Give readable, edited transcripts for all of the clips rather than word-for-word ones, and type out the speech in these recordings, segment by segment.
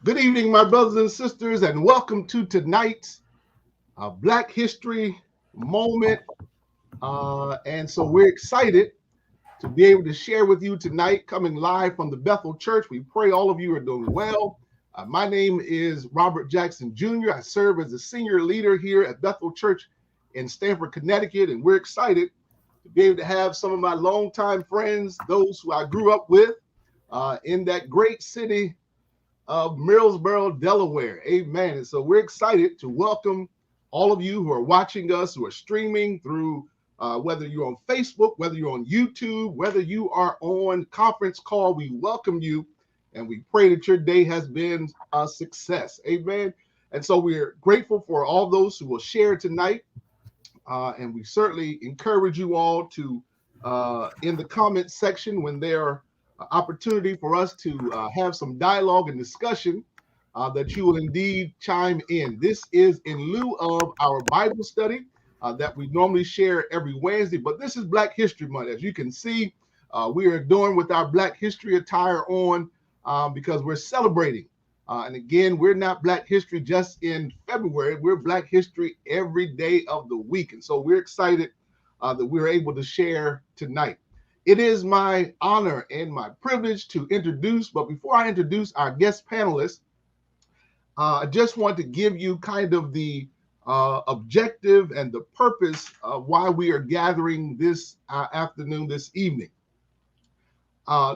Good evening, my brothers and sisters, and welcome to tonight's Black History moment. And so we're excited to be able to share with you tonight, coming live from the Bethel Church. We pray all of you are doing well. My name is Robert Jackson Jr. I serve as the senior leader here at Bethel Church in Stamford, Connecticut, and we're excited to be able to have some of my longtime friends, those who I grew up with in that great city of Millsboro, Delaware. Amen. And so we're excited to welcome all of you who are watching us, who are streaming through whether you're on Facebook, whether you're on YouTube, whether you are on conference call. We welcome you and we pray that your day has been a success. Amen. And so we're grateful for all those who will share tonight. And we certainly encourage you all to, in the comments section, when there are opportunity for us to have some dialogue and discussion, that you will indeed chime in. This is in lieu of our Bible study that we normally share every Wednesday, but this is Black History Month. As you can see, we are doing with our Black History attire on because we're celebrating. And again, we're not Black History just in February. We're Black History every day of the week. And so we're excited that we're able to share tonight. It is my honor and my privilege to introduce, but before I introduce our guest panelists, I just want to give you kind of the objective and the purpose of why we are gathering this afternoon, this evening.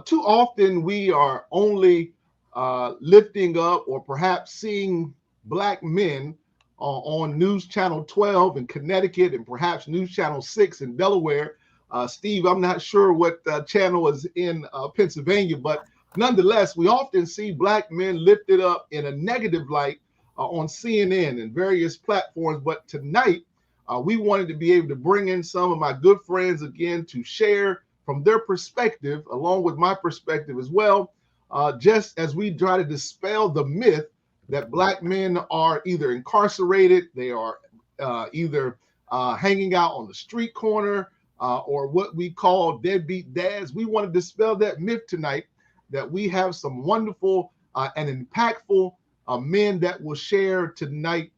Too often we are only lifting up or perhaps seeing Black men on News Channel 12 in Connecticut and perhaps News Channel 6 in Delaware. Steve, I'm not sure what channel is in Pennsylvania, but nonetheless, we often see Black men lifted up in a negative light on CNN and various platforms. But tonight, we wanted to be able to bring in some of my good friends again to share from their perspective, along with my perspective as well, just as we try to dispel the myth that Black men are either incarcerated, they are either hanging out on the street corner, or what we call deadbeat dads. We want to dispel that myth tonight, that we have some wonderful and impactful men that will share tonight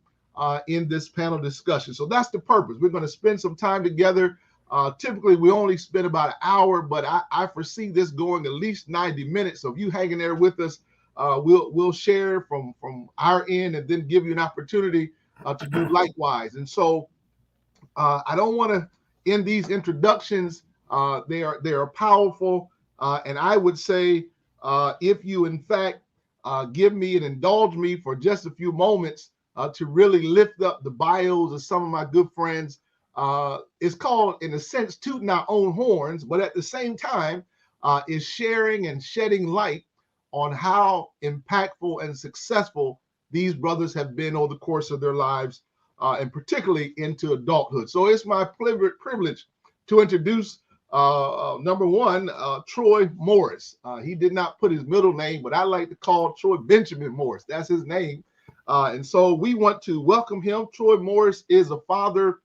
in this panel discussion. So that's the purpose. We're going to spend some time together. Typically, we only spend about an hour, but I foresee this going at least 90 minutes. So if you hanging there with us, we'll share from our end and then give you an opportunity to do likewise. And so I don't want to end these introductions. They are powerful, and I would say if you in fact give me and indulge me for just a few moments to really lift up the bios of some of my good friends. It's called, in a sense, tooting our own horns, but at the same time is sharing and shedding light on how impactful and successful these brothers have been over the course of their lives, and particularly into adulthood. So it's my privilege to introduce number one, Troy Morris. He did not put his middle name, but I like to call Troy Benjamin Morris. That's his name. And so we want to welcome him. Troy Morris is a father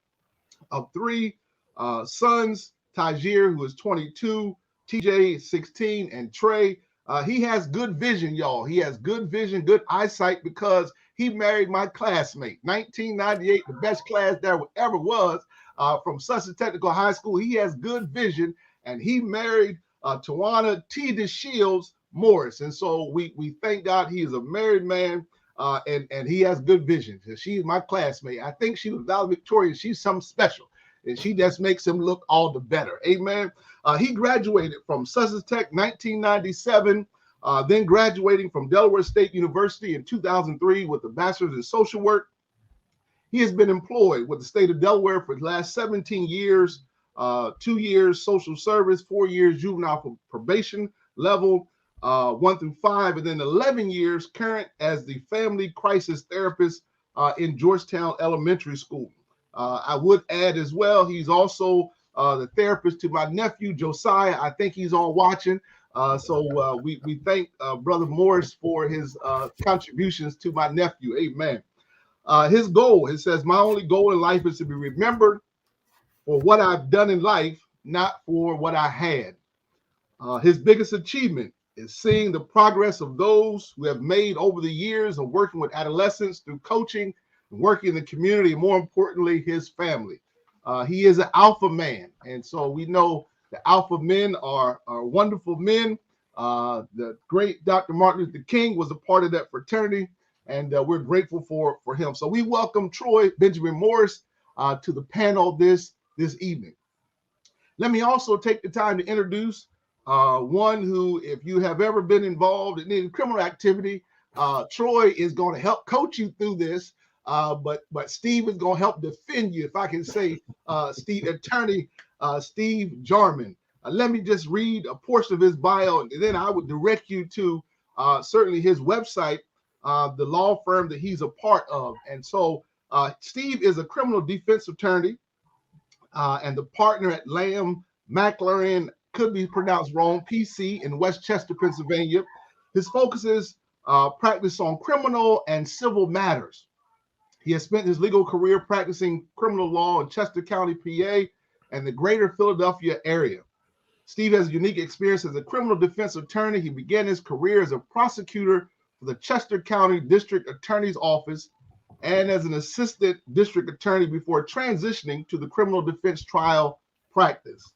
of three sons, Tajir, who is 22, TJ is 16, and Trey. He has good vision, y'all. He has good vision, good eyesight, because he married my classmate, 1998, the best class there ever was, from Sussex Technical High School. He has good vision, and he married Tawana T. DeShields Morris. And so we thank God he is a married man, and he has good vision. She's my classmate. I think she was valedictorian. She's something special, and she just makes him look all the better. Amen. He graduated from Sussex Tech 1997, then graduating from Delaware State University in 2003 with a bachelor's in social work. He has been employed with the state of Delaware for the last 17 years, 2 years social service, 4 years juvenile probation level, 1 through 5, and then 11 years current as the family crisis therapist in Georgetown Elementary School. I would add as well, he's also the therapist to my nephew, Josiah. I think he's on watching. So we thank Brother Morris for his contributions to my nephew. Amen. His goal, it says, my only goal in life is to be remembered for what I've done in life, not for what I had. His biggest achievement is seeing the progress of those who have made over the years of working with adolescents through coaching, working in the community, and more importantly, his family. He is an alpha man. And so we know the alpha men are wonderful men. The great Dr. Martin Luther King was a part of that fraternity, and we're grateful for him. So we welcome Troy Benjamin Morris to the panel this evening. Let me also take the time to introduce one who, if you have ever been involved in any criminal activity, Troy is going to help coach you through this. But Steve is going to help defend you, if I can say, attorney Steve Jarman. Let me just read a portion of his bio, and then I would direct you to certainly his website, the law firm that he's a part of. And so Steve is a criminal defense attorney and the partner at Lamb McLaren, could be pronounced wrong, PC in Westchester, Pennsylvania. His focus is practice on criminal and civil matters. He has spent his legal career practicing criminal law in Chester County, PA, and the greater Philadelphia area. Steve has unique experience as a criminal defense attorney. He began his career as a prosecutor for the Chester County District Attorney's Office and as an assistant district attorney before transitioning to the criminal defense trial practice.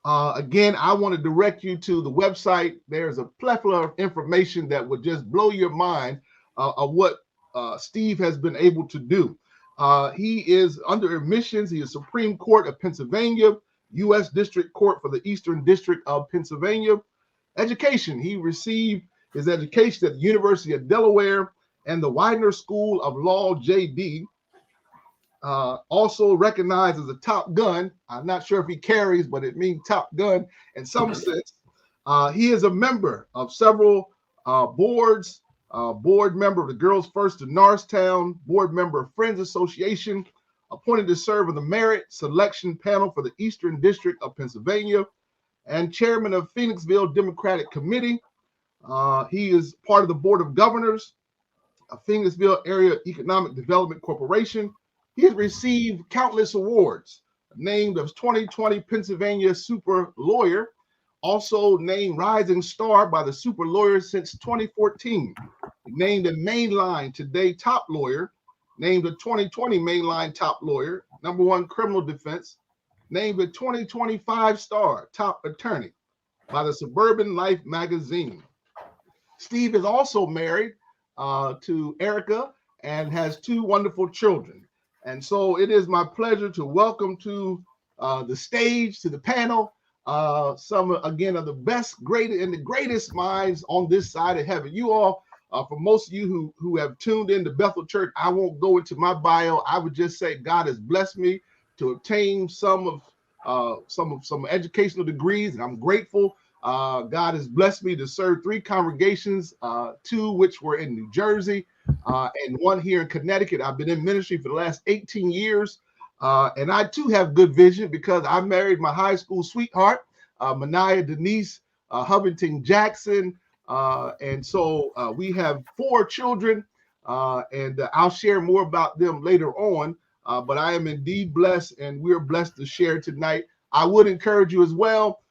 Again, I want to direct you to the website. There's a plethora of information that would just blow your mind of what Steve has been able to do. He is under admissions. He is Supreme Court of Pennsylvania, U.S. District Court for the Eastern District of Pennsylvania. Education, he received his education at the University of Delaware and the Widener School of Law, JD. Also recognized as a Top Gun. I'm not sure if he carries, but it means Top Gun in some sense. He is a member of several boards, board member of the Girls First of Norristown, board member of Friends Association, appointed to serve on the merit selection panel for the Eastern District of Pennsylvania, and chairman of Phoenixville Democratic Committee. He is part of the Board of Governors of Phoenixville Area Economic Development Corporation. He has received countless awards, named as 2020 Pennsylvania Super Lawyer, also named Rising Star by the Super Lawyers since 2014, named a Mainline Today Top Lawyer, named a 2020 Mainline Top Lawyer, #1 Criminal Defense, named a 2025 Star Top Attorney by the Suburban Life magazine. Steve is also married to Erica and has 2 wonderful children. And so it is my pleasure to welcome to the stage, to the panel, some, again, of the best, greatest minds on this side of heaven. You all, for most of you who have tuned into Bethel Church, I won't go into my bio. I would just say God has blessed me to obtain some educational degrees, and I'm grateful. God has blessed me to serve 3 congregations, 2 which were in New Jersey, and 1 here in Connecticut. I've been in ministry for the last 18 years, and I too have good vision because I married my high school sweetheart, Mania Denise Hovington Jackson, and so we have 4 children, and I'll share more about them later on, but I am indeed blessed, and we're blessed to share tonight. I would encourage you as well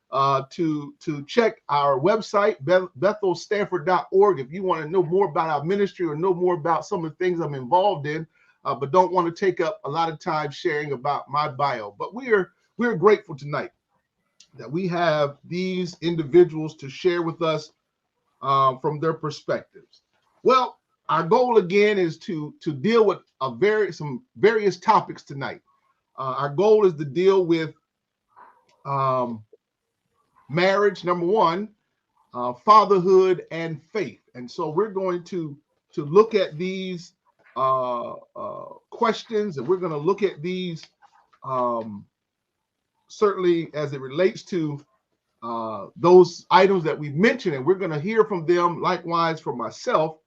to check our website, bethelstanford.org, if you want to know more about our ministry or know more about some of the things I'm involved in, but don't want to take up a lot of time sharing about my bio. But we're grateful tonight that we have these individuals to share with us from their perspectives. Well, our goal again is to deal with some various topics tonight. Our goal is to deal with marriage, #1, fatherhood, and faith. And so we're going to look at these questions, and we're going to look at these certainly as it relates to those items that we've mentioned, and we're going to hear from them, likewise from myself,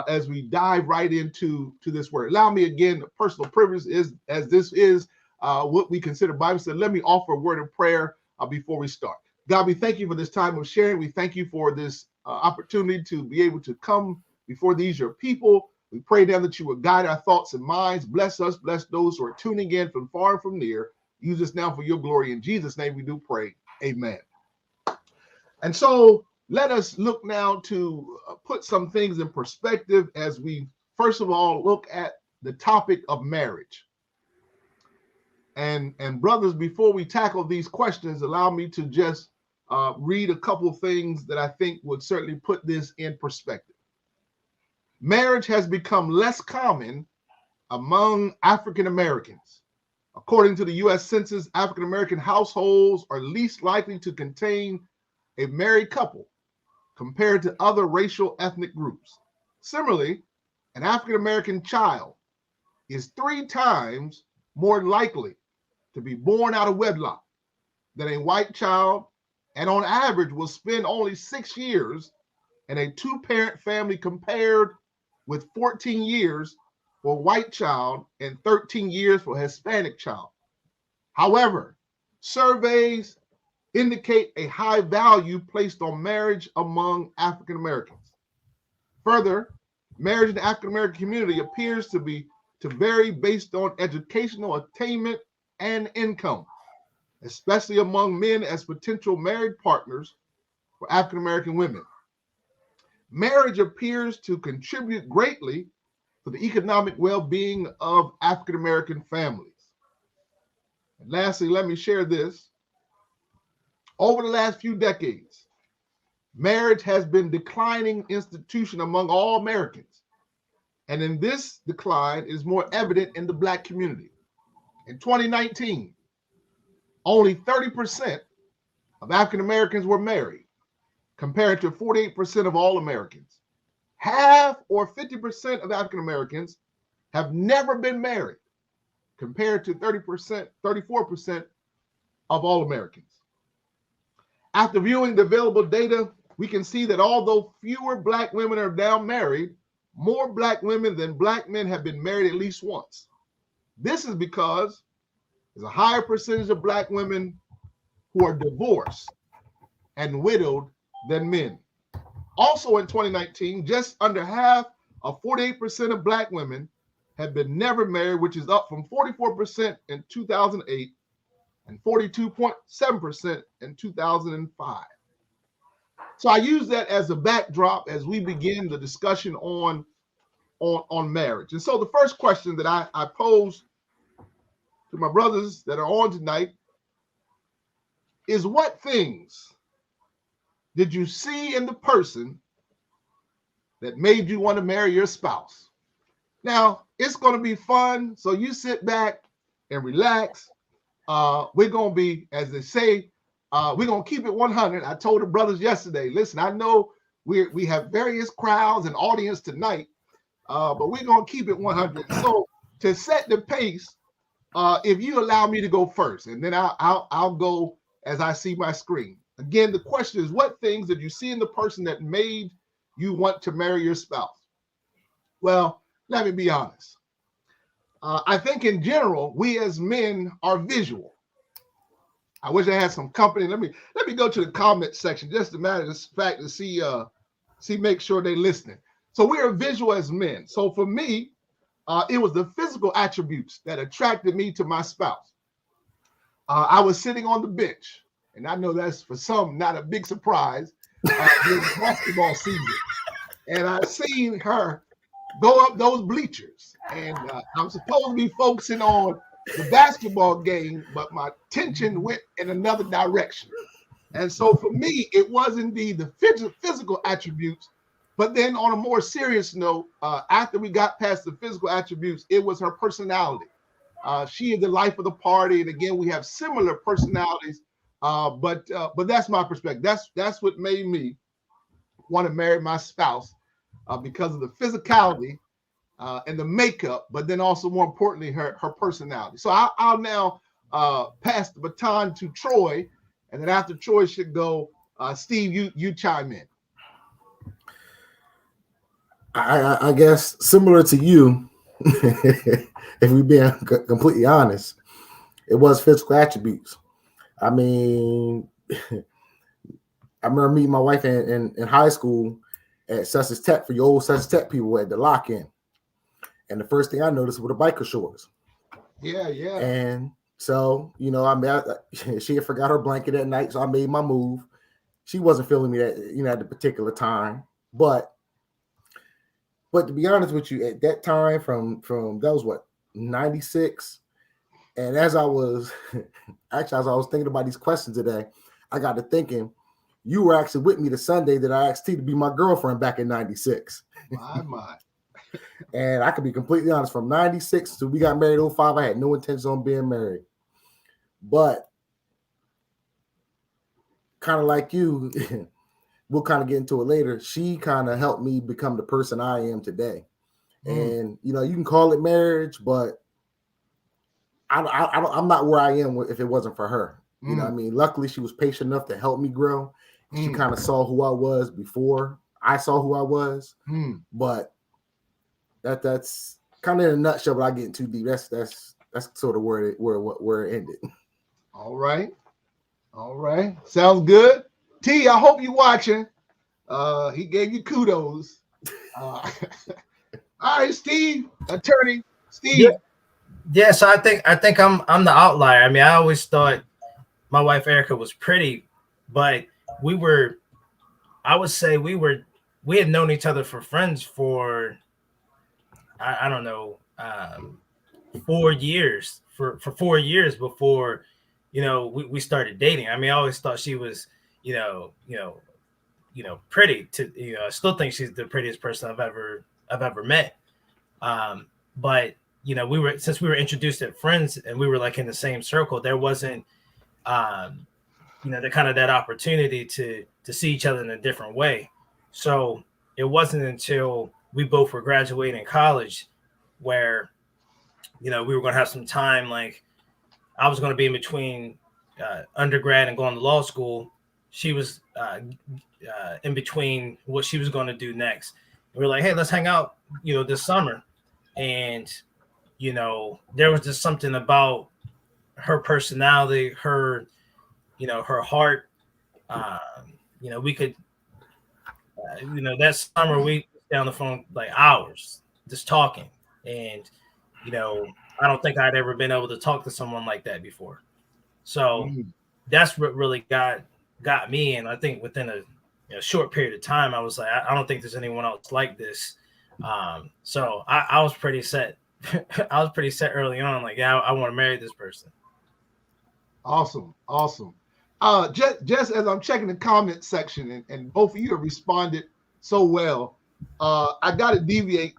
as we dive right into this word. Allow me again, the personal privilege is, as this is what we consider Bible study, let me offer a word of prayer before we start. God, we thank you for this time of sharing. We thank you for this opportunity to be able to come before these, your people. We pray now that you would guide our thoughts and minds. Bless us, bless those who are tuning in from far and from near. Use us now for your glory. In Jesus' name we do pray. Amen. And so let us look now to put some things in perspective as we, first of all, look at the topic of marriage. And brothers, before we tackle these questions, allow me to just read a couple of things that I think would certainly put this in perspective. Marriage has become less common among African Americans. According to the U.S. Census, African American households are least likely to contain a married couple compared to other racial ethnic groups. Similarly, an African American child is 3 times more likely to be born out of wedlock than a white child, and on average will spend only 6 years in a 2-parent family compared with 14 years for a white child and 13 years for a Hispanic child. However, surveys indicate a high value placed on marriage among African Americans. Further, marriage in the African American community appears to vary based on educational attainment and income, especially among men as potential married partners for African American women. Marriage appears to contribute greatly to the economic well-being of African American families. And lastly, let me share this. Over the last few decades, marriage has been declining institution among all Americans. And in this decline is more evident in the Black community. In 2019, only 30% of African Americans were married, compared to 48% of all Americans. Half or 50% of African Americans have never been married, compared to 34% of all Americans. After viewing the available data, we can see that although fewer Black women are now married, more Black women than Black men have been married at least once. This is because there's a higher percentage of Black women who are divorced and widowed than men. Also in 2019, just under half of 48% of Black women have been never married, which is up from 44% in 2008 and 42.7% in 2005. So I use that as a backdrop as we begin the discussion on marriage. And so the first question that I pose to my brothers that are on tonight is, what things did you see in the person that made you want to marry your spouse? Now, it's going to be fun, so you sit back and relax. We're going to be, as they say, we're going to keep it 100. I told the brothers yesterday, listen, I know we have various crowds and audience tonight, but we're going to keep it 100. So to set the pace, if you allow me to go first, and then I'll go as I see my screen. Again, the question is, what things did you see in the person that made you want to marry your spouse? Well, let me be honest. I think in general, we as men are visual. I wish I had some company. Let me go to the comment section just to matter of fact to see make sure they're listening. So we are visual as men. So for me, it was the physical attributes that attracted me to my spouse. I was sitting on the bench, and I know that's for some not a big surprise during basketball season, and I seen her go up those bleachers, and I'm supposed to be focusing on the basketball game, but my attention went in another direction. And so for me, it was indeed the physical attributes. But then on a more serious note, after we got past the physical attributes, it was her personality. She is the life of the party. And again, we have similar personalities, but that's my perspective. That's what made me want to marry my spouse, because of the physicality and the makeup, but then also more importantly, her personality. So I'll now pass the baton to Troy, and then after Troy should go, Steve, you chime in. I guess similar to you, if we're being completely honest, it was physical attributes. I mean, I remember meeting my wife in high school at Sussex Tech, for your old Sussex Tech people at the lock-in. And the first thing I noticed were the biker shorts. Yeah. And so, I mean, she had forgot her blanket at night, so I made my move. she wasn't feeling me at the particular time. But to be honest with you, at that time from that was what, 96. And as I was thinking about these questions today, I got to thinking, you were actually with me the Sunday that I asked T to be my girlfriend back in 96. My. And I can be completely honest, from 96 to we got married in 05, I had no intention on being married. But kind of like you, we'll kind of get into it later. She kind of helped me become the person I am today. And, you can call it marriage, but I'm not where I am if it wasn't for her. You know what I mean? Luckily, she was patient enough to help me grow. She kind of saw who I was before I saw who I was. But that's kind of in a nutshell, but I get too deep. That's sort of where it ended. All right. Sounds good. T, I hope you're watching. He gave you kudos. All right, Steve, attorney Steve. Yeah, so I think I'm the outlier. I mean, I always thought my wife Erica was pretty, but we had known each other for friends for I don't know 4 years for 4 years before we started dating. I mean, I always thought she was pretty. I still think she's the prettiest person I've ever met. But since we were introduced as friends and we were like in the same circle, there wasn't the kind of that opportunity to see each other in a different way. So it wasn't until we both were graduating college where we were going to have some time. Like, I was going to be in between undergrad and going to law school. She was in between what she was going to do next. We were like, hey, let's hang out this summer. And there was just something about her personality, her heart. We could, that summer we stayed on the phone like hours just talking. And, I don't think I'd ever been able to talk to someone like that before. So that's what really got me. And I think within a short period of time, I was like, I don't think there's anyone else like this. So I was pretty set. I was pretty set early on. Like, yeah, I want to marry this person. Awesome. Just as I'm checking the comment section, and both of you have responded so well, I got to deviate.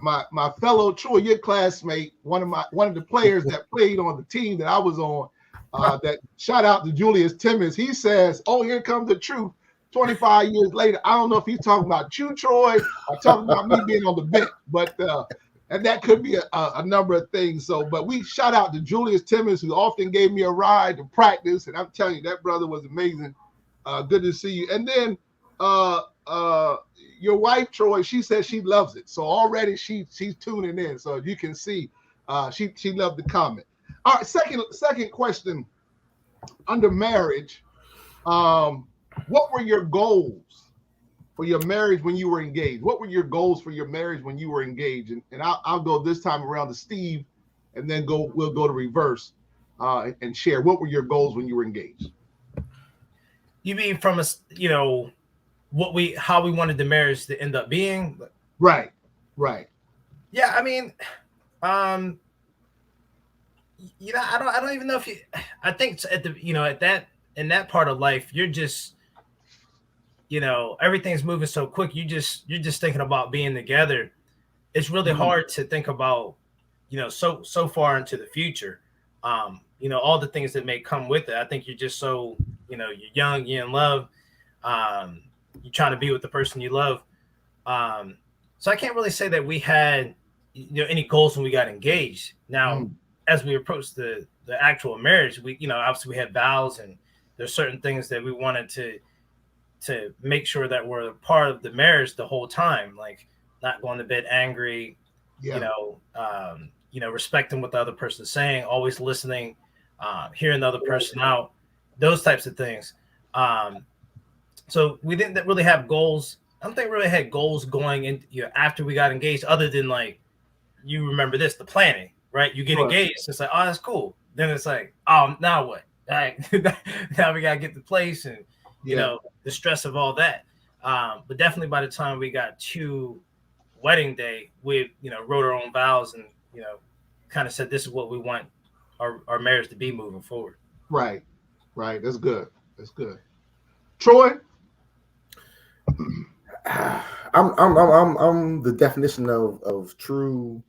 My fellow Troy, your classmate, one of the players that played on the team that I was on, that shout out to Julius Timmons. He says, "Oh, here comes the truth." 25 years later, I don't know if he's talking about you, Troy, or talking about me being on the bench, but and that could be a number of things. So, but we shout out to Julius Timmons, who often gave me a ride to practice, and I'm telling you, that brother was amazing. Good to see you. And then your wife, Troy, she says she loves it. So already she's tuning in. So you can see she loved the comment. All right, second question. Under marriage, what were your goals for your marriage when you were engaged? What were your goals for your marriage when you were engaged? And I'll go this time around to Steve, and then we'll go to reverse and share. What were your goals when you were engaged? You mean from how we wanted the marriage to end up being? Right. Yeah, I mean, I don't even know if I think in that part of life, you're just, everything's moving so quick. You're just thinking about being together. It's really hard to think about, so far into the future. All the things that may come with it. I think you're just so, you're young, you're in love. You're trying to be with the person you love. So I can't really say that we had, any goals when we got engaged. Now, as we approached the actual marriage, we, obviously we had vows, and there's certain things that we wanted to make sure that we're part of the marriage the whole time, like not going to bed angry, respecting what the other person's saying, always listening, hearing the other person out, those types of things. So we didn't really have goals. I don't think we really had goals going in, after we got engaged, other than like, you remember this, the planning, right? You get engaged. It's like, oh, that's cool. Then it's like, oh, now what? All right. Now we got to get the place and, you know, the stress of all that. But definitely by the time we got to wedding day, we, you know, wrote our own vows and, you know, kind of said, this is what we want our marriage to be moving forward. Right. That's good. Troy? I'm the definition of true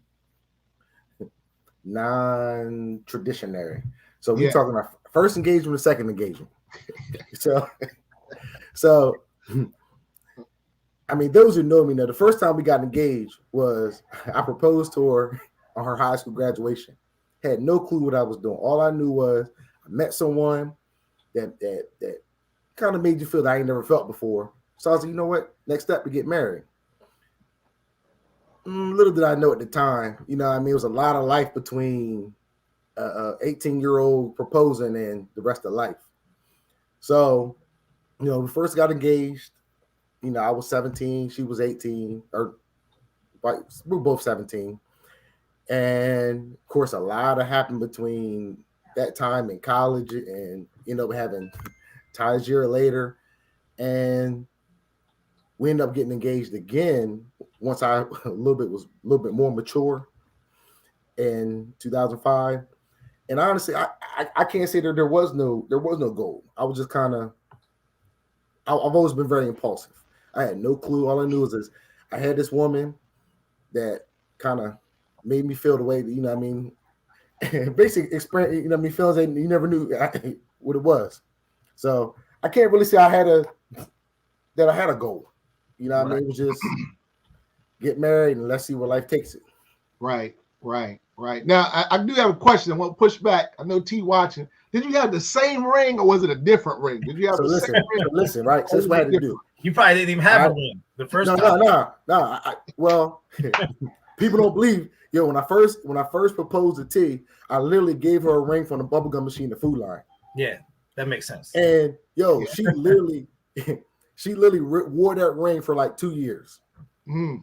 non-traditionary. So we're talking about first engagement and second engagement. So I mean, those who know me know the first time we got engaged was I proposed to her on her high school graduation. Had no clue what I was doing. All I knew was I met someone that kind of made you feel that I ain't never felt before. So I was like, you know what? Next step to get married. Little did I know at the time, you know, I mean, it was a lot of life between 18-year-old proposing and the rest of life. So, you know, we first got engaged. You know, I was 17, she was 18, or we were both 17. And of course, a lot of happened between that time in college and, you know, having ties a year later. And we ended up getting engaged again once I was a little bit more mature in 2005. And honestly, I can't say that there was no goal. I was just kind of, I've always been very impulsive. I had no clue. All I knew is I had this woman that kind of made me feel the way that, you know what I mean, basically experience, you know what I mean, feelings that you never knew what it was. So I can't really say I had a goal. You know what I mean? It was just get married and let's see where life takes it. Right. Now, I do have a question. I want to push back. I know T watching. Did you have the same ring or was it a different ring? Did you have the same ring? Listen, right? So that's what I had to do. You probably didn't even have a ring the first time. No. Well, people don't believe. Yo, when I first proposed to T, I literally gave her a ring from the bubblegum machine, the Food Line. Yeah, that makes sense. And yo, she literally wore that ring for like 2 years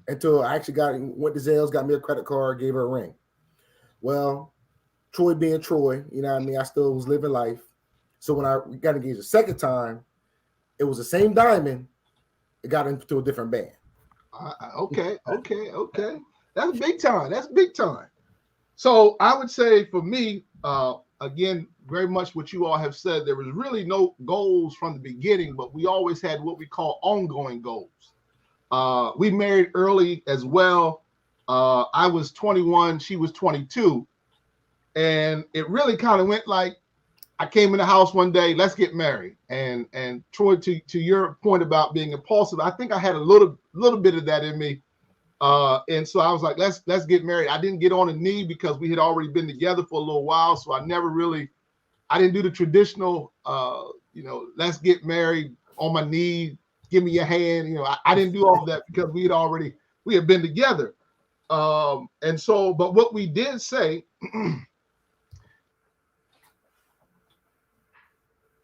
until I actually went to Zales, got me a credit card, gave her a ring. Well, Troy being Troy, you know what I mean? I still was living life. So when we got engaged the second time, it was the same diamond. It got into a different band. Okay. That's big time. So I would say for me, again, very much what you all have said, there was really no goals from the beginning, but we always had what we call ongoing goals. We married early as well. I was 21, she was 22. And it really kind of went like, I came in the house one day, let's get married. And Troy, to your point about being impulsive, I think I had a little bit of that in me. And so I was like, let's get married. I didn't get on a knee because we had already been together for a little while. So I didn't do the traditional, let's get married on my knee, give me your hand. You know, I didn't do all of that because we had been together. And so, but what we did say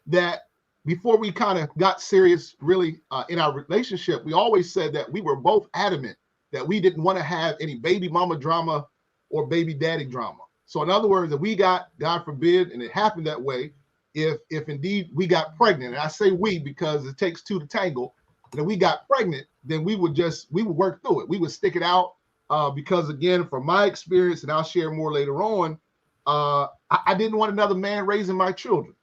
that before we kind of got serious really in our relationship, we always said that we were both adamant that we didn't want to have any baby mama drama or baby daddy drama. So in other words, if we got, God forbid, and it happened that way, if indeed we got pregnant, and I say we because it takes two to tangle, and if we got pregnant, then we would work through it. We would stick it out because again, from my experience, and I'll share more later on, I didn't want another man raising my children.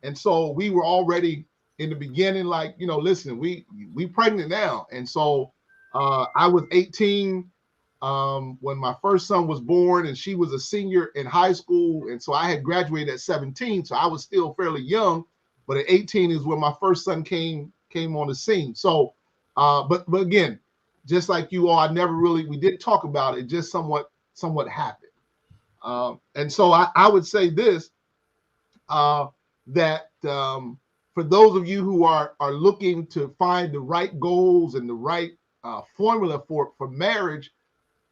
And so we were already in the beginning, like, you know, listen, we pregnant now. And so I was 18 when my first son was born, and she was a senior in high school. And so I had graduated at 17. So I was still fairly young, but at 18 is when my first son came on the scene. So, but again, just like you all, we didn't talk about it, just somewhat happened. And so I would say this, that for those of you who are looking to find the right goals and the right formula for marriage,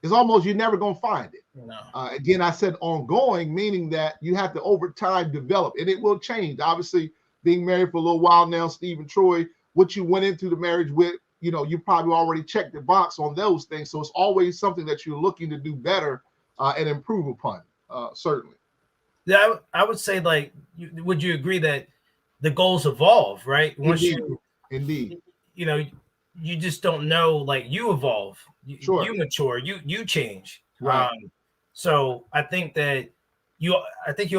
it's almost you're never going to find it. No. Again, I said ongoing, meaning that you have to over time develop, and it will change. Obviously, being married for a little while now, Steve and Troy, what you went into the marriage with, you know, you probably already checked the box on those things. So it's always something that you're looking to do better and improve upon, certainly. Yeah, I would say, like, would you agree that the goals evolve, right? Once Indeed. you know, you just don't know, like you evolve, Sure. you mature, you change. Right. So I think that you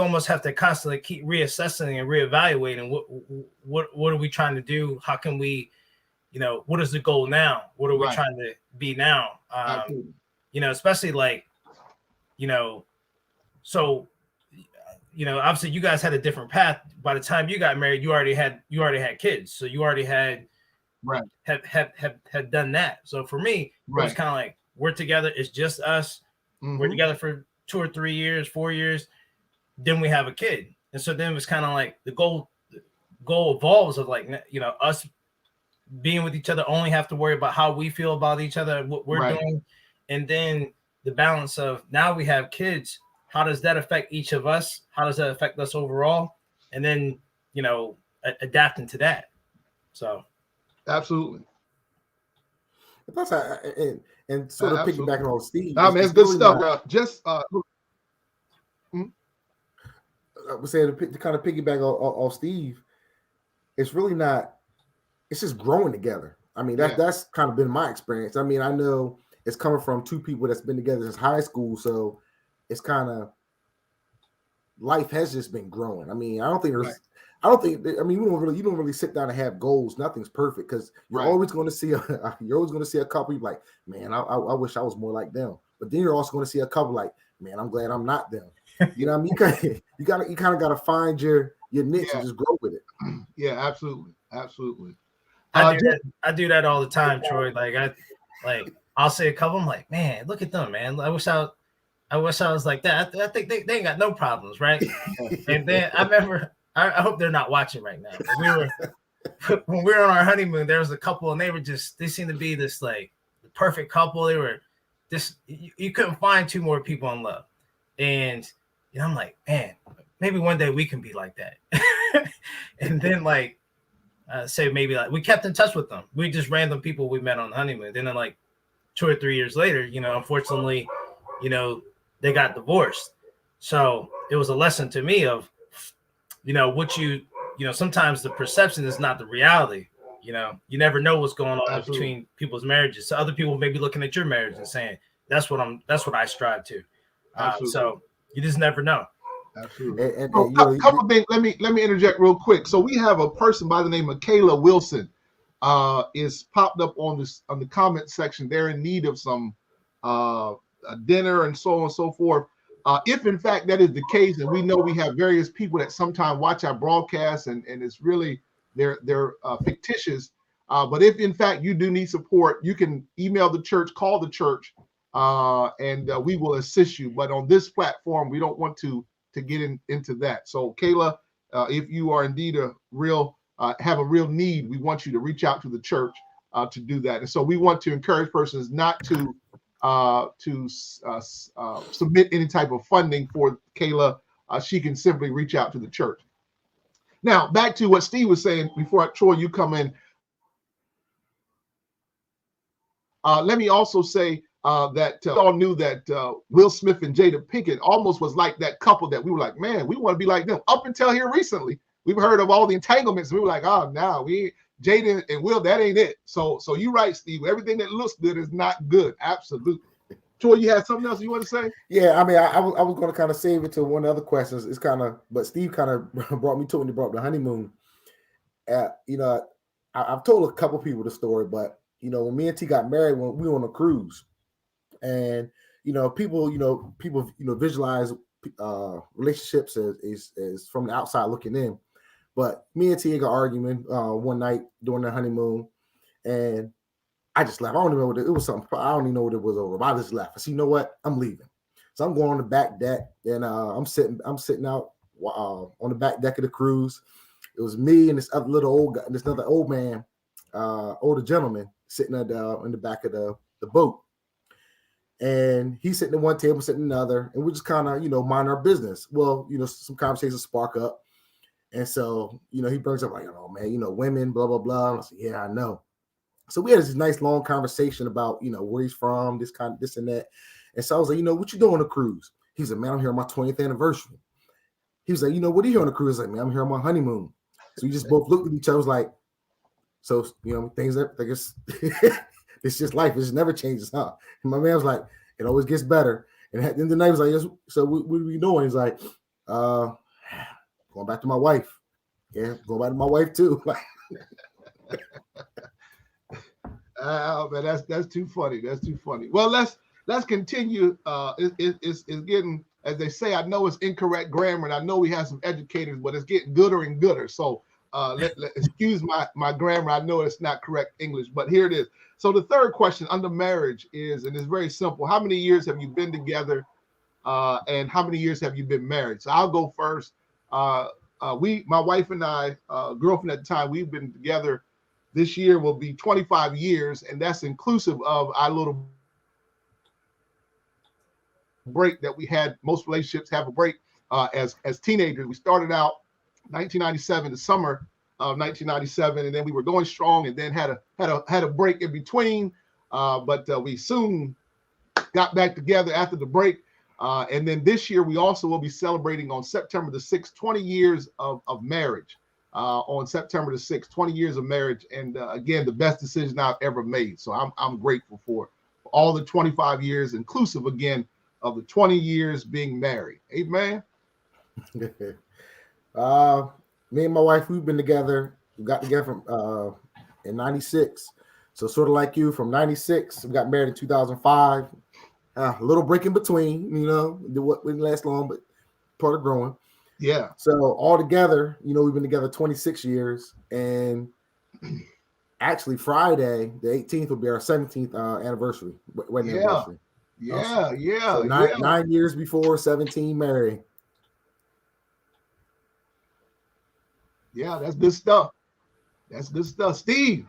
almost have to constantly keep reassessing and reevaluating what are we trying to do? How can we, what is the goal now? What are we trying to be now? Especially like, so, obviously you guys had a different path. By the time you got married, you already had kids. So you already had done that. So for me, it was kind of like, we're together. It's just us. Mm-hmm. We're together for 2 or 3 years, 4 years. Then we have a kid. And so then it was kind of like the goal evolves of like, us being with each other, only have to worry about how we feel about each other, what we're doing. And then the balance of now we have kids. How does that affect each of us? How does that affect us overall? And then, adapting to that. So. Absolutely. Plus, and sort of piggybacking on Steve. I mean, it's good stuff. I would say to kind of piggyback on Steve, it's really not. It's just growing together. I mean, that's kind of been my experience. I mean, I know it's coming from two people that's been together since high school, so it's kind of life has just been growing. I mean, I mean, you don't really sit down and have goals. Nothing's perfect because you're always going to see a couple. You're like, man, I wish I was more like them. But then you're also going to see a couple like, man, I'm glad I'm not them. You know what I mean? You kind of got to find your niche and just grow with it. Yeah, absolutely. I do that all the time, Troy. I'll say a couple. I'm like, man, look at them, man. I wish I was like that. I think they ain't got no problems, right? And then I remember. I hope they're not watching right now. When we were on our honeymoon, there was a couple and they seemed to be this like the perfect couple. They were this, you couldn't find two more people in love. And I'm like, man, maybe one day we can be like that. And then say maybe we kept in touch with them. We just random people we met on the honeymoon. Then 2 or 3 years later, unfortunately, they got divorced. So it was a lesson to me of, sometimes the perception is not the reality. You never know what's going on between people's marriages. So other people may be looking at your marriage and saying, that's what I strive to. So you just never know. Absolutely. A couple of things. Let me interject real quick. So we have a person by the name of Kayla Wilson is popped up on the comment section. They're in need of some dinner and so on and so forth. If in fact that is the case, and we know we have various people that sometimes watch our broadcasts and it's really they're fictitious. But if in fact you do need support, you can email the church, call the church, and we will assist you. But on this platform, we don't want to get into that. So Kayla, if you are indeed have a real need, we want you to reach out to the church to do that. And so we want to encourage persons not to submit any type of funding for Kayla. She can simply reach out to the church. Now, back to what Steve was saying before, Troy, you come in. Let me also say that we all knew that Will Smith and Jada Pinkett almost was like that couple that we were like, man, we want to be like them. Up until here recently, we've heard of all the entanglements. We were like, oh, no, Jada and Will, that ain't it. So you're right, Steve. Everything that looks good is not good. Absolutely. Troy, you had something else you want to say? Yeah, I mean, I was going to kind of save it to one of the other questions. It's kind of, but Steve kind of brought me to it when he brought up the honeymoon. I've told a couple people the story, but when me and T got married, when we were on a cruise, and people visualize relationships as from the outside looking in. But me and T got an argument one night during the honeymoon, and I just left. I don't even know what it was. Something I don't even know what it was over. But I just left. I said, you know what? I'm leaving. So I'm going on the back deck, and I'm sitting out on the back deck of the cruise. It was me and this other little old guy, this other old man, older gentleman sitting in the back of the boat. And he's sitting at one table, sitting at another, and we just kind of mind our business. Well, some conversations spark up. And so, he brings up like, oh man, women, blah, blah, blah. And I said, yeah, I know. So we had this nice long conversation about, where he's from, this and that. And so I was like, what you doing on the cruise? He's like, man, I'm here on my 20th anniversary. He was like, what are you here on the cruise? I was like, man, I'm here on my honeymoon. So we just both looked at each other, was like, so things that I guess it's just life. It just never changes, huh? And my man was like, it always gets better. And at the end of the night, he was like, yes, so what are we doing? He's like, going back to my wife. Yeah, going back to my wife too. Oh man, that's too funny. That's too funny. Well, let's continue. It's getting, as they say, I know it's incorrect grammar, and I know we have some educators, but it's getting gooder and gooder. So excuse my grammar. I know it's not correct English, but here it is. So the third question under marriage is, and it's very simple: how many years have you been together, and how many years have you been married? So I'll go first. My wife and I, girlfriend at the time, we've been together. This year will be 25 years, and that's inclusive of our little break that we had. Most relationships have a break as teenagers. We started out 1997, the summer of 1997, and then we were going strong, and then had a break in between. But we soon got back together after the break. And then this year, we also will be celebrating on September the 6th, 20 years of marriage. On September the 6th, 20 years of marriage. And again, the best decision I've ever made. So I'm grateful for all the 25 years, inclusive again of the 20 years being married. Amen. Me and my wife, we've been together. We got together from in 96. So sort of like you, from 96, we got married in 2005. A little break in between, what didn't last long, but part of growing. Yeah. So all together, we've been together 26 years, and actually Friday, the 18th, will be our 17th anniversary, wedding anniversary. Yeah. So 9 years before, 17 married. Yeah, that's good stuff. That's good stuff, Steve.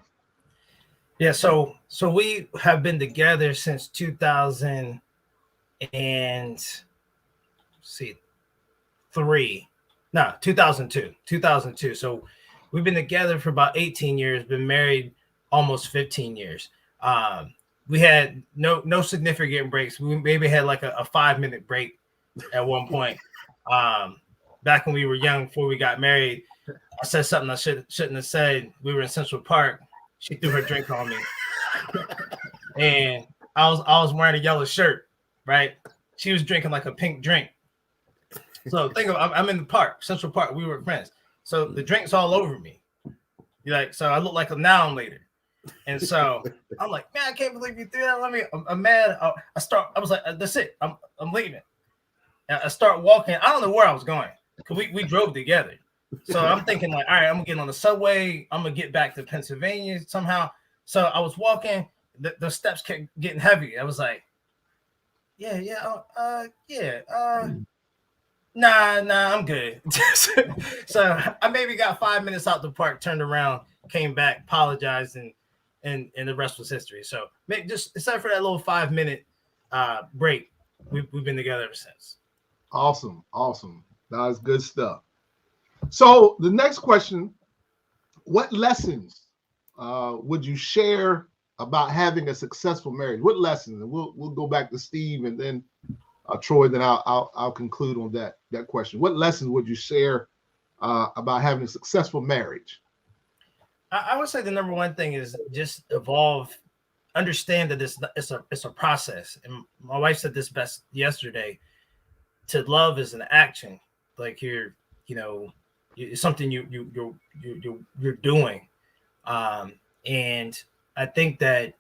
Yeah, so we have been together since 2002. So we've been together for about 18 years, been married almost 15 years. We had no significant breaks. We maybe had like a 5-minute break at one point. Back when we were young, before we got married, I said something I shouldn't have said. We were in Central Park. She threw her drink on me, and I was wearing a yellow shirt, right? She was drinking like a pink drink. So think of, I'm in the park, Central Park. We were friends. So the drink's all over me. So I look like a noun later. And so I'm like, man, I can't believe you threw that. I'm mad. I was like, that's it. I'm leaving. And I start walking. I don't know where I was going, because we drove together. So I'm thinking like, all right, I'm gonna get on the subway. I'm gonna get back to Pennsylvania somehow. So I was walking. The steps kept getting heavy. I was like, nah, I'm good. So I maybe got 5 minutes out the park, turned around, came back, apologized, and the rest was history. So just except for that little 5-minute break, we've been together ever since. Awesome. That's good stuff. So the next question: what lessons would you share about having a successful marriage? What lessons? And we'll go back to Steve and then Troy. Then I'll conclude on that question. What lessons would you share about having a successful marriage? I would say the number one thing is just evolve. Understand that it's a process. And my wife said this best yesterday. To love is an action. Like it's something you're doing. And I think that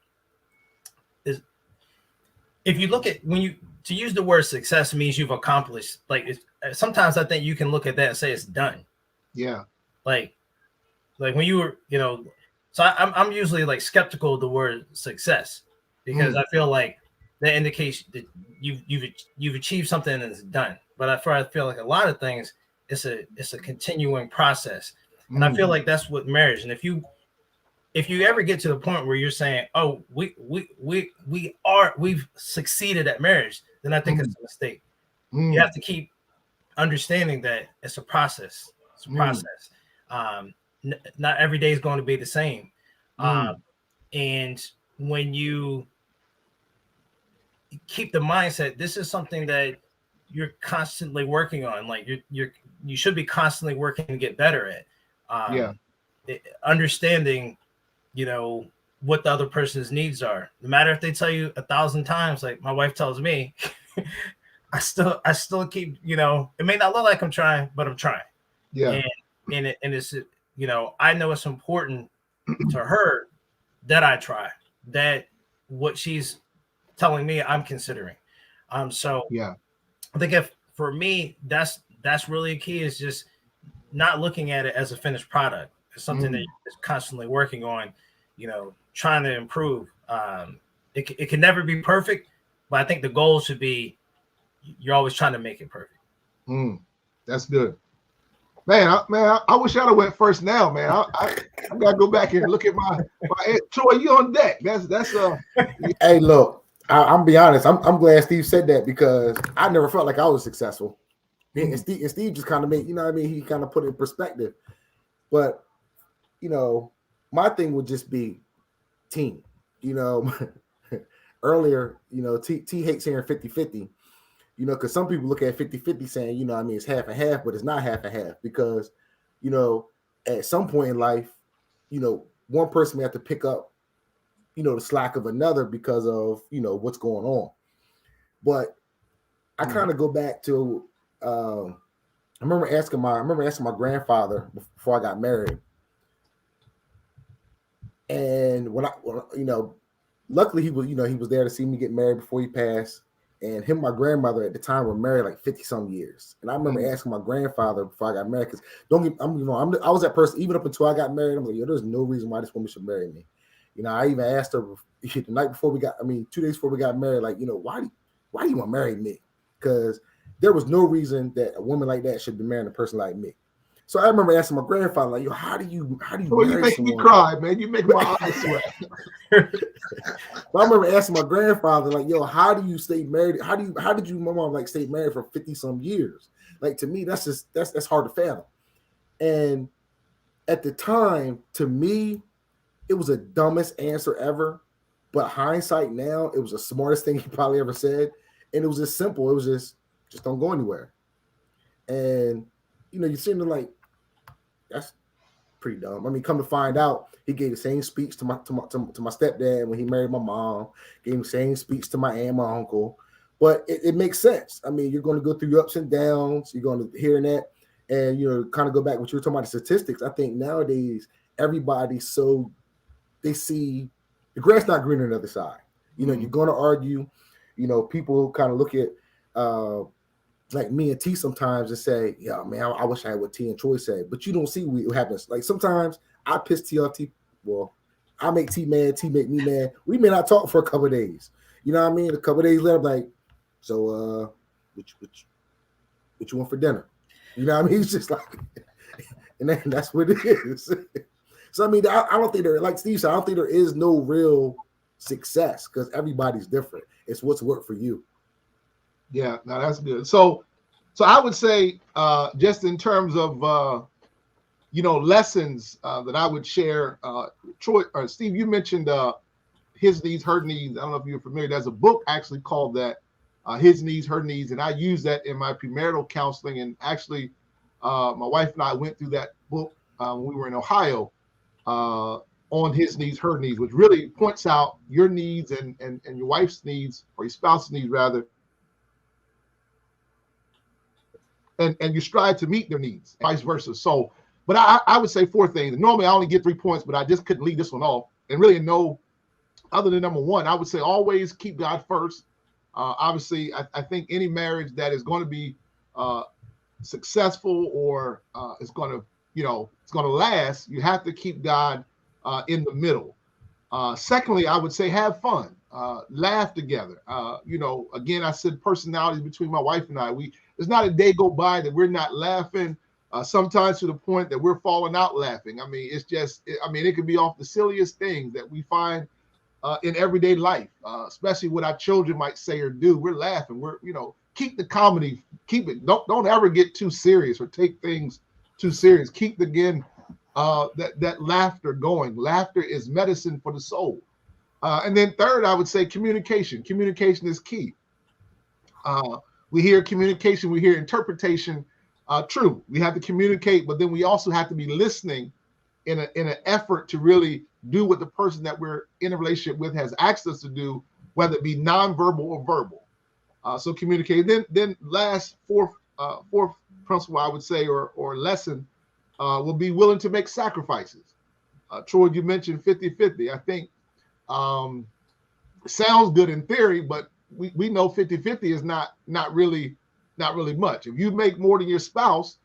if you look at to use the word success means you've accomplished, sometimes I think you can look at that and say it's done. Yeah. Like when you were, so I'm usually like skeptical of the word success, because I feel like that indicates that you've achieved something and it's done. But I feel like a lot of things, it's a continuing process. And I feel like that's what marriage. And if you ever get to the point where you're saying, oh, we've succeeded at marriage, then I think it's a mistake. You have to keep understanding that it's a process. It's a process. Not every day is going to be the same. And when you keep the mindset, this is something that you're constantly working on. Like you should be constantly working to get better at. Yeah. Understanding, what the other person's needs are. No matter if they tell you 1,000 times, like my wife tells me, I still keep, it may not look like I'm trying, but I'm trying. Yeah. And it's, I know it's important to her that I try, that what she's telling me I'm considering. So Yeah. I think if for me, that's really a key, is just not looking at it as a finished product. It's something that you're just constantly working on, trying to improve. It can never be perfect, but I think the goal should be you're always trying to make it perfect. That's good. Man, I wish I'd have went first now, man. I gotta go back and look at my Troy, you on deck. That's Hey, look, I'm be honest. I'm glad Steve said that, because I never felt like I was successful. And Steve just kind of made, he kind of put it in perspective. But, my thing would just be team. Earlier, T hates hearing 50-50. Because some people look at 50-50 saying, it's half and half, but it's not half and half, because, at some point in life, one person may have to pick up, the slack of another because of, what's going on. But I kind of go back to, I remember asking my grandfather before I got married. And when luckily he was there to see me get married before he passed. And him and my grandmother at the time were married like 50-some years. And I remember asking my grandfather before I got married, because I was that person even up until I got married. I'm like, there's no reason why this woman should marry me. I even asked her the night before 2 days before we got married, like, why do you want to marry me? Because there was no reason that a woman like that should be marrying a person like me. So I remember asking my grandfather, like, how do you well, you make me cry, man. You make my eyes sweat. So I remember asking my grandfather, like, how do you stay married? How did you, my mom, like, stay married for 50-some years? Like, to me, that's hard to fathom. And at the time, to me, it was the dumbest answer ever. But hindsight now, it was the smartest thing he probably ever said. And it was just simple. It was just don't go anywhere. And, you seem to like, that's pretty dumb. I mean, come to find out, he gave the same speech to my stepdad when he married my mom, gave the same speech to my aunt, my uncle. But it makes sense. I mean, you're going to go through your ups and downs. You're going to hear that. And, kind of go back what you were talking about, the statistics. I think nowadays, everybody's they see the grass not greener on the other side. You're going to argue. People kind of look at like me and T sometimes and say, yeah, man, I wish I had what T and Troy said. But you don't see what happens. Like, sometimes I piss T off. Well, I make T mad. T make me mad. We may not talk for a couple of days. You know what I mean? A couple of days later, I'm like, so what you want for dinner? You know what I mean? It's just like, and then that's what it is. So, I mean, I don't think like Steve said, I don't think there is no real success, because everybody's different. It's what's worked for you. Yeah, no, that's good. So I would say, just in terms of, lessons that I would share, Troy or Steve, you mentioned His Needs, Her Needs. I don't know if you're familiar. There's a book actually called that, His Needs, Her Needs, and I use that in my premarital counseling. And actually, my wife and I went through that book when we were in Ohio, on His Needs, Her Needs, which really points out your needs and your wife's needs, or your spouse's needs rather. And you strive to meet their needs, vice versa. So, but I would say 4 things. Normally I only get 3 points, but I just couldn't leave this one off. And really other than number 1, I would say always keep God first. Obviously, I think any marriage that is going to be successful or is going to, it's going to last, you have to keep God in the middle. Secondly, I would say have fun, laugh together. Again, I said personalities between my wife and I. There's not a day go by that we're not laughing, sometimes to the point that we're falling out laughing. I mean, it could be off the silliest things that we find in everyday life, especially what our children might say or do. We're laughing. Keep the comedy, keep it. Don't ever get too serious or take things too serious. Keep that laughter going. Laughter is medicine for the soul. And then third, I would say communication. Communication is key. We hear communication, we hear interpretation, True, we have to communicate, but then we also have to be listening in an effort to really do what the person that we're in a relationship with has asked us to do, whether it be nonverbal or verbal. So communicate. Then last fourth principle I would say or lesson will be willing to make sacrifices. Troy, you mentioned 50-50. I think sounds good in theory, but we know 50-50 is not really much. If you make more than your spouse,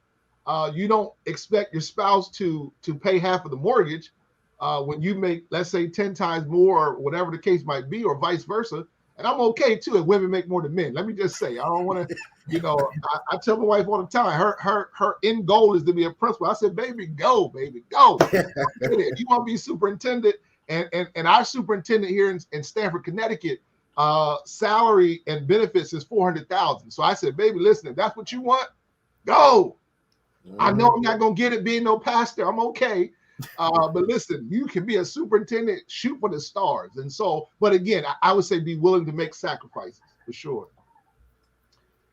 you don't expect your spouse to pay half of the mortgage when you make, let's say, 10 times more or whatever the case might be, or vice versa. And I'm okay too if women make more than men. Let me just say, I don't want to, I tell my wife all the time, her end goal is to be a principal. I said, baby, go. If you want to be superintendent, and our superintendent here in Stamford, Connecticut, salary and benefits is $400,000. So I said, baby, listen, if that's what you want, go. I know I'm not gonna get it being no pastor. I'm okay. But listen, you can be a superintendent, shoot for the stars. And so, but again, I would say be willing to make sacrifices for sure.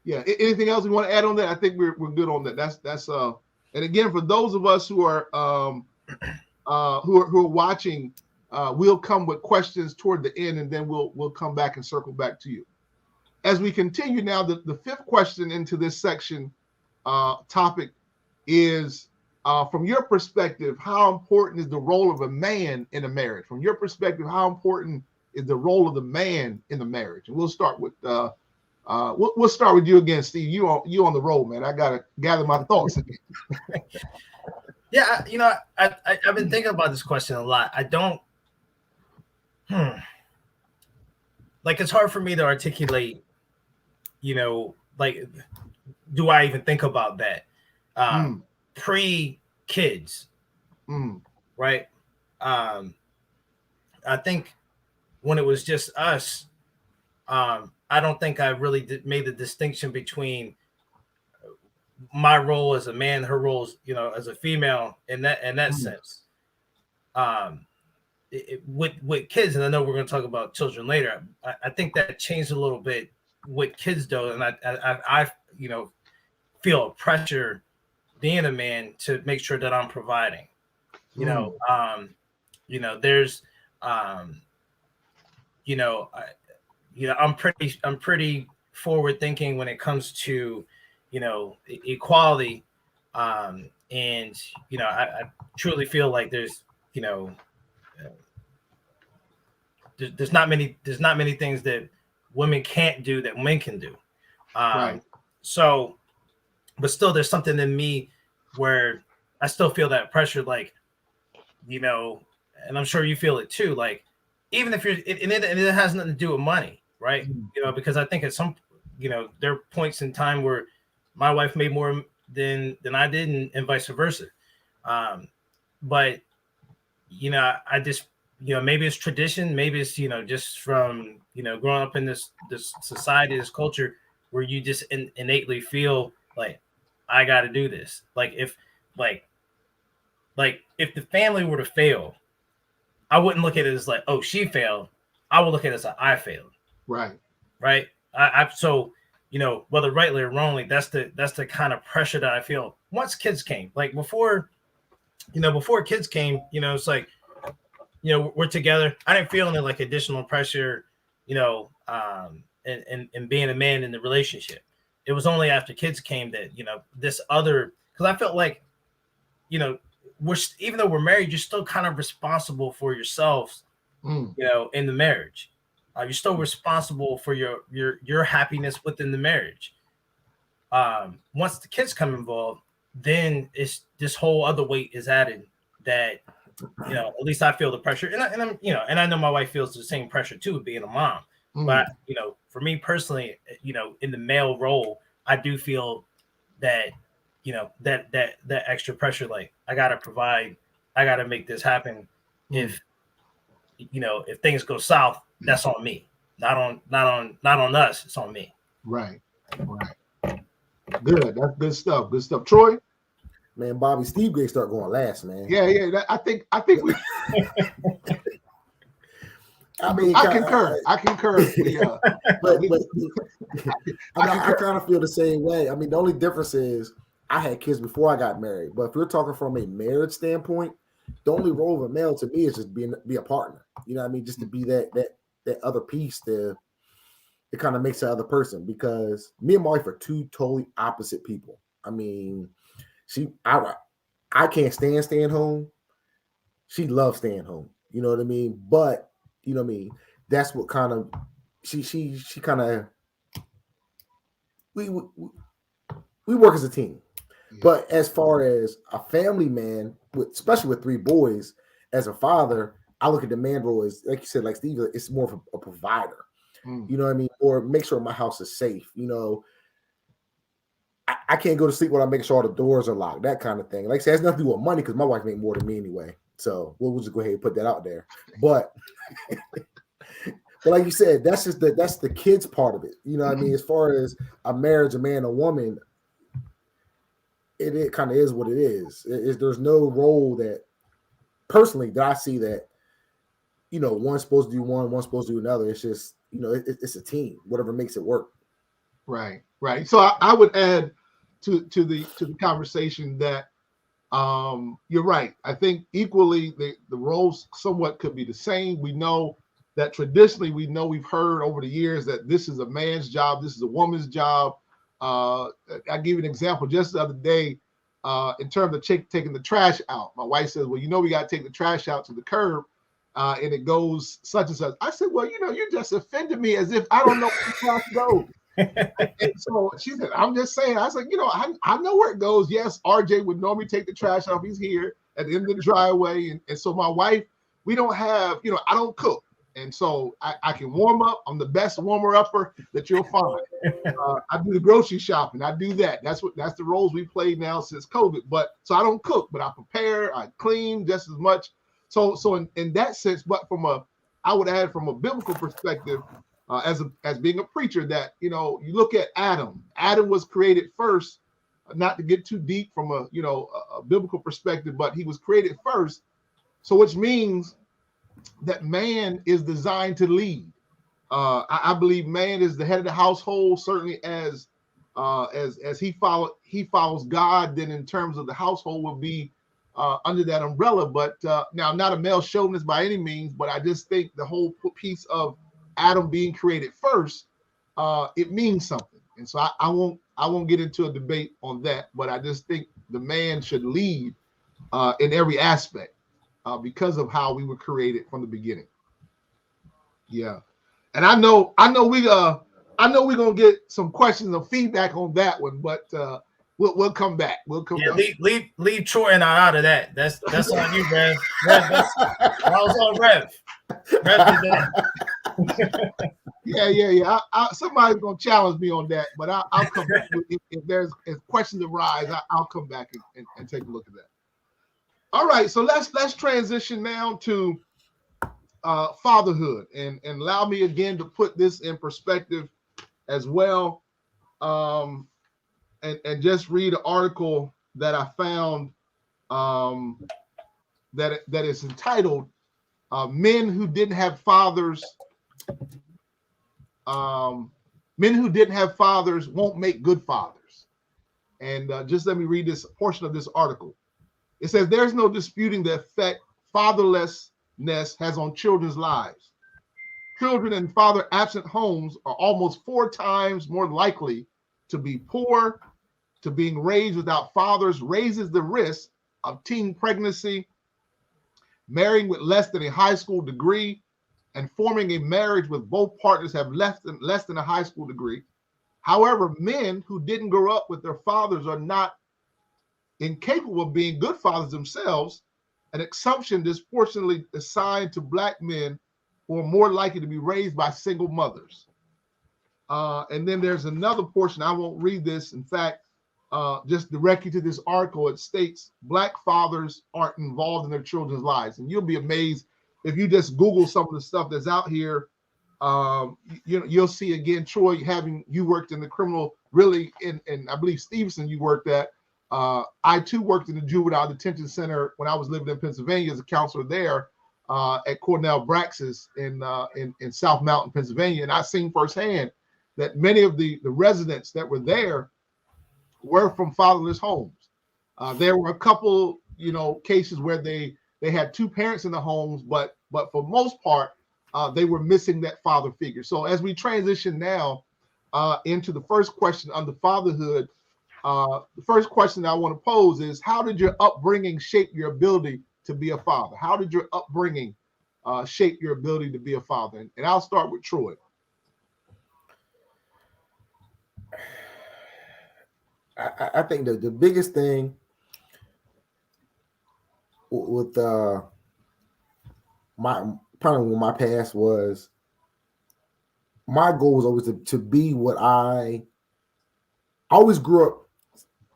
Yeah. Anything else you want to add on that? I think we're good on that. That's and again, for those of us who are watching, we'll come with questions toward the end, and then we'll come back and circle back to you. As we continue now, the fifth question into this section topic is, from your perspective, how important is the role of a man in a marriage? From your perspective, how important is the role of the man in the marriage? And we'll start with we'll start with you again, Steve. You on the roll, man. I gotta gather my thoughts again. Yeah, I've been thinking about this question a lot. I don't like, it's hard for me to articulate, like, do I even think about that? Pre-kids, right? I think when it was just us, I don't think I really made the distinction between my role as a man, her role as a female in that sense. With kids, and I know we're going to talk about children later, I think that changed a little bit with kids though, and I feel a pressure being a man to make sure that I'm providing. There's I'm pretty forward thinking when it comes to equality, and I truly feel like there's there's not many things that women can't do that men can do. Right. So, but still, there's something in me where I still feel that pressure, like, and I'm sure you feel it too. Like, even if it has nothing to do with money, right? Because I think at some, there are points in time where my wife made more than I did, and vice versa. But I just, maybe it's tradition, maybe it's just from growing up in this society, this culture, where you just innately feel like I got to do this. Like if the family were to fail, I wouldn't look at it as like, oh, she failed. I would look at it as I failed. Right. So whether rightly or wrongly, that's the kind of pressure that I feel once kids came. Like before kids came, it's like, we're together. I didn't feel any like additional pressure, and being a man in the relationship. It was only after kids came that, this other, because I felt like, even though we're married, you're still kind of responsible for yourselves, in the marriage. You're still responsible for your happiness within the marriage. Once the kids come involved, then it's this whole other weight is added that, at least I feel the pressure, and I know my wife feels the same pressure too, being a mom. But for me personally, in the male role, I do feel that that extra pressure, like I gotta provide, I gotta make this happen. If things go south, that's on me, not on us. It's on me. Right. Good. That's good stuff. Good stuff. Troy. Man, Bobby, Steve Gray start going last, man. Yeah. I think we. I concur. Yeah. I kind of feel the same way. I mean, the only difference is I had kids before I got married. But if you're talking from a marriage standpoint, the only role of a male to me is just be a partner. You know what I mean? Just to be that other piece that it kind of makes the other person. Because me and my wife are two totally opposite people. I mean, I can't stand staying home. She loves staying home. You know what I mean? But you know what I mean? That's what kind of she kind of we work as a team. Yeah. But as far as a family man, especially with 3 boys, as a father, I look at the man role as, like you said, like Steve, it's more of a provider. You know what I mean? Or make sure my house is safe. You know, I can't go to sleep without making sure all the doors are locked, that kind of thing. Like I said, it has nothing to do with money because my wife makes more than me anyway. So we'll just go ahead and put that out there. But but like you said, that's the kids part of it. You know what I mean? As far as a marriage, a man, and a woman, it kind of is what it is. There's no role that personally that I see that, you know, one's supposed to do one, one's supposed to do another. It's just, you know, it's a team, whatever makes it work. Right. So I would add to the conversation that you're right. I think equally the roles somewhat could be the same. We know that traditionally we've heard over the years that this is a man's job, this is a woman's job. I'll give you an example. Just the other day, in terms of taking the trash out, my wife says, well, you know, we got to take the trash out to the curb, and it goes such and such. I said, well, you know, you just offended me as if I don't know where the trash goes. And so she said, I'm just saying. I said, you know, I know where it goes. Yes, RJ would normally take the trash out. He's here at the end of the driveway. And so my wife, we don't have, you know, I don't cook. And so I can warm up. I'm the best warmer-upper that you'll find. I do the grocery shopping. I do that. That's the roles we played now since COVID. But so I don't cook, but I prepare, I clean just as much. So in that sense, but I would add from a biblical perspective, as being a preacher, that, you know, you look at Adam. Adam was created first, not to get too deep from a biblical perspective, but he was created first. So which means that man is designed to lead. I believe man is the head of the household, certainly as he follows God. Then in terms of the household will be under that umbrella. But now, I'm not a male chauvinist by any means, but I just think the whole piece of Adam being created first, it means something. And so I won't get into a debate on that, but I just think the man should lead in every aspect. Because of how we were created from the beginning. Yeah. And I know we're gonna get some questions and feedback on that one, but we'll come back. We'll come back. Leave Troy and I out of that. That's on you, Rev. I was on Rev. Rev did that. Yeah. Somebody's gonna challenge me on that, but I'll come back. If questions arise, I'll come back and take a look at that. All right, so let's transition now to fatherhood, and allow me again to put this in perspective as well, and just read an article that I found that is entitled "Men Who Didn't Have Fathers." Men who didn't have fathers won't make good fathers, and just let me read this portion of this article. It says, there's no disputing the effect fatherlessness has on children's lives. Children in father-absent homes are almost 4 times more likely to be poor. To being raised without fathers raises the risk of teen pregnancy, marrying with less than a high school degree, and forming a marriage with both partners have less than a high school degree. However, men who didn't grow up with their fathers are not incapable of being good fathers themselves, an assumption disproportionately assigned to Black men who are more likely to be raised by single mothers. And then there's another portion, I won't read this. In fact, just directly to this article, it states Black fathers aren't involved in their children's lives. And you'll be amazed if you just Google some of the stuff that's out here. You'll see again, Troy, you worked in the criminal, really, and I believe Stevenson you worked at. I too worked in the juvenile detention center when I was living in Pennsylvania as a counselor there at Cornell Braxis in South Mountain, Pennsylvania. And I've seen firsthand that many of the residents that were there were from fatherless homes. There were a couple, cases where they had two parents in the homes, but for most part, they were missing that father figure. So as we transition now into the first question on the fatherhood, the first question I want to pose is, how did your upbringing shape your ability to be a father? How did your upbringing shape your ability to be a father? And I'll start with Troy. I think that the biggest thing with my past was, my goal was always to be what I always grew up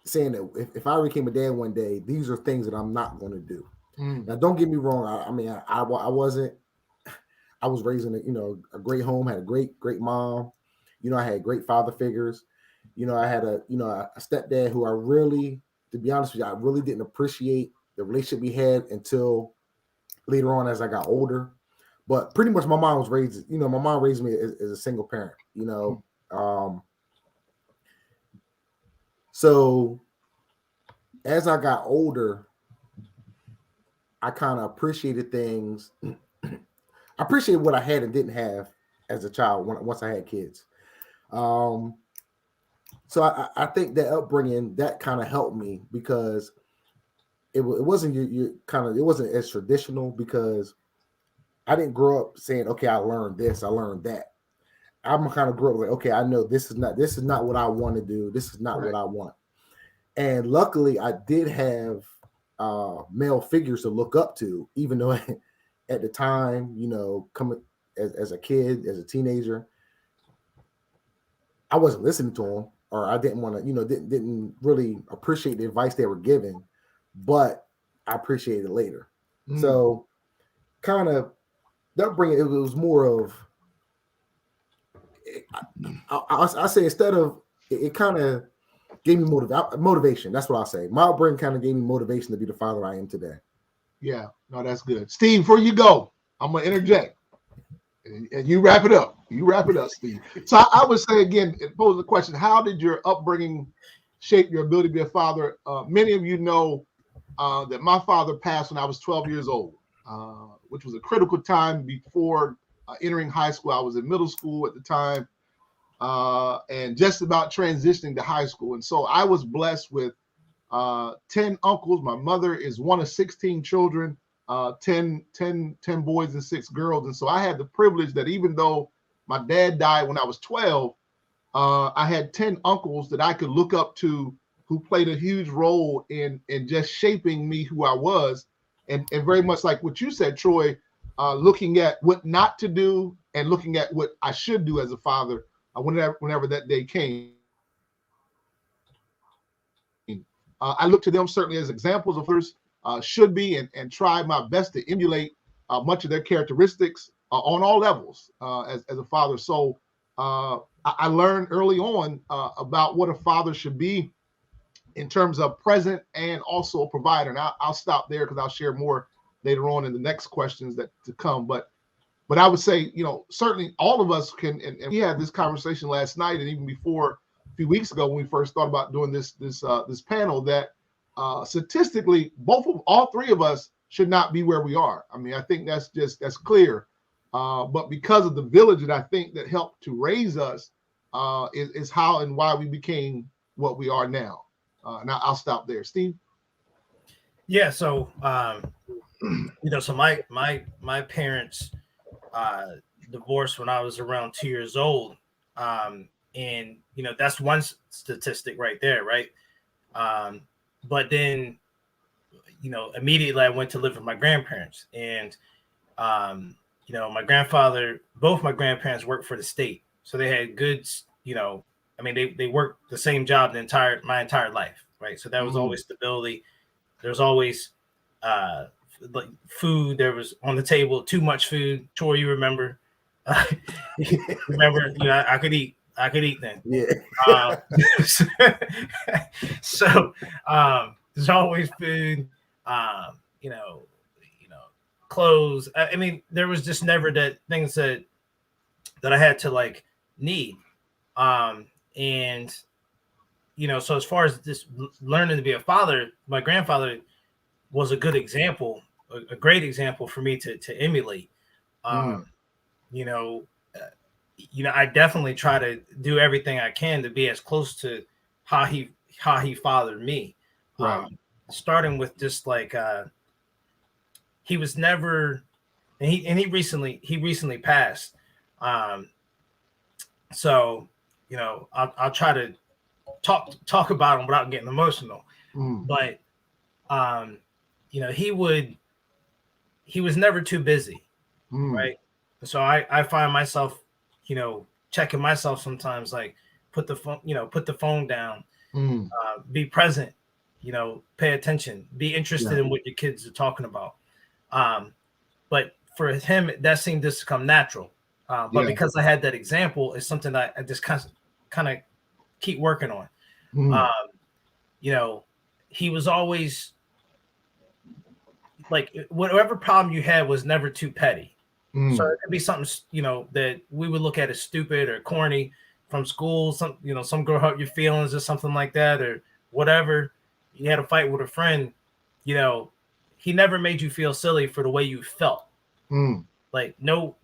saying, that if I became a dad one day, these are things that I'm not going to do. Now, don't get me wrong. I wasn't. I was raised in a great home, had a great mom. I had great father figures. I had a stepdad who I really, to be honest with you, I really didn't appreciate the relationship we had until later on as I got older. But pretty much my mom was raised, my mom raised me as a single parent, So as I got older, I kind of appreciated things. I appreciated what I had and didn't have as a child once I had kids. So I think that upbringing, that kind of helped me, because it wasn't it wasn't as traditional, because I didn't grow up saying, okay, I learned this, I learned that. I'm kind of grew up like, okay, I know this is not what I want to do. This is not what I want. And luckily I did have male figures to look up to, even though at the time, coming as a kid, as a teenager, I wasn't listening to them, or I didn't want to, didn't really appreciate the advice they were giving, but I appreciated it later. So kind of that bring it was more of, I say, instead of, it kind of gave me motivation. That's what I say. My upbringing kind of gave me motivation to be the father I am today. Yeah, no, that's good. Steve, before you go, I'm going to interject. And you wrap it up. Steve. So I would say, again, pose the question, how did your upbringing shape your ability to be a father? Many of you know that my father passed when I was 12 years old, which was a critical time before entering high school. I was in middle school at the time, and just about transitioning to high school. And so I was blessed with 10 uncles. My mother is one of 16 children. 10 boys and 6 girls. And so I had the privilege that even though my dad died when I was 12, I had 10 uncles that I could look up to, who played a huge role in just shaping me who I was. And very much like what you said, Troy, looking at what not to do and looking at what I should do as a father whenever that day came. I look to them certainly as examples of others. Should be and try my best to emulate much of their characteristics on all levels as a father. So I learned early on about what a father should be in terms of present and also a provider. And I'll stop there because I'll share more later on in the next questions that to come. But I would say, certainly all of us can, and we had this conversation last night and even before a few weeks ago when we first thought about doing this panel, that statistically, all three of us should not be where we are. I mean, I think that's clear. But because of the village that I think that helped to raise us, is how and why we became what we are now. And I'll stop there. Steve? Yeah. So, so my parents divorced when I was around 2 years old. And, that's one statistic right there. Right. But then, immediately I went to live with my grandparents, and, my grandfather, both my grandparents worked for the state. So they had good, they worked the same job my entire life. Right. So that was always stability. There's always like food. There was on the table, too much food. Troy, you remember? Remember, I could eat then. Yeah. So there's always food, clothes. I mean, there was just never that things that I had to like need. And so as far as this learning to be a father, my grandfather was a good example, a great example for me to emulate. Um, you know, I definitely try to do everything I can to be as close to how he fathered me. Right. Starting with just like he was never, and he recently passed. Um, so I'll try to talk about him without getting emotional. But he was never too busy, right? So I find myself, checking myself sometimes, like put the phone down, be present, pay attention, be interested in what your kids are talking about. But for him, that seemed just to come natural. But because I had that example, it's something that I just kind of keep working on. He was always like, whatever problem you had was never too petty. So it could be something, that we would look at as stupid or corny from school. Some girl hurt your feelings or something like that, or whatever. You had a fight with a friend, he never made you feel silly for the way you felt. Like no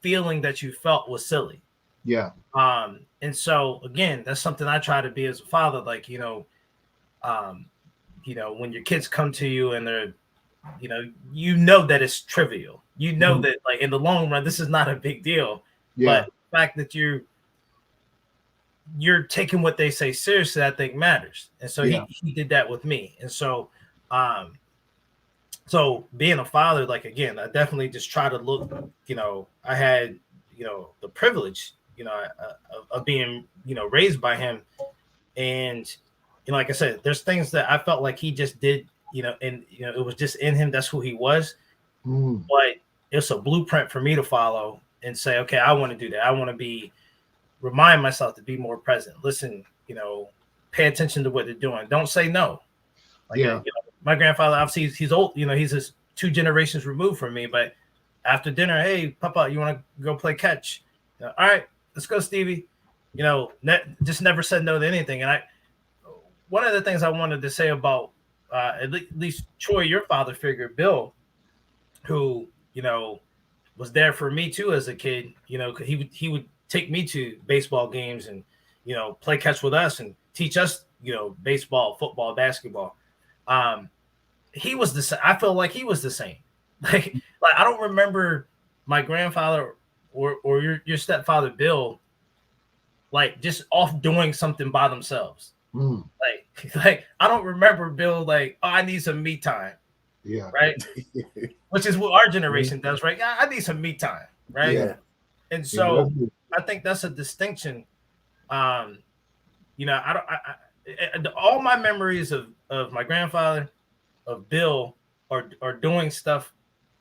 feeling that you felt was silly. Yeah. And so again, that's something I try to be as a father. Like, when your kids come to you and they're, that it's trivial. That, like, in the long run, this is not a big deal. Yeah. But the fact that you're taking what they say seriously, I think matters. And so he did that with me. And so, so being a father, like, again, I definitely just try to look, I had, the privilege, of being, raised by him. And, like I said, there's things that I felt like he just did, and, it was just in him. That's who he was. But it's a blueprint for me to follow and say, okay, I want to do that. I want to remind myself to be more present. Listen, pay attention to what they're doing. Don't say no. Like, my grandfather, obviously he's old, he's just 2 generations removed from me, but after dinner, hey, Papa, you want to go play catch? All right, let's go, Stevie. Just never said no to anything. And one of the things I wanted to say about at least Troy, your father figure, Bill, who, was there for me too as a kid, he would take me to baseball games and, play catch with us and teach us, baseball, football, basketball. He was the same. I feel like he was the same. Like I don't remember my grandfather or your stepfather, Bill, like just off doing something by themselves. Like I don't remember Bill like, oh, I need some me time. Yeah. Right. Which is what our generation does, right? I need some me time. Right. Yeah. And so I think that's a distinction. All my memories of my grandfather, of Bill, are doing stuff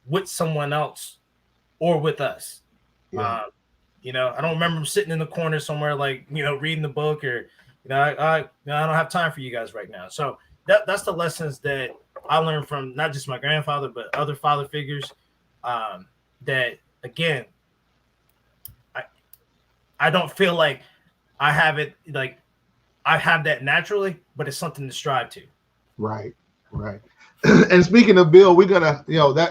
with someone else or with us. I don't remember him sitting in the corner somewhere, like, reading the book or, I don't have time for you guys right now. So that's the lessons that I learned from not just my grandfather, but other father figures. That, again, I don't feel like I have it, like I have that naturally, but it's something to strive to. Right. And speaking of Bill, we're gonna,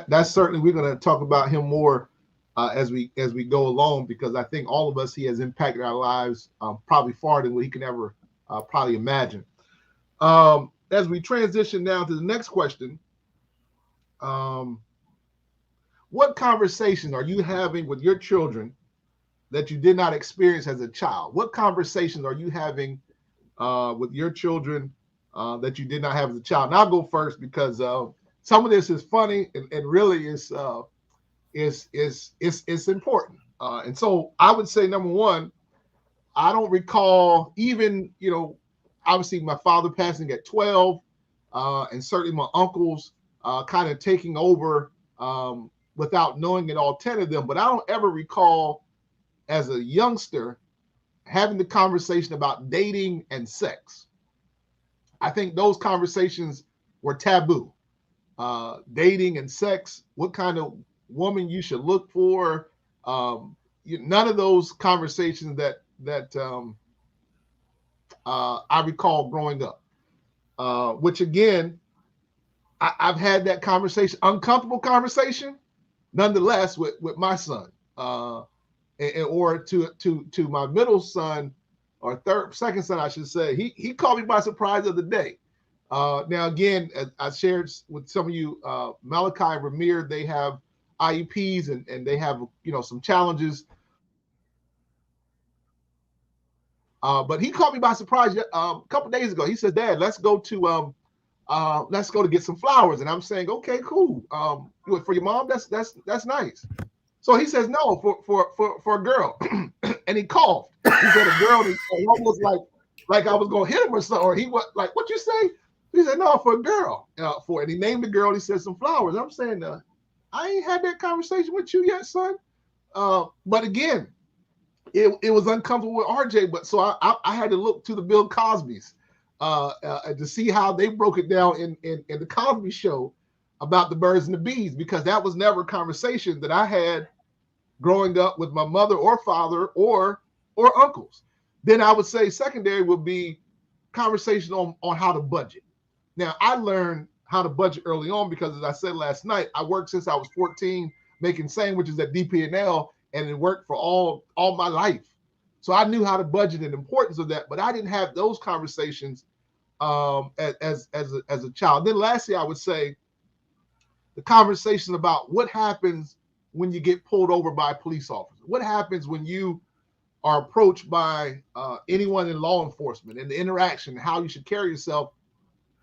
that's certainly, we're gonna talk about him more as we go along, because I think all of us, he has impacted our lives probably far than he can ever probably imagine. As we transition now to the next question, what conversations are you having with your children that you did not experience as a child? What conversations are you having with your children that you did not have as a child? And I'll go first because some of this is funny and really is important. And so I would say, number one, I don't recall even, obviously my father passing at 12, and certainly my uncles kind of taking over without knowing it, all 10 of them. But I don't ever recall as a youngster having the conversation about dating and sex. I think those conversations were taboo. Dating and sex, what kind of woman you should look for. None of those conversations that I recall growing up, which again, I've had that conversation, uncomfortable conversation, nonetheless, with my son, or to my middle son, or second son, I should say. He caught me by surprise the other day. Now, again, as I shared with some of you, Malachi and Ramir, they have IEPs and they have, some challenges. But he caught me by surprise a couple days ago. He said, "Dad, let's go to get some flowers." And I'm saying, "Okay, cool. For your mom, that's nice." So he says, "No, for a girl," and he coughed. He said, "A girl." He almost like I was gonna hit him or something. Or he was like, "What you say?" He said, "No, for a girl." And he named the girl. He said some flowers. I'm saying, I ain't had that conversation with you yet, son. But again, it was uncomfortable with RJ. But so I had to look to the Bill Cosby's to see how they broke it down in the Cosby Show about the birds and the bees, because that was never a conversation that I had growing up with my mother or father or uncles. Then I would say secondary would be conversation on how to budget. Now, I learned how to budget early on because, as I said last night, I worked since I was 14 making sandwiches at DP&L, and it worked for all my life. So I knew how to budget and the importance of that, but I didn't have those conversations as a child. Then lastly, I would say the conversation about what happens when you get pulled over by a police officer. What happens when you are approached by anyone in law enforcement, and the interaction, how you should carry yourself.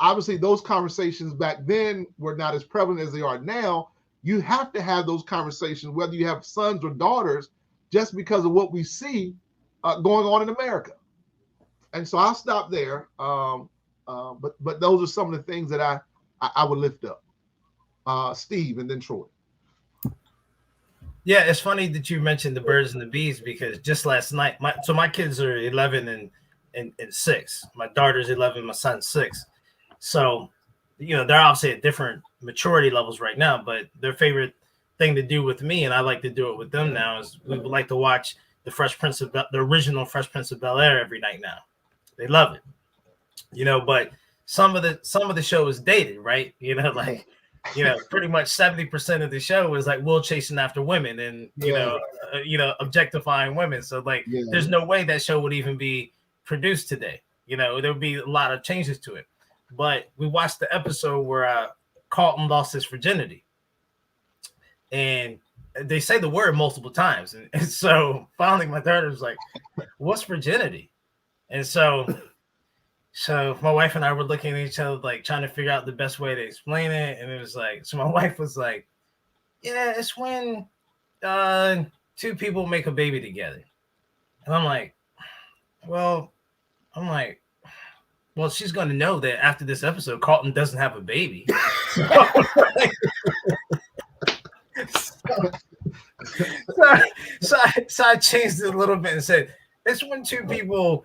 Obviously, those conversations back then were not as prevalent as they are now. You have to have those conversations, whether you have sons or daughters, just because of what we see going on in America. And so I'll stop there. But those are some of the things that I would lift up. Steve, and then Troy. Yeah, it's funny that you mentioned the birds and the bees, because just last night, my kids are 11 and 6. My daughter's 11, my son's 6. So, they're obviously at different maturity levels right now, but their favorite thing to do with me, and I like to do it with them now, is we would like to watch the original Fresh Prince of Bel-Air every night now. They love it, but some of the show is dated, right? Pretty much 70% of the show is like Will chasing after women and objectifying women. So there's no way that show would even be produced today. There would be a lot of changes to it. But we watched the episode where Carlton lost his virginity, and they say the word multiple times, and so finally my daughter was like, "What's virginity?" And so my wife and I were looking at each other, like trying to figure out the best way to explain it. And it was like, so my wife was like, "Yeah, it's when two people make a baby together." And I'm like, well, she's going to know that after this episode, Carlton doesn't have a baby. So I changed it a little bit and said, it's when two people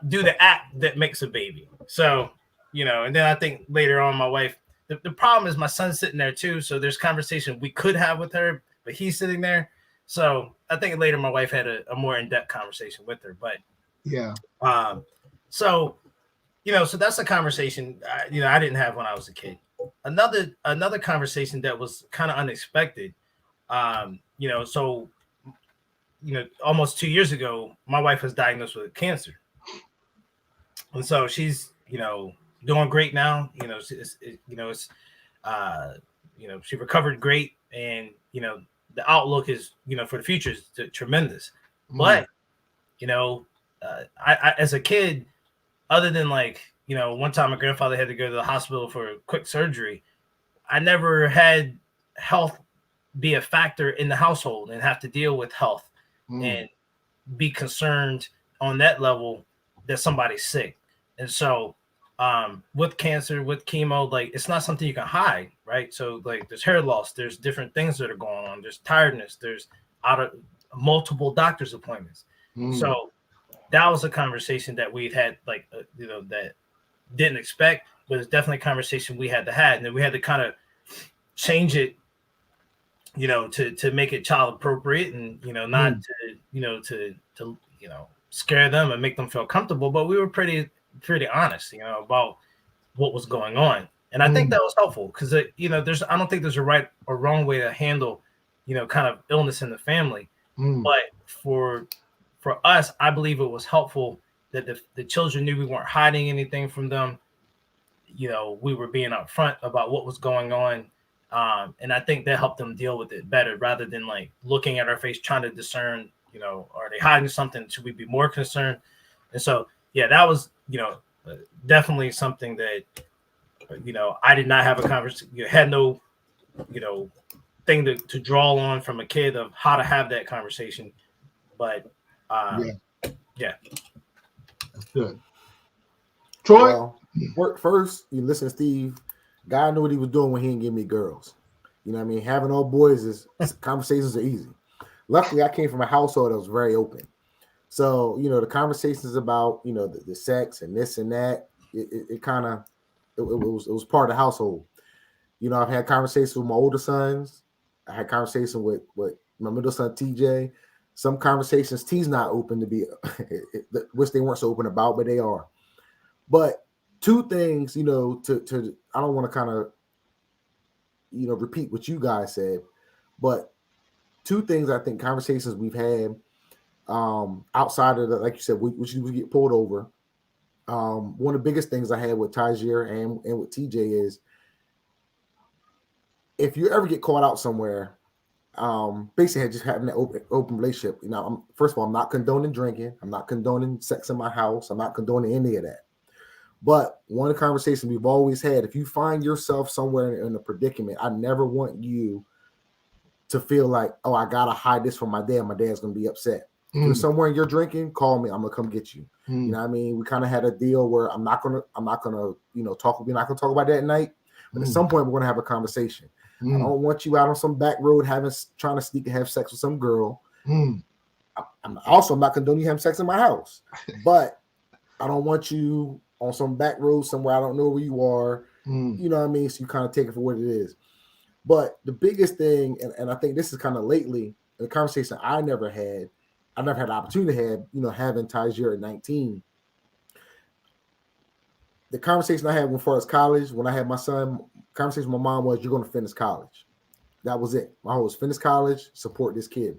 do the act that makes a baby. So, and then I think later on my wife, the problem is my son's sitting there too. So there's conversation we could have with her, but he's sitting there. So I think later my wife had a more in-depth conversation with her, but yeah. So that's a conversation, I didn't have when I was a kid. Another conversation that was kind of unexpected, almost 2 years ago, my wife was diagnosed with cancer. And so she's, doing great now. She recovered great, and, the outlook is, for the future is tremendous. But, I as a kid, other than one time my grandfather had to go to the hospital for a quick surgery, I never had health be a factor in the household and have to deal with health and be concerned on that level that somebody's sick. And so with cancer, with chemo, it's not something you can hide, right? So there's hair loss, there's different things that are going on, there's tiredness, there's out of multiple doctor's appointments. So that was a conversation that we've had, that didn't expect, but it's definitely a conversation we had to have. And then we had to kind of change it, to make it child appropriate and, not to scare them and make them feel comfortable, but we were pretty honest, about what was going on. And I think that was helpful because, I don't think there's a right or wrong way to handle, kind of illness in the family. But for us, I believe it was helpful that the children knew we weren't hiding anything from them. We were being upfront about what was going on. And I think that helped them deal with it better rather than like looking at our face, trying to discern, are they hiding something? Should we be more concerned? And so, yeah, that was, definitely something that, I did not have a conversation, had no, thing to draw on from a kid of how to have that conversation. But yeah. That's good. Troy? Well, first, you listen, Steve, God knew what he was doing when he didn't give me girls. You know what I mean? Having all boys conversations are easy. Luckily, I came from a household that was very open. So, the conversations about, the sex and this and that, it was part of the household. I've had conversations with my older sons. I had conversations with my middle son, TJ. Some conversations T's not open to be, which they weren't so open about, but they are. But two things, I don't want to kind of, repeat what you guys said, but two things I think conversations we've had outside of the, like you said, which we get pulled over. One of the biggest things I had with Tyjair and with TJ is if you ever get caught out somewhere, basically just having that open relationship. First of all, I'm not condoning drinking. I'm not condoning sex in my house. I'm not condoning any of that. But one of the conversations we've always had, if you find yourself somewhere in a predicament, I never want you to feel like, oh, I gotta hide this from my dad. My dad's gonna be upset. If you're somewhere and you're drinking, call me. I'm gonna come get you. You know what I mean? We kind of had a deal where I'm not gonna, we're not gonna talk about that at night. But at some point, we're gonna have a conversation. I don't want you out on some back road trying to sneak and have sex with some girl. I'm not condoning you having sex in my house, but I don't want you on some back road somewhere I don't know where you are. You know what I mean? So you kind of take it for what it is. But the biggest thing, and I think this is kind of lately, the conversation I never had the opportunity to have, having Tyjair at 19. The conversation I had when far as college, when I had my son, conversation with my mom was, you're going to finish college. That was it. My whole was finish college, support this kid,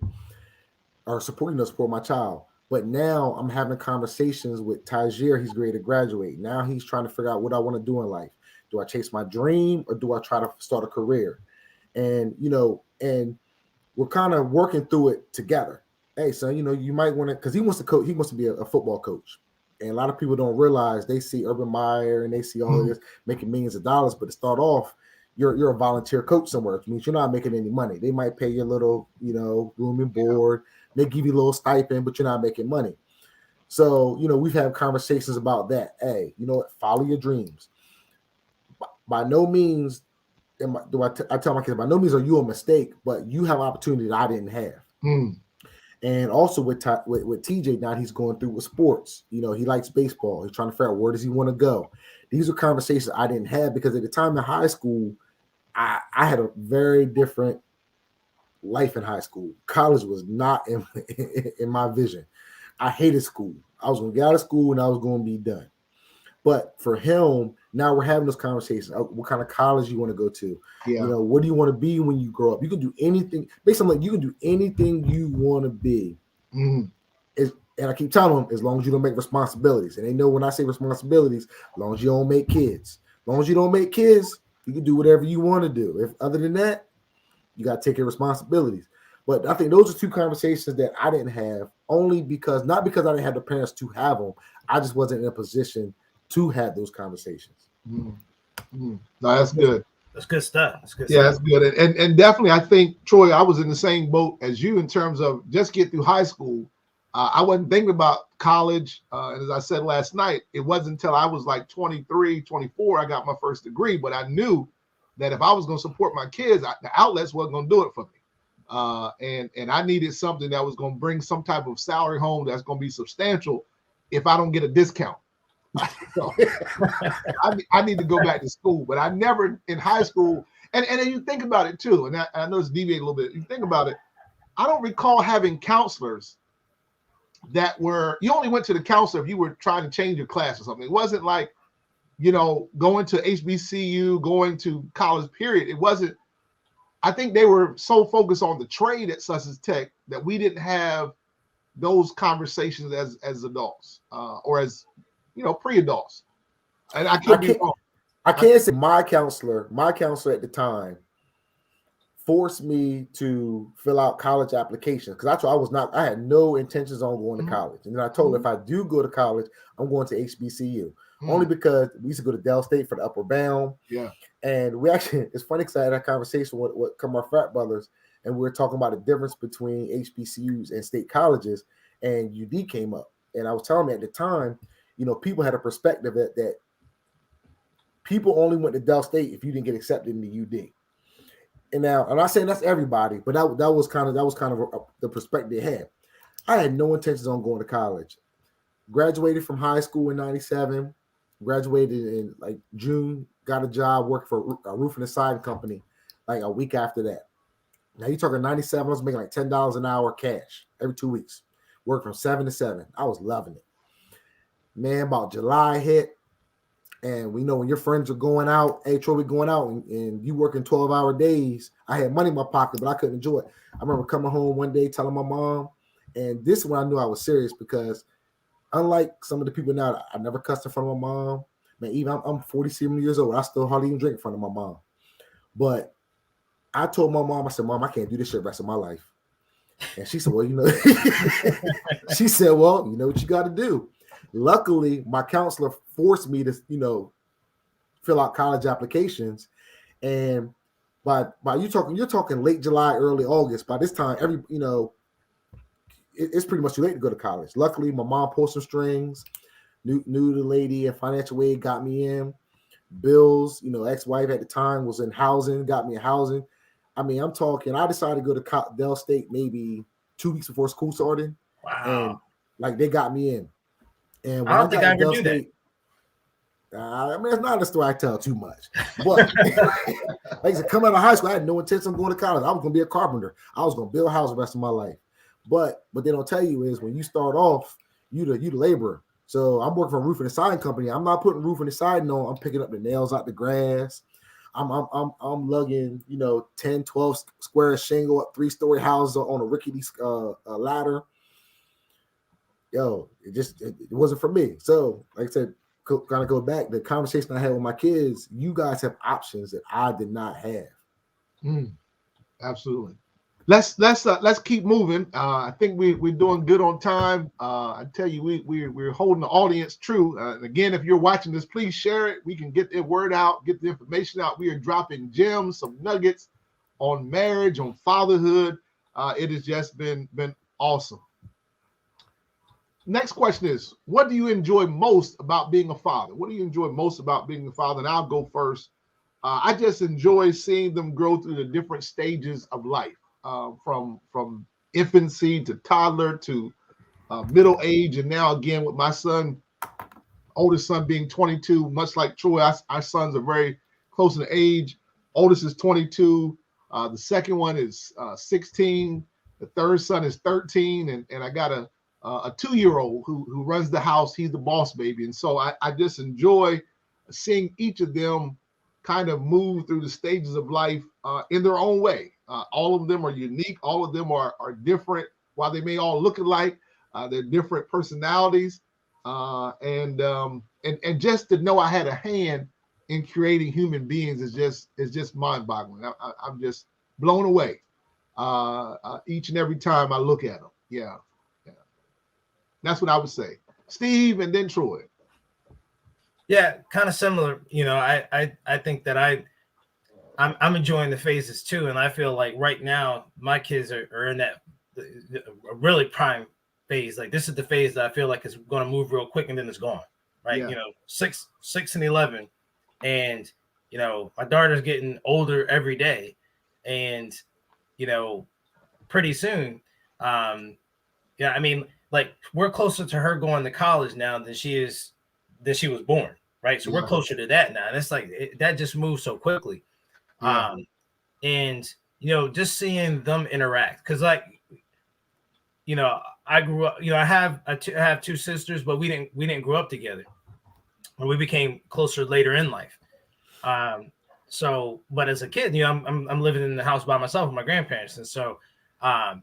or support my child. But now I'm having conversations with Tyjair. He's ready to graduate. Now he's trying to figure out what I want to do in life. Do I chase my dream or do I try to start a career? And, and we're kind of working through it together. Hey, son, you might want to, because he wants to coach. He wants to be a football coach. And a lot of people don't realize, they see Urban Meyer and they see all of this making millions of dollars. But to start off, you're a volunteer coach somewhere, which means you're not making any money. They might pay you a little, room and board. They give you a little stipend, but you're not making money. So, we've had conversations about that. Hey, follow your dreams. By no means I tell my kids, by no means are you a mistake, but you have opportunity that I didn't have. And also with TJ, now he's going through with sports. He likes baseball. He's trying to figure out where does he want to go. These are conversations I didn't have because at the time in high school, I had a very different life in high school. College was not in my vision. I hated school. I was going to get out of school and I was going to be done. But for him, now we're having those conversations. What kind of college you want to go to? Yeah. What do you want to be when you grow up? You can do anything. Basically, you can do anything you want to be. And I keep telling them, as long as you don't make responsibilities. And they know when I say responsibilities, as long as you don't make kids. As long as you don't make kids, you can do whatever you want to do. If other than that, you got to take your responsibilities. But I think those are two conversations that I didn't have, only because, not because I didn't have the parents to have them. I just wasn't in a position to have those conversations. No, that's good. That's good stuff. That's good. And definitely, I think, Troy, I was in the same boat as you in terms of just get through high school. I wasn't thinking about college. And as I said last night, it wasn't until I was like 23, 24, I got my first degree. But I knew that if I was going to support my kids, the outlets wasn't going to do it for me. And I needed something that was going to bring some type of salary home that's going to be substantial if I don't get a discount. So, I need to go back to school, but I never in high school. And then you think about it too, and I know it's deviating a little bit. You think about it. I don't recall having counselors that were, you only went to the counselor if you were trying to change your class or something. It wasn't like, you know, going to HBCU, going to college, period. It wasn't, I think they were so focused on the trade at Sussex Tech that we didn't have those conversations as adults or as, you know, pre-adults. And I could be wrong. I can't say my counselor at the time forced me to fill out college applications because I had no intentions on going to college. And then I told her if I do go to college, I'm going to HBCU. Only because we used to go to Dell State for the upper bound. Yeah. And we actually, it's funny because I had a conversation with our frat brothers, and we were talking about the difference between HBCUs and state colleges, and UD came up. And I was telling them at the time, you know, people had a perspective that people only went to Dell State if you didn't get accepted in the UD. And now, I'm not saying that's everybody, but that was kind of the perspective they had. I had no intentions on going to college. Graduated from high school in '97. Graduated in like June. Got a job working for a roofing and siding company like a week after that. Now you're talking '97. I was making like $10 an hour cash every 2 weeks. Worked from 7 to 7. I was loving it. Man, about July hit. And we know when your friends are going out, hey, Troy, we going out, and you working 12-hour days. I had money in my pocket, but I couldn't enjoy it. I remember coming home one day telling my mom, and this is when I knew I was serious because unlike some of the people now, I never cussed in front of my mom. Man, even I'm 47 years old. I still hardly even drink in front of my mom. But I told my mom, I said, Mom, I can't do this shit the rest of my life. And she said, well, you know, she said, well, you know what you got to do. Luckily, my counselor forced me to, you know, fill out college applications. And by you're talking late July, early August. By this time, it's pretty much too late to go to college. Luckily, my mom pulled some strings, knew the lady at financial aid, got me in. Bills, you know, ex-wife at the time was in housing, got me in housing. I mean, I'm talking, I decided to go to Dell State maybe 2 weeks before school started. Wow. And like they got me in. And when I don't think I ever do that. I mean, it's not a story I tell too much. But like I said, coming out of high school, I had no intention of going to college. I was going to be a carpenter. I was going to build a house the rest of my life. But what they don't tell you is when you start off, you the laborer. So I'm working for a roofing and siding company. I'm not putting roofing and siding on. I'm picking up the nails out the grass. I'm lugging, you know, 10, 12 square shingle up 3-story houses on a rickety ladder. Yo, it wasn't for me. So, like I said, kind of go back, the conversation I had with my kids, you guys have options that I did not have. Absolutely. Let's keep moving. I think we're doing good on time. I tell you, we're holding the audience true. And again, if you're watching this, please share it. We can get the word out, get the information out. We are dropping gems, some nuggets on marriage, on fatherhood. It has just been awesome. Next question is, what do you enjoy most about being a father? What do you enjoy most about being a father? And I'll go first. I just enjoy seeing them grow through the different stages of life, from infancy to toddler to middle age. And now again, with my son, oldest son being 22, much like Troy, our sons are very close in age. Oldest is 22. The second one is 16. The third son is 13. And I got a 2-year-old who runs the house. He's the boss baby. And so I just enjoy seeing each of them kind of move through the stages of life in their own way. All of them are unique. All of them are different. While they may all look alike, they're different personalities. And just to know I had a hand in creating human beings is just mind-boggling. I'm just blown away each and every time I look at them. Yeah. That's what I would say. Steve and then Troy. Yeah, kind of similar. You know, I think that I'm enjoying the phases too. And I feel like right now my kids are in that a really prime phase. Like this is the phase that I feel like is going to move real quick and then it's gone. Right. Yeah. You know, 6 and 11. And, you know, my daughter's getting older every day. And, you know, pretty soon, I mean, like we're closer to her going to college now than she was born, right? So we're closer to that now. And it's like that just moves so quickly. Yeah. And you know, just seeing them interact, because like you know, I grew up. You know, I have two sisters, but we didn't grow up together. We became closer later in life. So, but as a kid, you know, I'm living in the house by myself with my grandparents, and so, um,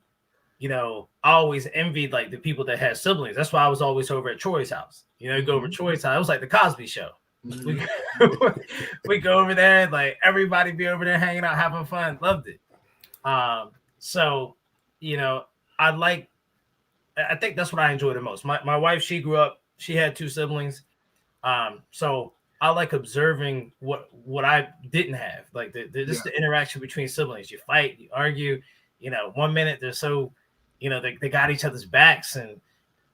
you know, I always envied like the people that had siblings. That's why I was always over at Troy's house. You know, you go over to Troy's house. It was like the Cosby Show. We we go over there, like everybody be over there hanging out, having fun. Loved it. So, you know, I think that's what I enjoy the most. My wife, she grew up, she had two siblings. So I like observing what I didn't have, like just the interaction between siblings. You fight, you argue, you know, 1 minute they're so, you know, they got each other's backs and,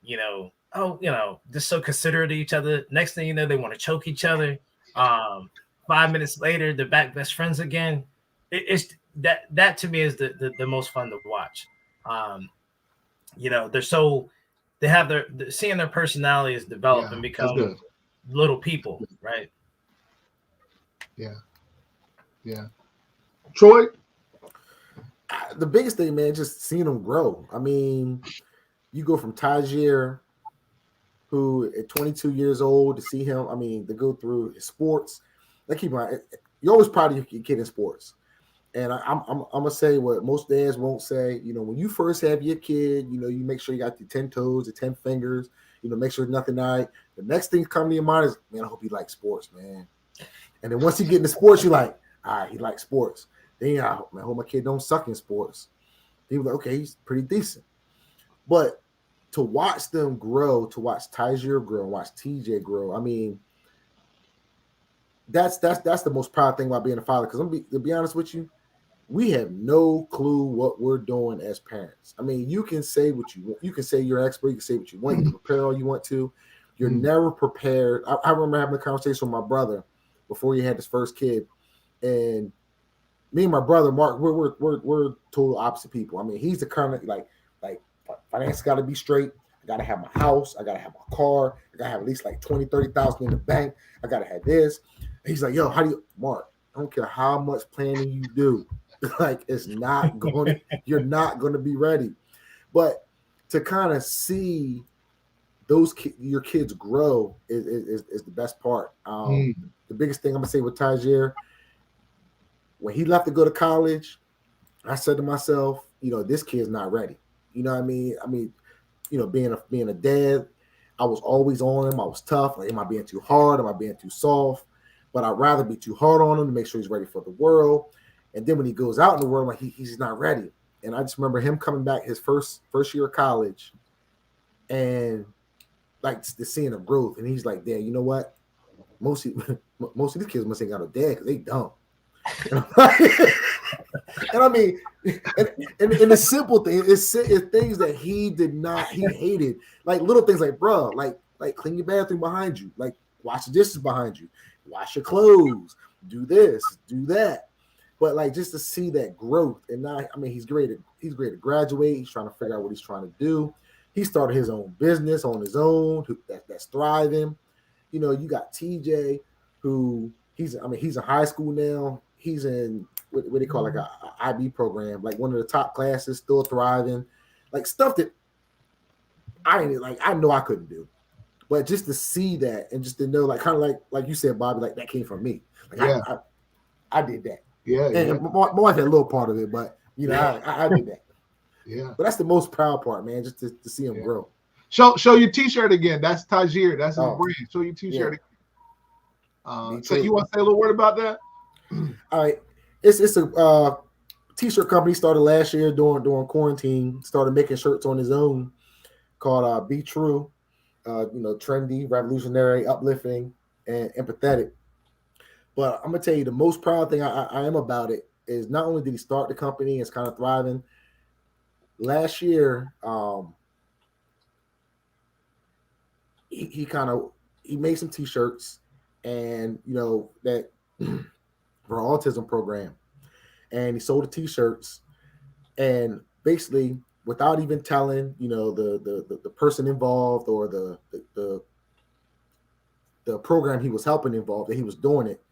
you know, oh, you know, just so considerate of each other. Next thing you know, they want to choke each other. 5 minutes later, they're back best friends again. It's that to me is the most fun to watch. You know, they have seeing their personalities develop and become little people, right? Yeah. Troy? The biggest thing, man, just seeing them grow. I mean, you go from Tajir, who at 22 years old, to see him, I mean, to go through his sports. Like, keep in mind, you're always proud of your kid in sports. And I'm gonna say what most dads won't say. You know, when you first have your kid, you know, you make sure you got your 10 toes, the 10 fingers. You know, make sure nothing right. The next thing come to your mind is, man, I hope he likes sports, man. And then once you get into sports, you're like, all right, he likes sports. Then I hope my kid don't suck in sports. He was like, okay, he's pretty decent. But to watch them grow, to watch Tajir grow, and watch TJ grow, I mean, that's the most proud thing about being a father. Because to be honest with you, we have no clue what we're doing as parents. I mean, you can say what you want. You can say you're an expert. You can say what you want. You can prepare all you want to. You're never prepared. I remember having a conversation with my brother before he had his first kid, and me and my brother Mark, we're total opposite people. I mean, he's the kind of like finance got to be straight. I got to have my house. I got to have my car. I got to have at least like 20,000-30,000 in the bank. I got to have this. And he's like, yo, how do you, Mark? I don't care how much planning you do. Like, it's not going. You're not going to be ready. But to kind of see your kids grow is the best part. The biggest thing I'm gonna say with Tajir, when he left to go to college, I said to myself, you know, this kid's not ready. You know what I mean? I mean, you know, being a dad, I was always on him. I was tough. Like, am I being too hard? Am I being too soft? But I'd rather be too hard on him to make sure he's ready for the world. And then when he goes out in the world, like he's not ready. And I just remember him coming back his first year of college, and like the seeing of growth. And he's like, Dad, you know what? Most of these kids must ain't got a dad because they dumb. And I mean, and the simple thing is things that he hated, like little things like, bro, like clean your bathroom behind you, like wash the dishes behind you, wash your clothes, do this, do that. But like just to see that growth, and now, I mean, he's great to graduate. He's trying to figure out what he's trying to do. He started his own business on his own that's thriving. You know, you got TJ, who he's in high school now. He's in what they call like a IB program, like one of the top classes, still thriving, like stuff that I know I couldn't do. But just to see that and just to know, like, kind of like you said, Bobby, like that came from me. Like, I did that. Yeah. And my wife had a little part of it, but you know, I did that. Yeah. But that's the most proud part, man, just to see him grow. Show your T-shirt again. That's Tajir. That's his brand. Show your T-shirt again. So you want to say a little word about that? All right. It's a T-shirt company started last year during quarantine. Started making shirts on his own called Be True. You know, trendy, revolutionary, uplifting, and empathetic. But I'm gonna tell you, the most proud thing I am about it is not only did he start the company, it's kind of thriving. Last year, he made some T-shirts, and you know that for autism program, and he sold the T-shirts, and basically without even telling, you know, the person involved or the program he was helping involved that he was doing it,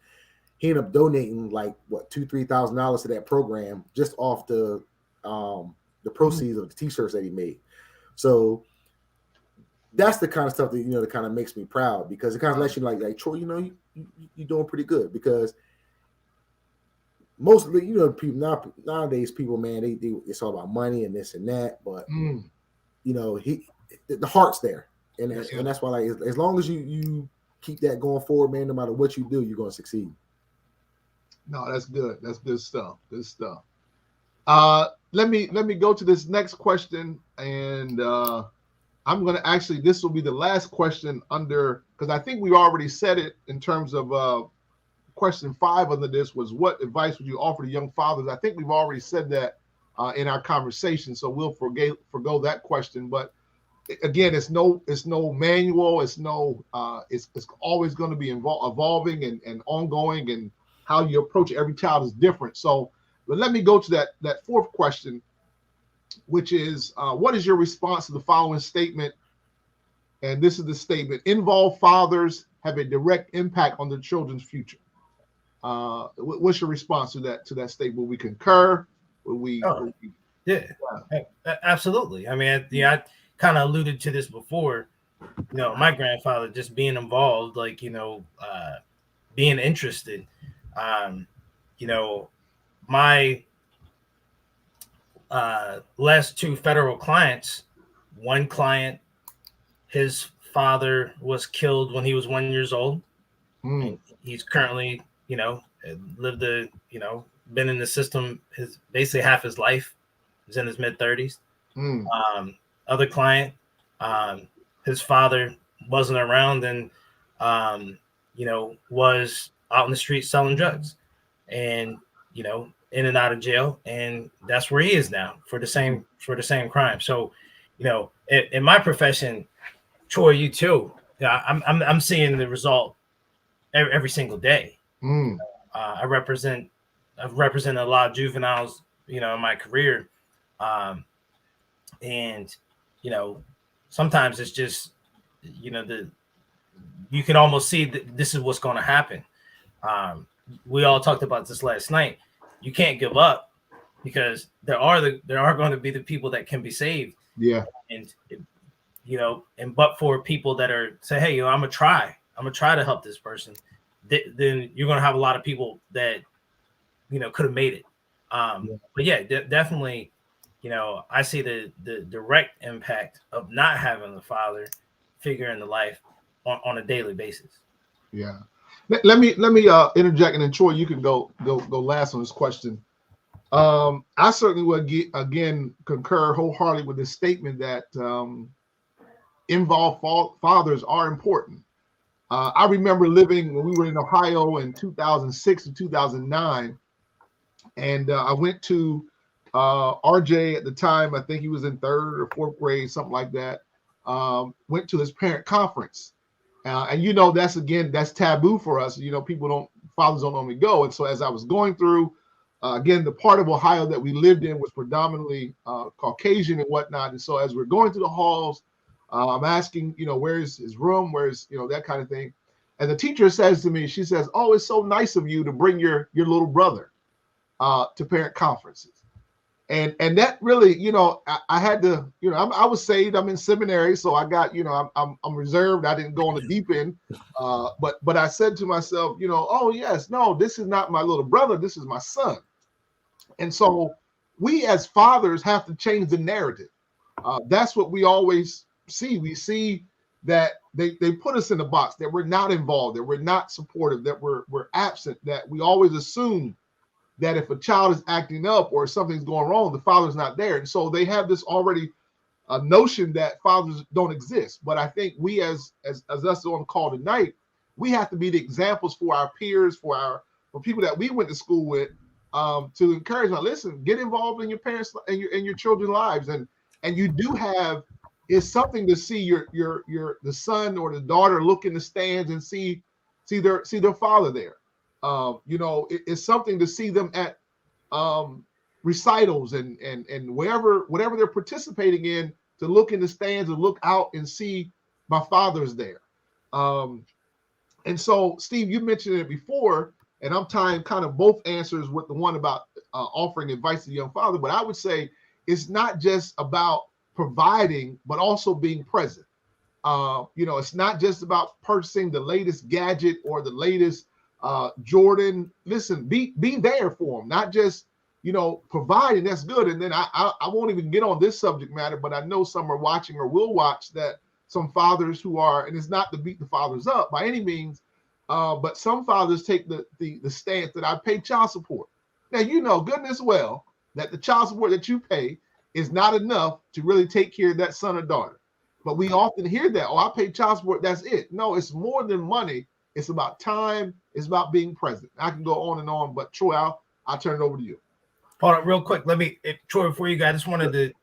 he ended up donating like $2,000-$3,000 to that program just off the proceeds of the T-shirts that he made. So that's the kind of stuff that that kind of makes me proud, because it kind of lets you like Troy, you're doing pretty good, because most of the people nowadays, people, man, they it's all about money and this and that, but the heart's there, and that's why, like, as long as you keep that going forward, man, no matter what you do, you're going to succeed. No, that's good. That's good stuff. Good stuff. Let me go to this next question, and I'm going to actually, this will be the last question under, because I think we already said it in terms of question 5 under this was, what advice would you offer to young fathers? I think we've already said that in our conversation, so we'll forgo that question. But again, it's no manual. It's always going to be evolving and ongoing, and how you approach every child is different. So, but let me go to that fourth question, which is, what is your response to the following statement? And this is the statement: involved fathers have a direct impact on their children's future. What's your response to that statement? Will we concur? Yeah, absolutely. I mean, I kind of alluded to this before. My grandfather just being involved, like, being interested. My last 2 federal clients, one client, his father was killed when he was 1 year old. And he's currently, been in the system basically half his life. He's in his mid-30s. Other client, his father wasn't around, and was out in the street selling drugs, and in and out of jail, and that's where he is now for the same crime. So, in my profession, Troy, you too. I'm seeing the result every single day. I've represented a lot of juveniles, in my career, and sometimes it's just you can almost see that this is what's going to happen. We all talked about this last night. You can't give up, because there are going to be the people that can be saved. Yeah. And but for people that are say, hey, I'm gonna try to help this person, then you're gonna have a lot of people that could have made it. But yeah, definitely, I see the direct impact of not having a father figure in the life on a daily basis. Yeah. Let me interject, and then Troy, you can go last on this question. I certainly would again concur wholeheartedly with this statement that involved fathers are important. I remember living when we were in Ohio in 2006 to 2009, and I went to RJ at the time. I think he was in 3rd or 4th grade, something like that. Went to his parent conference. And that's taboo for us. Fathers don't normally go. And so as I was going through, again, the part of Ohio that we lived in was predominantly Caucasian and whatnot. And so as we're going through the halls, I'm asking, where's his room? Where's, that kind of thing. And the teacher says to me, she says, "Oh, it's so nice of you to bring your little brother to parent conferences." And that really, I had to, I was saved. I'm in seminary, so I got, I'm reserved. I didn't go on the deep end, but I said to myself, oh yes, no, this is not my little brother. This is my son. And so we as fathers have to change the narrative. That's what we always see. We see that they put us in the box, that we're not involved, that we're not supportive, that we're absent, that we always assume that if a child is acting up or something's going wrong, the father's not there. And so they have this already notion that fathers don't exist. But I think we as us on the call tonight, we have to be the examples for our peers, for people that we went to school with, to encourage them. Listen, get involved in your parents and your children's lives. And you do have, it's something to see the son or the daughter look in the stands and see their father there. It's something to see them at recitals and whatever they're participating in, to look in the stands and look out and see my father's there. And so, Steve, you mentioned it before, and I'm tying kind of both answers with the one about offering advice to the young father. But I would say it's not just about providing, but also being present. It's not just about purchasing the latest gadget or the latest Jordan. Listen, be there for them, not just providing. That's good. And then I won't even get on this subject matter, but I know some are watching or will watch that. Some fathers who are, and it's not to beat the fathers up by any means, but some fathers take the stance that I pay child support. Now goodness well that the child support that you pay is not enough to really take care of that son or daughter. But we often hear that, I pay child support, that's it. No, it's more than money. It's about time. It's about being present. I can go on and on, but Troy, I'll turn it over to you. Hold on, real quick. Troy, before you go, I just wanted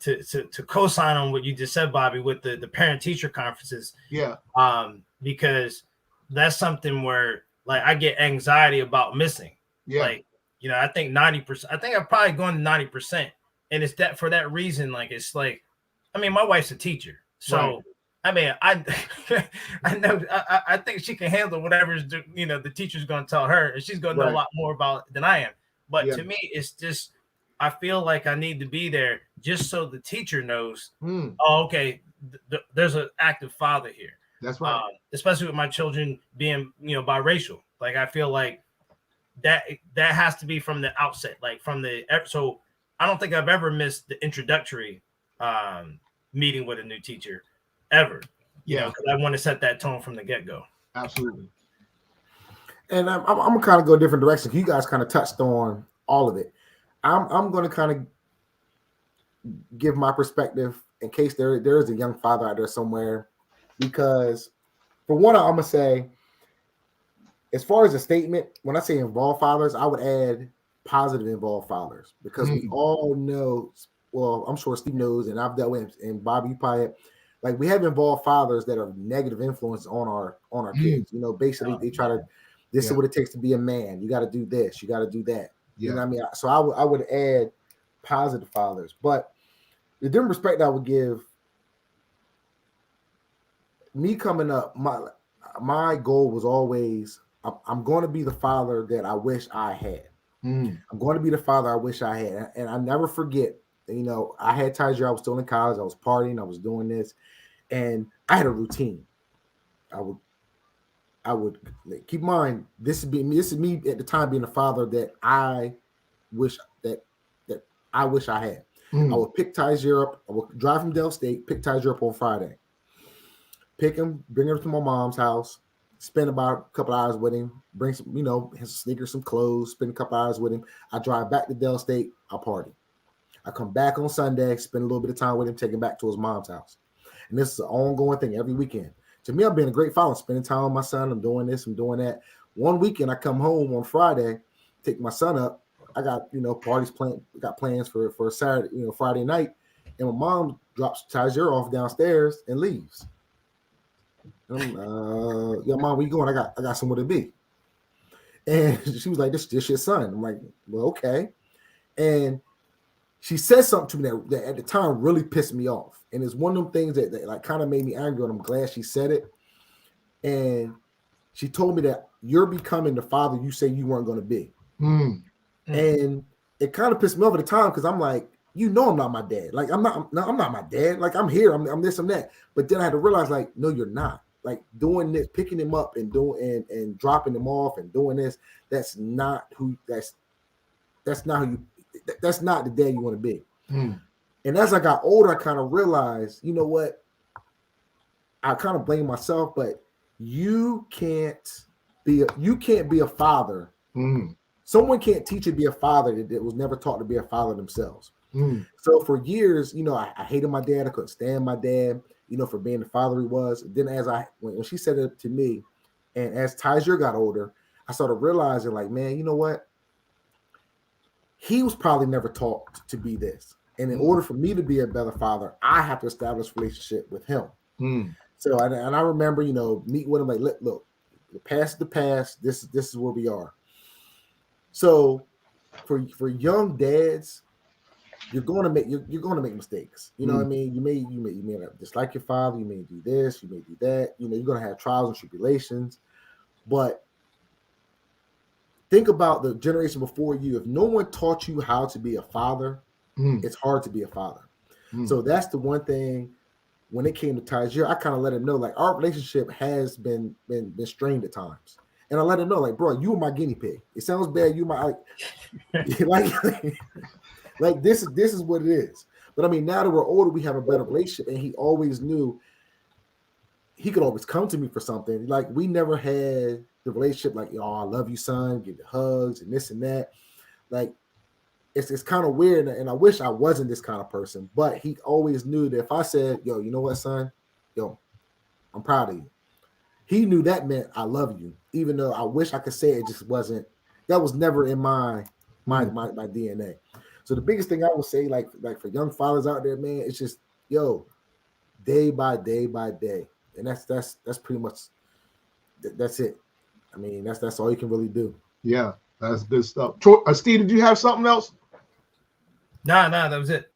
to co-sign on what you just said, Bobby, with the parent-teacher conferences. Yeah. Because that's something where I get anxiety about missing. Yeah. I think 90%. I think I've probably gone to 90%. And it's that for that reason, my wife's a teacher. So, right. I know, I think she can handle whatever, the teacher's going to tell her, and she's going to know a lot more about it than I am. But to me, it's just, I feel like I need to be there just so the teacher knows, okay, there's an active father here. That's right. Especially with my children being, biracial. I feel like that has to be from the outset, so I don't think I've ever missed the introductory meeting with a new teacher ever. Because I want to set that tone from the get-go. Absolutely. And I'm gonna kind of go a different direction. You guys kind of touched on all of it. I'm going to kind of give my perspective in case there is a young father out there somewhere, because for one, I'm gonna say, as far as a statement, when I say involved fathers, I would add positive involved fathers, because we all know, well, I'm sure Steve knows, and I've dealt with, and Bobby, you probably have, we have involved fathers that are negative influence on our kids. Basically they try to, this is what it takes to be a man. You got to do this. You got to do that. You know what I mean? So I would add positive fathers, but the different respect I would give, me coming up, my goal was always, I'm going to be the father that I wish I had. I'm going to be the father I wish I had. And I never forget, I had Tyger, I was still in college, I was partying, I was doing this, and I had a routine. I would keep in mind, this is me at the time being a father that I wish I had. I would pick Tyger up, I would drive from Del State, pick Tyger up on Friday, pick him, bring him to my mom's house, spend about a couple hours with him, bring some, his sneakers, some clothes, spend a couple hours with him. I drive back to Del State, I party. I come back on Sunday, spend a little bit of time with him, take him back to his mom's house. And this is an ongoing thing every weekend. To me, I'm being a great father, spending time with my son. I'm doing this, I'm doing that. One weekend, I come home on Friday, take my son up. I got, parties got plans for Saturday, Friday night. And my mom drops Tyger off downstairs and leaves. Yo, Mom, where you going? I got somewhere to be. And she was like, this your son. I'm like, well, okay. And she said something to me that at the time really pissed me off. And it's one of them things that kind of made me angry, and I'm glad she said it. And she told me that you're becoming the father you say you weren't going to be. And it kind of pissed me off at the time, because I'm like, I'm not my dad. I'm not my dad. I'm here. I'm this, I'm that. But then I had to realize, no, you're not. Doing this, picking him up and doing and dropping him off and doing this, that's not the dad you want to be. And as I got older, I kind of realized, you know what? I kind of blame myself, but you can't be a father. Someone can't teach you to be a father that was never taught to be a father themselves. So for years, I hated my dad. I couldn't stand my dad, for being the father he was. Then when she said it to me, and as Tyger got older, I started realizing, man, you know what? He was probably never taught to be this. And in order for me to be a better father, I have to establish a relationship with him. So, and I remember, meeting with him, look, the past is the past. This is where we are. So for young dads, you're going to make mistakes. You know what I mean? You may not dislike your father. You may do this. You may do that. You're going to have trials and tribulations. But think about the generation before you. If no one taught you how to be a father, it's hard to be a father. Mm. So that's the one thing. When it came to Tyjair, I kind of let him know, like, our relationship has been strained at times. And I let him know, like, bro, you were my guinea pig. It sounds bad. You my like this is what it is. But I mean, now that we're older, we have a better relationship, and he always knew he could always come to me for something. Like, we never had the relationship like, oh, I love you, son, give you hugs and this and that. Like, it's kind of weird, and I wish I wasn't this kind of person, but he always knew that if I said, yo, you know what, son, yo, I'm proud of you, he knew that meant I love you, even though I wish I could say it just wasn't. That was never in my DNA. So the biggest thing I would say, like for young fathers out there, man, it's just, yo, day by day by day, and that's pretty much that's it. I mean, that's all you can really do. Yeah, that's good stuff. Steve, did you have something else? No, that was it.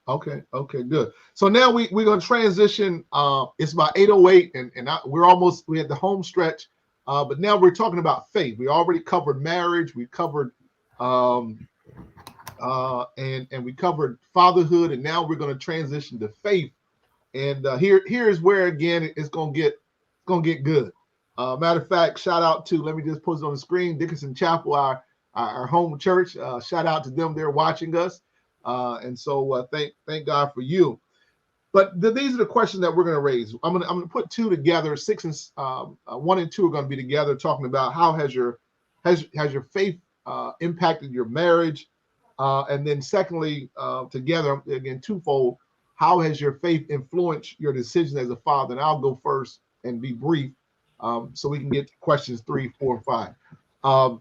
Okay, good. So now we're gonna transition. It's about 8:08, and we're at the home stretch. But now we're talking about faith. We already covered marriage. We covered and we covered fatherhood, and now we're gonna transition to faith. And here's where again it's gonna get good. Matter of fact, shout out to, let me just post it on the screen, Dickinson Chapel, our home church. Shout out to them. They're watching us. And so thank God for you. But these are the questions that we're going to raise. I'm going to put two together. 6 and 1 and 2 are going to be together, talking about how has your faith impacted your marriage, and then secondly, together again twofold, how has your faith influenced your decision as a father? And I'll go first and be brief, so we can get to questions 3, 4, and 5.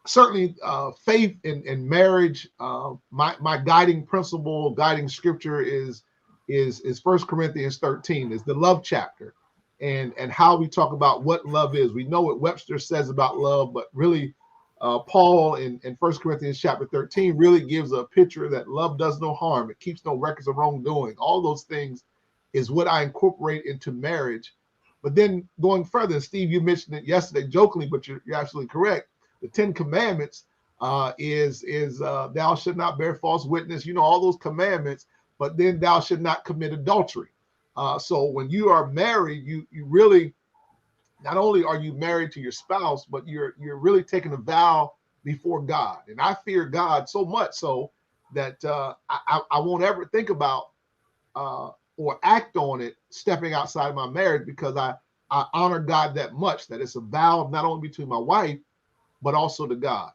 Certainly, faith in marriage. My guiding principle, guiding scripture is 1 Corinthians 13. Is the love chapter, and how we talk about what love is. We know what Webster says about love, but really, Paul in 1 Corinthians chapter 13 really gives a picture that love does no harm. It keeps no records of wrongdoing. All those things is what I incorporate into marriage. But then going further, Steve, you mentioned it yesterday jokingly, but you're absolutely correct. The 10 commandments is thou should not bear false witness, all those commandments, but then thou should not commit adultery. So when you are married, you really, not only are you married to your spouse, but you're really taking a vow before God. And I fear God so much so that I won't ever think about or act on it stepping outside my marriage, because I honor God that much, that it's a vow not only between my wife, but also to God.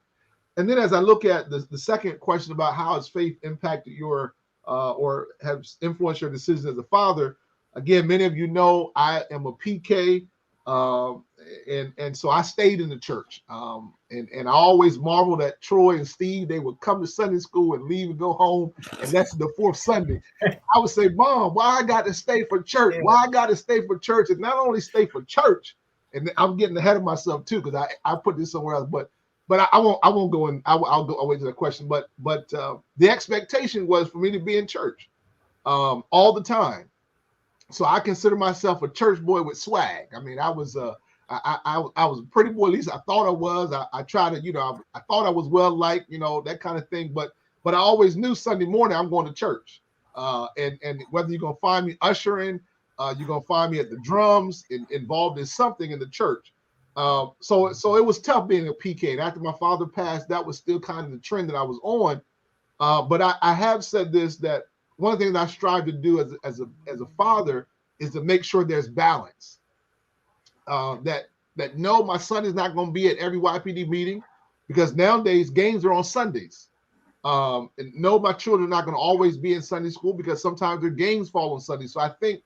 And then as I look at the second question about how has faith impacted your or has influenced your decision as a father, again, many of you know I am a PK, and so I stayed in the church. And I always marveled at Troy and Steve. They would come to Sunday school and leave and go home, and that's the fourth Sunday. I would say, Mom, why I got to stay for church? Why I got to stay for church? And not only stay for church, and I'm getting ahead of myself too, because I put this somewhere else, but I won't go in. I'll wait to the question. But the expectation was for me to be in church all the time. So I consider myself a church boy with swag. I mean, I was I was a pretty boy. At least I thought I was. I tried to, I thought I was well liked, that kind of thing. But I always knew Sunday morning I'm going to church. And whether you're gonna find me ushering, you're gonna find me at the drums, involved in something in the church. So it was tough being a PK. And after my father passed, that was still kind of the trend that I was on. But I have said this, that one of the things I strive to do as a father is to make sure there's balance. That no, my son is not going to be at every YPD meeting, because nowadays games are on Sundays. And no, my children are not going to always be in Sunday school, because sometimes their games fall on Sunday. So I think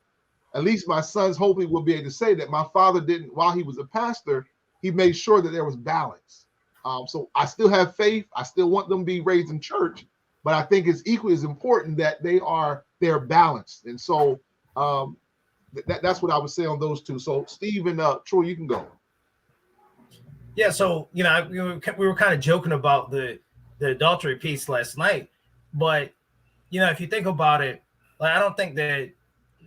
at least my sons hopefully will be able to say that my father didn't, while he was a pastor, he made sure that there was balance. So I still have faith. I still want them to be raised in church, but I think it's equally as important that they're balanced. And so that's what I would say on those two. So Steve and Troy, you can go. Yeah. So, we were kind of joking about the adultery piece last night, but if you think about it, like, I don't think that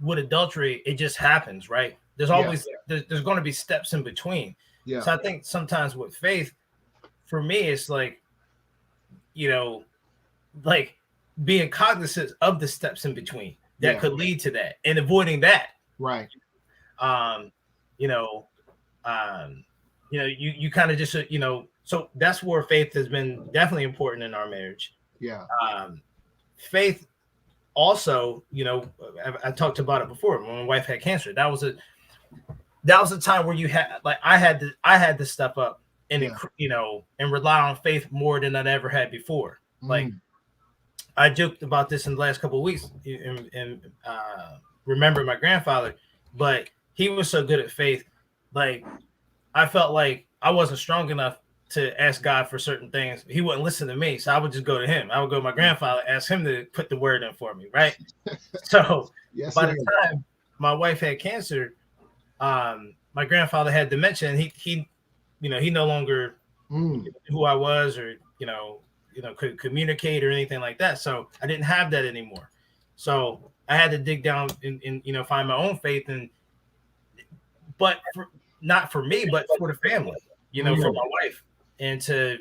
with adultery, it just happens, right? There's always, there's going to be steps in between. Yeah. So I think sometimes with faith, for me, it's like, like being cognizant of the steps in between that could lead to that and avoiding that. Right. You know, you kind of just, so that's where faith has been definitely important in our marriage. Yeah. Faith also, I talked about it before when my wife had cancer. That was a time where you had, like, I had to step up and, and rely on faith more than I'd ever had before. Like, I joked about this in the last couple of weeks and remember my grandfather, but he was so good at faith. Like, I felt like I wasn't strong enough to ask God for certain things. He wouldn't listen to me. So I would just go to him. I would go to my grandfather, ask him to put the word in for me. Right. So by the time my wife had cancer, my grandfather had dementia, and he no longer knew who I was, or, could communicate or anything like that. So I didn't have that anymore. So I had to dig down and find my own faith, but not for me, but for the family, for my wife, and to,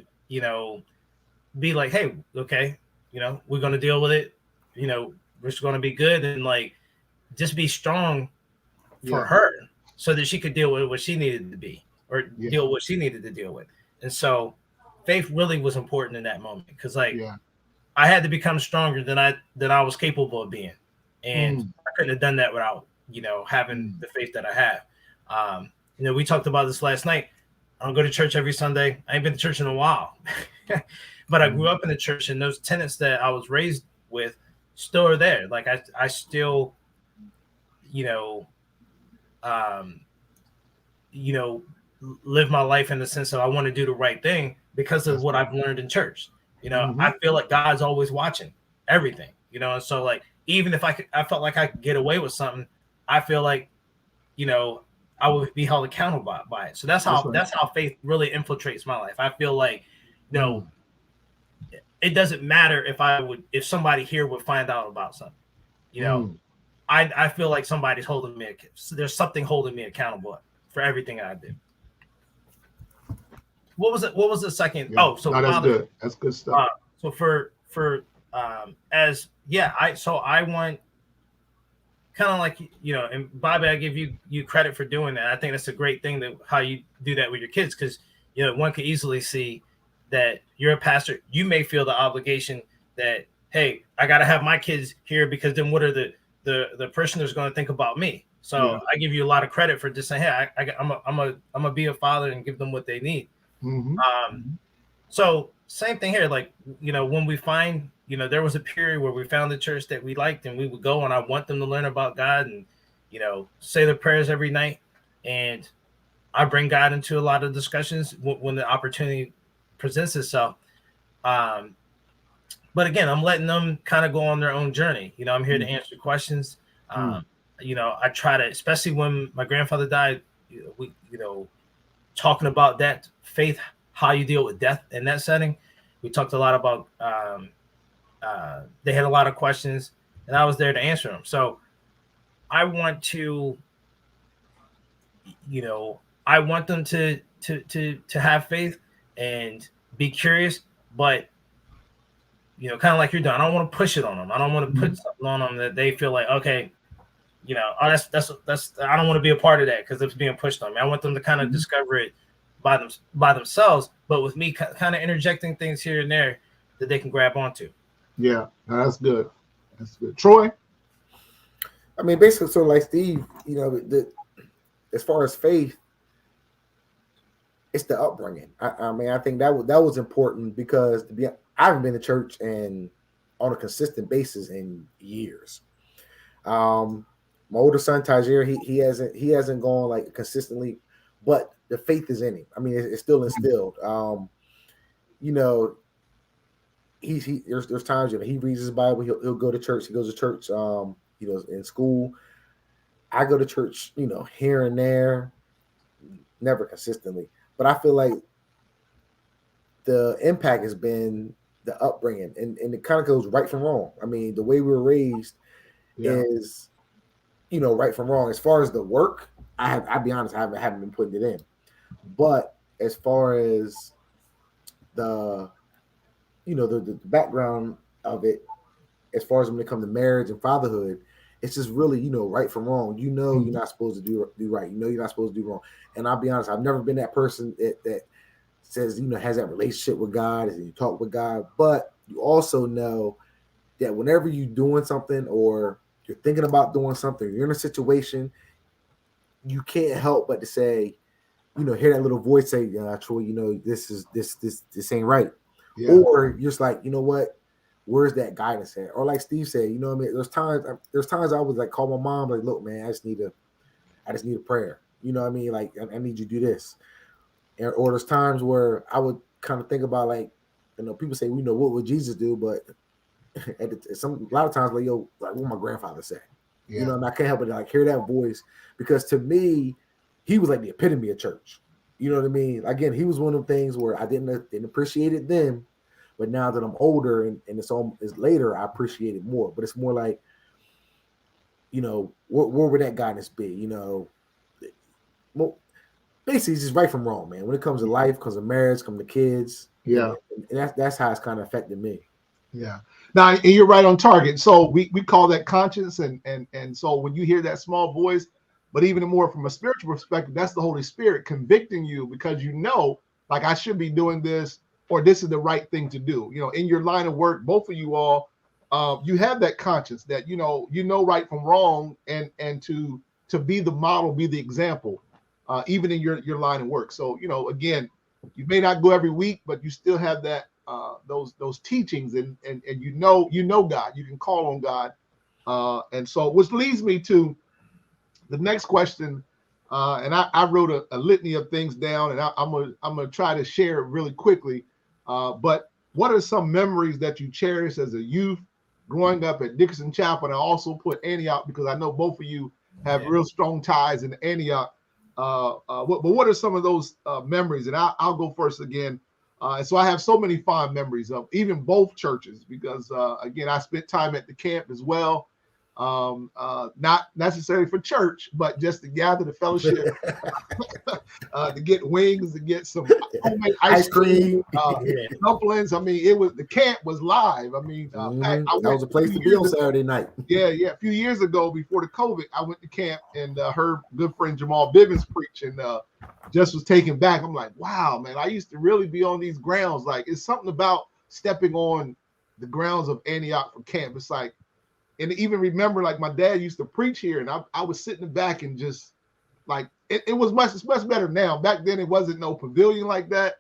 be like, hey, okay, we're going to deal with it. We're just going to be good, and, like, just be strong for her so that she could deal with what she needed to be, or deal with what she needed to deal with. And so faith really was important in that moment, because, like, I had to become stronger than I was capable of being. And I couldn't have done that without, having the faith that I have. We talked about this last night. I don't go to church every Sunday. I ain't been to church in a while, but I grew up in the church, and those tenets that I was raised with still are there. Like, I still, live my life in the sense of I want to do the right thing because of what I've learned in church. I feel like God's always watching everything, and so, like, even if I felt like I could get away with something, I feel like, I would be held accountable by it. So that's how faith really infiltrates my life. I feel like, it doesn't matter if somebody here would find out about something, I feel like somebody's holding me. There's something holding me accountable for everything I do. What was the second? Yeah. Oh, so no, that's good. That's good stuff. So I want, kind of like, and Bobby, I give you credit for doing that. I think that's a great thing, that how you do that with your kids, because, one could easily see that you're a pastor. You may feel the obligation that, hey, I got to have my kids here, because then what are the parishioners going to think about me? So I give you a lot of credit for just saying, hey, I'm gonna be a father and give them what they need. So same thing here. Like, when we find, there was a period where we found a church that we liked, and we would go, and I want them to learn about God and, say their prayers every night. And I bring God into a lot of discussions when the opportunity presents itself. But again, I'm letting them kind of go on their own journey. I'm here to answer questions. I try to, especially when my grandfather died, we, talking about that faith, how you deal with death in that setting. We talked a lot about, they had a lot of questions, and I was there to answer them. So I want to, I want them to have faith and be curious, but, kind of like you're doing. I don't want to push it on them. I don't want to put something on them that they feel like, okay, that's I don't want to be a part of that because it's being pushed on me. I want them to kind of discover it by themselves, but with me kind of interjecting things here and there that they can grab onto. Yeah, that's good. That's good. Troy? I mean, basically, so like Steve, as far as faith, it's the upbringing. I mean, I think that was important, because I haven't been to church on a consistent basis in years. My older son Tajir, he hasn't gone like consistently, but the faith is in him. I mean, it's still instilled. There's times he reads his Bible, he'll go to church. He goes to church. In school, I go to church. Here and there, never consistently. But I feel like the impact has been the upbringing, and it kind of goes right from wrong. I mean, the way we were raised is, right from wrong. As far as the work, I'll be honest, I haven't been putting it in. But as far as the background of it, as far as when it comes to marriage and fatherhood, it's just really, you know, right from wrong. You know, you're not supposed to do right. You know, you're not supposed to do wrong. And I'll be honest, I've never been that person that says, you know, has that relationship with God and you talk with God. But you also know that whenever you're doing something or you're thinking about doing something, you're in a situation, you can't help but to say, you know, hear that little voice say, Troy, you know, this ain't right. Yeah. Or you're just like, you know what? Where's that guidance at? Or like Steve said, you know what I mean? There's times I was like, call my mom, like, look, man, I just need a prayer. You know what I mean? Like, I need you to do this. Or there's times where I would kind of think about, like, you know, people say, you know, what would Jesus do? But a lot of times, like, yo, like, what my grandfather said. Yeah. You know, and I can't help but like hear that voice, because to me, he was like the epitome of church. You know what I mean? Again, he was one of the things where I didn't appreciate it then, but now that I'm older and it's later, I appreciate it more. But it's more like, you know, where would that guidance be? You know, well, basically, it's just right from wrong, man. When it comes to life, comes to marriage, comes to kids, and that's how it's kind of affected me. Yeah. Now, and you're right on target. So we call that conscience, and so when you hear that small voice, but even more from a spiritual perspective, that's the Holy Spirit convicting you, because you know, like, I should be doing this, or this is the right thing to do. You know, in your line of work, both of you all, you have that conscience that you know right from wrong, and to be the model, be the example, even in your line of work. So, you know, again, you may not go every week, but you still have that those teachings, and you know God, you can call on God, and so which leads me to the next question, and I wrote a litany of things down, and I'm gonna try to share it really quickly. But what are some memories that you cherish as a youth growing up at Dickerson Chapel? And I also put Antioch, because I know both of you have real strong ties in Antioch. But what are some of those memories? And I'll go first again. And so I have so many fond memories of even both churches, because again, I spent time at the camp as well. Not necessarily for church, but just to gather the fellowship, to get wings, to get some homemade ice cream, dumplings. I mean, the camp was live. I mean, that was a place to be on Saturday night. Yeah. A few years ago, before the COVID, I went to camp and heard good friend Jamal Bivens preach, and just was taken back. I'm like, wow, man, I used to really be on these grounds. Like, it's something about stepping on the grounds of Antioch for camp. It's like, and even remember, like, my dad used to preach here, and I was sitting back and just like, it was much better now. Back then, it wasn't no pavilion like that.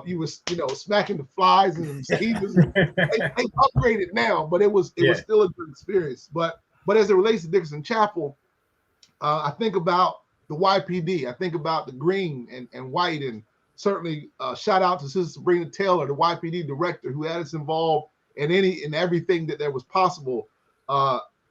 You was, you know, smacking the flies and the mosquitoes. They upgraded now, but it was still a good experience. But as it relates to Dickerson Chapel, I think about the YPD. I think about the green and white, and certainly shout out to Sister Sabrina Taylor, the YPD director, who had us involved in everything that there was possible.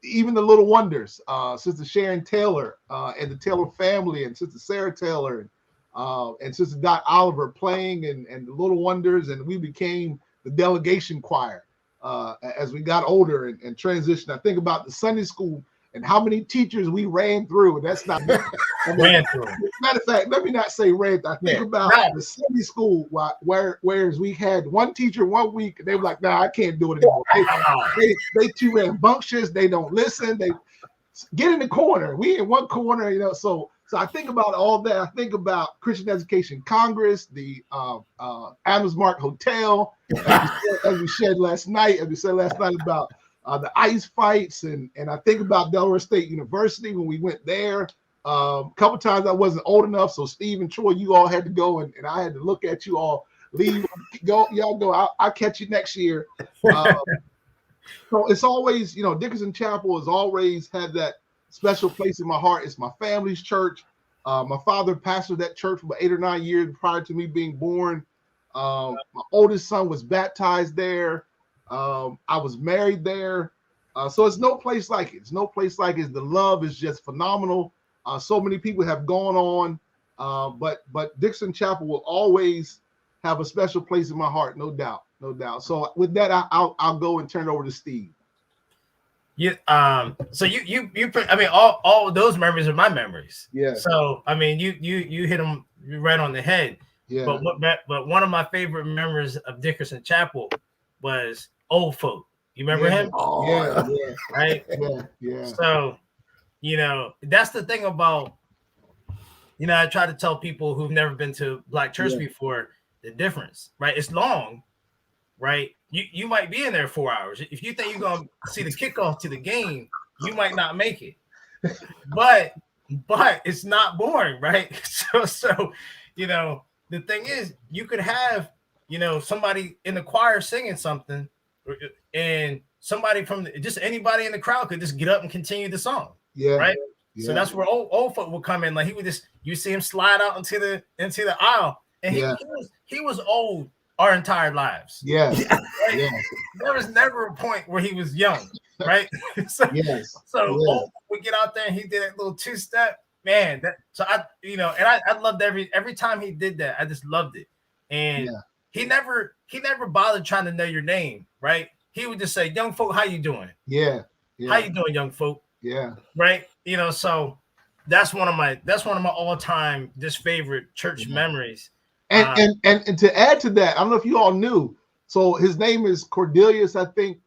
Even the little wonders, Sister Sharon Taylor and the Taylor family, and Sister Sarah Taylor and Sister Dot Oliver playing and the little wonders, and we became the delegation choir as we got older and transitioned. I think about the Sunday school and how many teachers we ran through, and that's not ran through. Matter of fact, let me not say ran through. I think about the Sunday school whereas we had one teacher 1 week, and they were like, "Nah, I can't do it anymore." They too rambunctious. They don't listen. They get in the corner. We in one corner, you know. So I think about all that. I think about Christian Education Congress, the Adams Mark Hotel, as we said last night about the ice fights, and I think about Delaware State University when we went there. A couple times I wasn't old enough, so Steve and Troy, you all had to go, and I had to look at you all leave. Y'all go. I'll catch you next year. So it's always, you know, Dickerson Chapel has always had that special place in my heart. It's my family's church. My father pastored that church for about 8 or 9 years prior to me being born. My oldest son was baptized there. I was married there. So it's no place like it. It's no place like it. The love is just phenomenal. So many people have gone on, but Dickerson Chapel will always have a special place in my heart, no doubt. So with that, I'll go and turn it over to Steve. You so you I mean, all of those memories are my memories. Yeah. So I mean, you hit them right on the head. Yeah. But one of my favorite memories of Dickerson Chapel was old folk. You remember him? Oh, Yeah. Right? Yeah. So, that's the thing about, I try to tell people who've never been to Black church before the difference, right? It's long, right? You might be in there 4 hours. If you think you're going to see the kickoff to the game, you might not make it. But it's not boring, right? So the thing is, you could have, somebody in the choir singing something, and somebody from just anybody in the crowd could just get up and continue the song. Yeah. Right. Yeah. So that's where old folk would come in. Like, he would you see him slide out into the aisle, and he was old our entire lives. Yeah. There was never a point where he was young, right? So old would get out there and he did that little 2-step, man. I loved every time he did that. I just loved it. And he never bothered trying to know your name, right? He would just say, "Young folk, how you doing? Yeah. How you doing, young folk?" Yeah. Right. So that's one of my all-time favorite church memories. And to add to that, I don't know if you all knew. So his name is Cordelius, I think,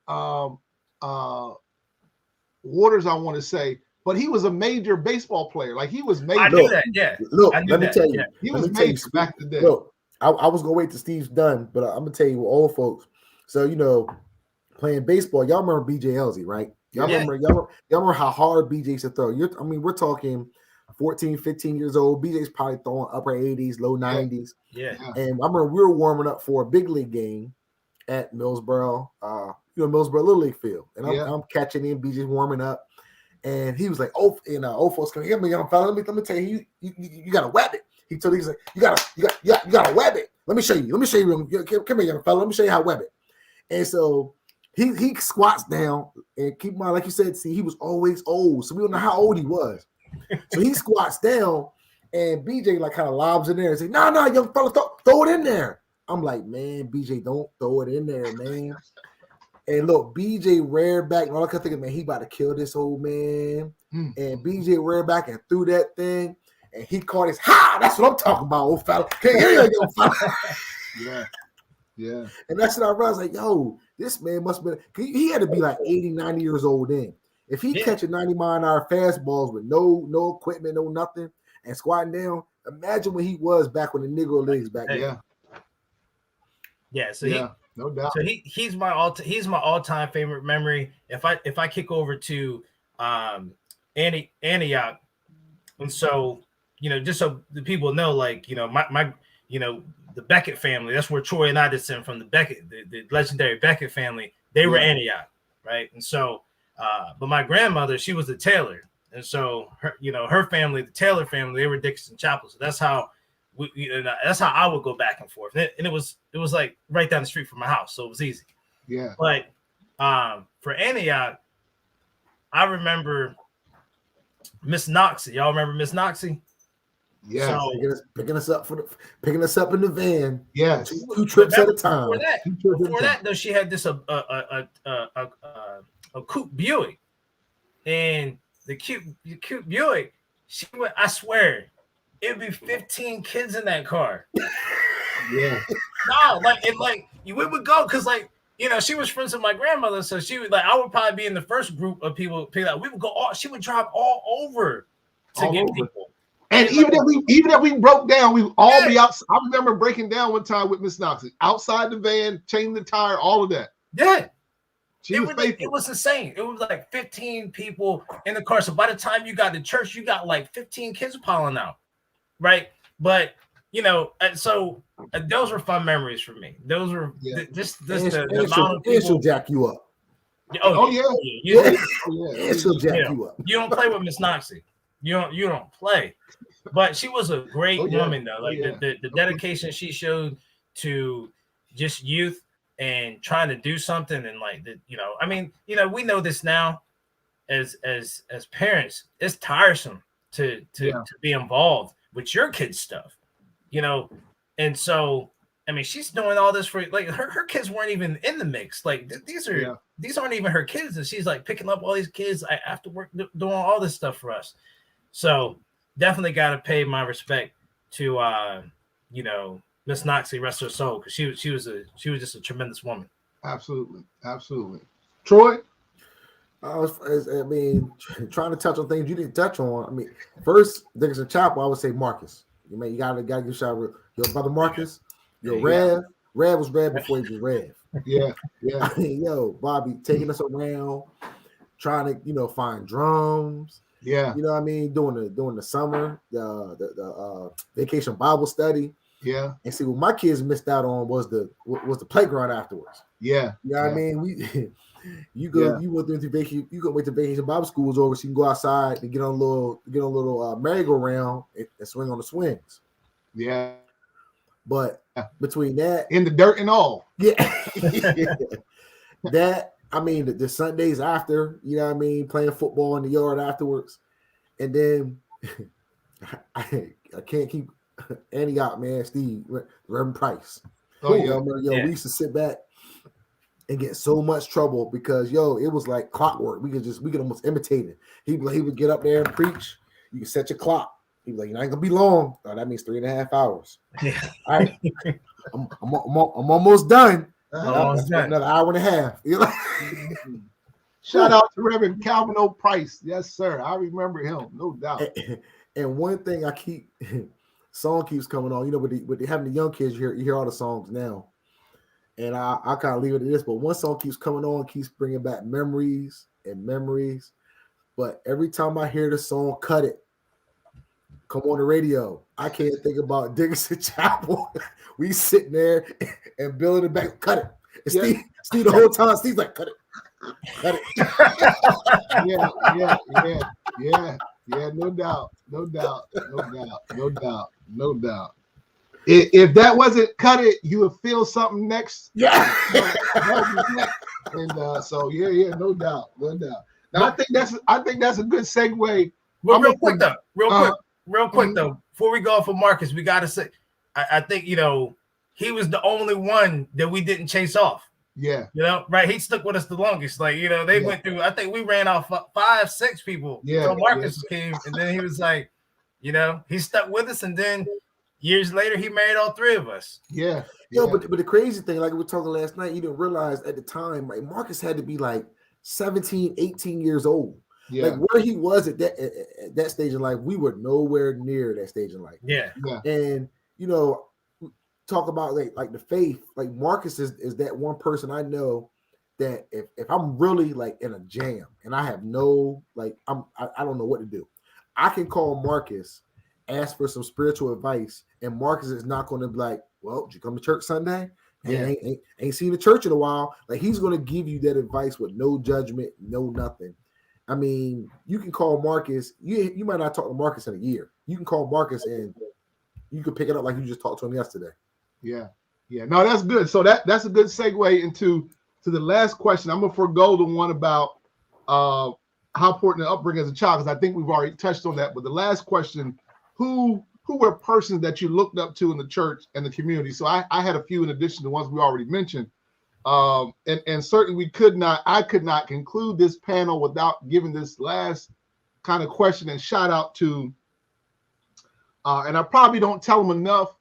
Waters, I want to say, but he was a major baseball player. Like, he was major. I knew that. Yeah. Look, let me tell you. Yeah. He was major back in the day. Look, I was gonna wait till Steve's done, but I'm gonna tell you, old folks. So playing baseball, y'all remember BJ Elsie, right? Y'all remember how hard BJ used to throw. We're talking 14, 15 years old. BJ's probably throwing upper 80s, low 90s. Yeah. And I remember we were warming up for a big league game at Millsboro, Millsboro Little League field. And I'm catching in, BJ's warming up. And he was like, old folks, come here, young fella. Let me tell you, you gotta web it. He's like, you gotta web it. Let me show you. Come here, young fella. Let me show you how to web it. And so he squats down, and keep in mind, like you said, see, he was always old, so we don't know how old he was. So he squats down, and BJ like kind of lobs in there and say, "No, young fella, throw it in there." I'm like, "Man, BJ, don't throw it in there, man." And look, BJ reared back, and all I kept thinking, man, he about to kill this old man. And BJ reared back and threw that thing, and he caught his That's what I'm talking about, old fella. Can't hear you, young fella. Yeah. And that's what I realized, like, yo, this man must have been, he had to be like 80, 90 years old then. If he catching 90-mile-an-hour fastballs with no equipment, no nothing, and squatting down, imagine when he was back when the Negro leagues back then. Yeah. So no doubt. So he's my all-time favorite memory. If I kick over to Antioch, and so just so the people know, like, my the Beckett family, that's where Troy and I descend from. The Beckett, the legendary Beckett family, they were Antioch, right? And so but my grandmother, she was a Taylor, and so her family, the Taylor family, they were Dickinson Chapel. So that's how that's how I would go back and forth, and it was like right down the street from my house, so it was easy. Yeah. But for Antioch, I remember Miss Noxie. Y'all remember Miss Noxie? Yeah. So, picking us up in the van. Yes. Two trips at a time. Before that, though, she had this a coupe Buick, and the coupe Buick, I swear, it'd be 15 kids in that car. Yeah. No, we would go because she was friends with my grandmother, so she would I would probably be in the first group of people. We would go she would drive all over to get people. And even if we broke down, we would all be out. I remember breaking down one time with Miss Knox outside the van, changing the tire, all of that. Yeah. It was insane. It was like 15 people in the car. So by the time you got to church, you got like 15 kids piling out, right? But so those were fun memories for me. Those were just the amount of people. She'll jack you up. She'll jack you up. You don't play with Miss Noxie. You don't play. But she was a great woman, though. The dedication she showed to just youth and trying to do something, and we know this now as parents. It's tiresome to be involved with your kids' stuff, and so she's doing all this for her kids weren't even in the mix. Like these aren't even her kids, and she's like picking up all these kids after work, doing all this stuff for us. So definitely got to pay my respect to Miss Noxie, rest her soul, because she was just a tremendous woman. Absolutely. Troy? I mean, trying to touch on things you didn't touch on. I mean, first, Dickinson Chapel, I would say Marcus. You gotta give a shout out. Your brother Marcus, your Rev. Rev was Rev before he was Rev. Yeah. I mean, Bobby taking us around, trying to, find drums. Yeah. You know what I mean? During the summer, the vacation Bible study. Yeah. And see, what my kids missed out on was the playground afterwards. Yeah. You know what I mean? You went through vacation. You go wait to vacation Bible schools over, so you can go outside and get on a little merry-go-round and swing on the swings. Yeah. But between that, in the dirt and all, that I mean the Sundays after, you know what I mean, playing football in the yard afterwards, and then I can't keep Andy out, man. Steve, Reverend Price. Oh we used to sit back and get so much trouble because it was like clockwork. We could almost imitate it. He would get up there and preach. You can set your clock. He was like, "You're not gonna be long." Oh, that means 3.5 hours. Yeah. All right. I'm almost done. Another hour and a half. Shout out to Reverend Calvin O. Price. Yes, sir. I remember him, no doubt. And one thing song keeps coming on. With having the young kids, you hear all the songs now. And I kind of leave it at this, but one song keeps coming on, keeps bringing back memories and memories. But every time I hear the song "Cut It" come on the radio, I can't think about Dickinson Chapel. We sitting there and Bill in the back, "Cut it." And Steve the whole time, Steve's like, "Cut it, cut it." Yeah, no doubt. If that wasn't "Cut It," you would feel something next. Yeah. And no doubt. Now I think that's a good segue. Well, real quick though, before we go for Marcus, we gotta say, I think he was the only one that we didn't chase off. Yeah. Right? He stuck with us the longest. Like, they went through, I think we ran off 5-6 people. Yeah. So Marcus came, and then he was like, he stuck with us, and then years later he married all 3 of us. Yeah. But the crazy thing, like we were talking last night, you didn't realize at the time, like Marcus had to be like 17, 18 years old. Yeah. Like where he was at that stage in life, we were nowhere near that stage in life. Yeah. And talk about like the faith. Like Marcus is that one person I know that if I'm really like in a jam and I have no I don't know what to do, I can call Marcus, ask for some spiritual advice, and Marcus is not going to be like, "Well, did you come to church Sunday? Yeah. Ain't seen the church in a while." Like he's going to give you that advice with no judgment, no nothing. I mean, you can call Marcus. You might not talk to Marcus in a year. You can call Marcus and you can pick it up like you just talked to him yesterday. Yeah. No, that's good. So that's a good segue into the last question. I'm gonna forego the one about how important the upbringing as a child, because I think we've already touched on that. But the last question: who were persons that you looked up to in the church and the community? So I had a few in addition to the ones we already mentioned. And certainly I could not conclude this panel without giving this last kind of question and shout out to, and I probably don't tell him enough,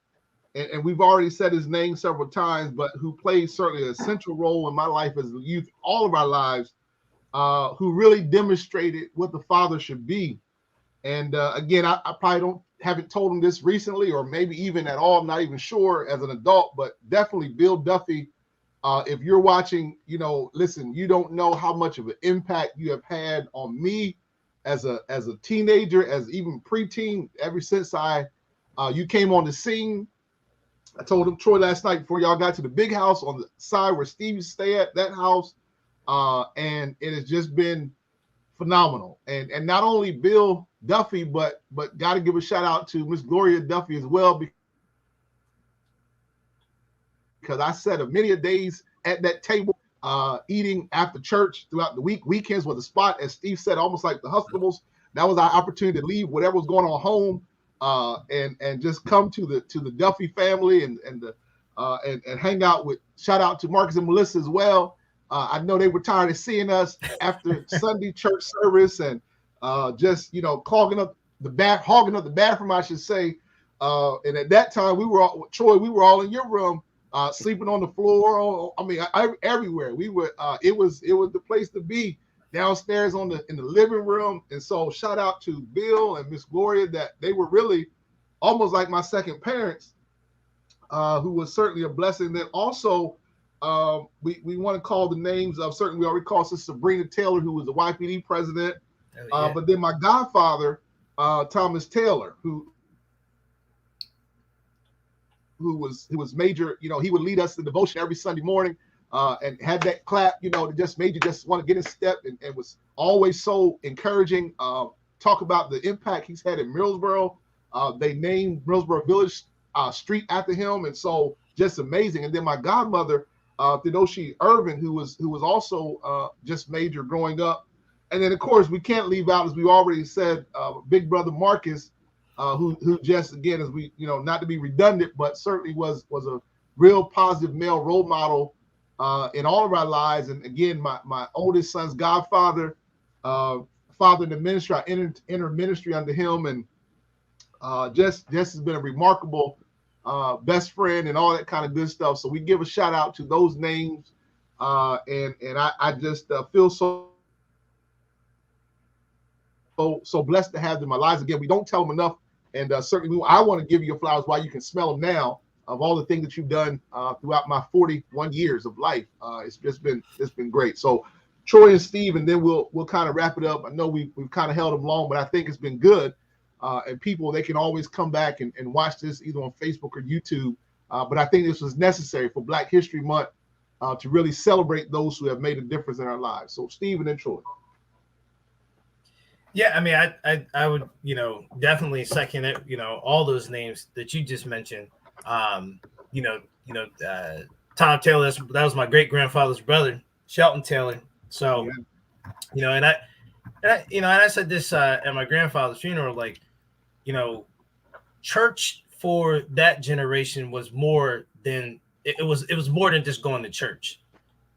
and we've already said his name several times, but who played certainly a central role in my life as a youth, all of our lives, who really demonstrated what the father should be. And again, I probably haven't told him this recently, or maybe even at all, I'm not even sure as an adult, but definitely Bill Duffy. If you're watching, listen, you don't know how much of an impact you have had on me as a teenager, as even preteen, ever since you came on the scene. I told him, Troy, last night before y'all got to the big house on the side where Steve used to stay at, that house, and it has just been phenomenal. And not only Bill Duffy, but got to give a shout out to Miss Gloria Duffy as well, because I sat many a days at that table eating after church throughout the week. Weekends was a spot, as Steve said, almost like the Hustables. That was our opportunity to leave whatever was going on home and just come to the Duffy family and hang out with. Shout out to Marcus and Melissa as well. I know they were tired of seeing us after Sunday church service and just hogging up the bathroom, I should say. And at that time, Troy, we were all in your room. sleeping on the floor. Everywhere. We were. It was the place to be, downstairs in the living room. And so shout out to Bill and Miss Gloria, that they were really almost like my second parents, who was certainly a blessing. Then also, we want to call the names of certain. We already called Sister Sabrina Taylor, who was the YPD president. But then my godfather, Thomas Taylor, who was major. You know, he would lead us in devotion every Sunday morning, and had that clap, you know, that just made you just want to get in step, and was always so encouraging. Talk about the impact he's had in Millsboro. They named Millsboro Village Street after him, and so just amazing. And then my godmother, Theodosia Irvin, who was also just major growing up. And then of course we can't leave out, as we already said, big brother Marcus, who just, again, as we, you know, not to be redundant, but certainly was a real positive male role model in all of our lives. And again, my oldest son's godfather, father in the ministry. I entered ministry under him, and just has been a remarkable best friend and all that kind of good stuff. So we give a shout out to those names, and I just feel so blessed to have them in my lives. Again, we don't tell them enough, and certainly I want to give you your flowers while you can smell them now, of all the things that you've done throughout my 41 years of life. It's been great. So Troy and Steve, and then we'll kind of wrap it up. I know we've kind of held them long, but I think it's been good. And people, they can always come back and watch this either on Facebook or YouTube. But I think this was necessary for Black History Month to really celebrate those who have made a difference in our lives. So Steve and then Troy. Yeah, I mean, I would, you know, definitely second it. You know, all those names that you just mentioned. Tom Taylor, that was my great grandfather's brother, Shelton Taylor. So, you know, and I said this at my grandfather's funeral, like, you know, church for that generation was more than it was more than just going to church,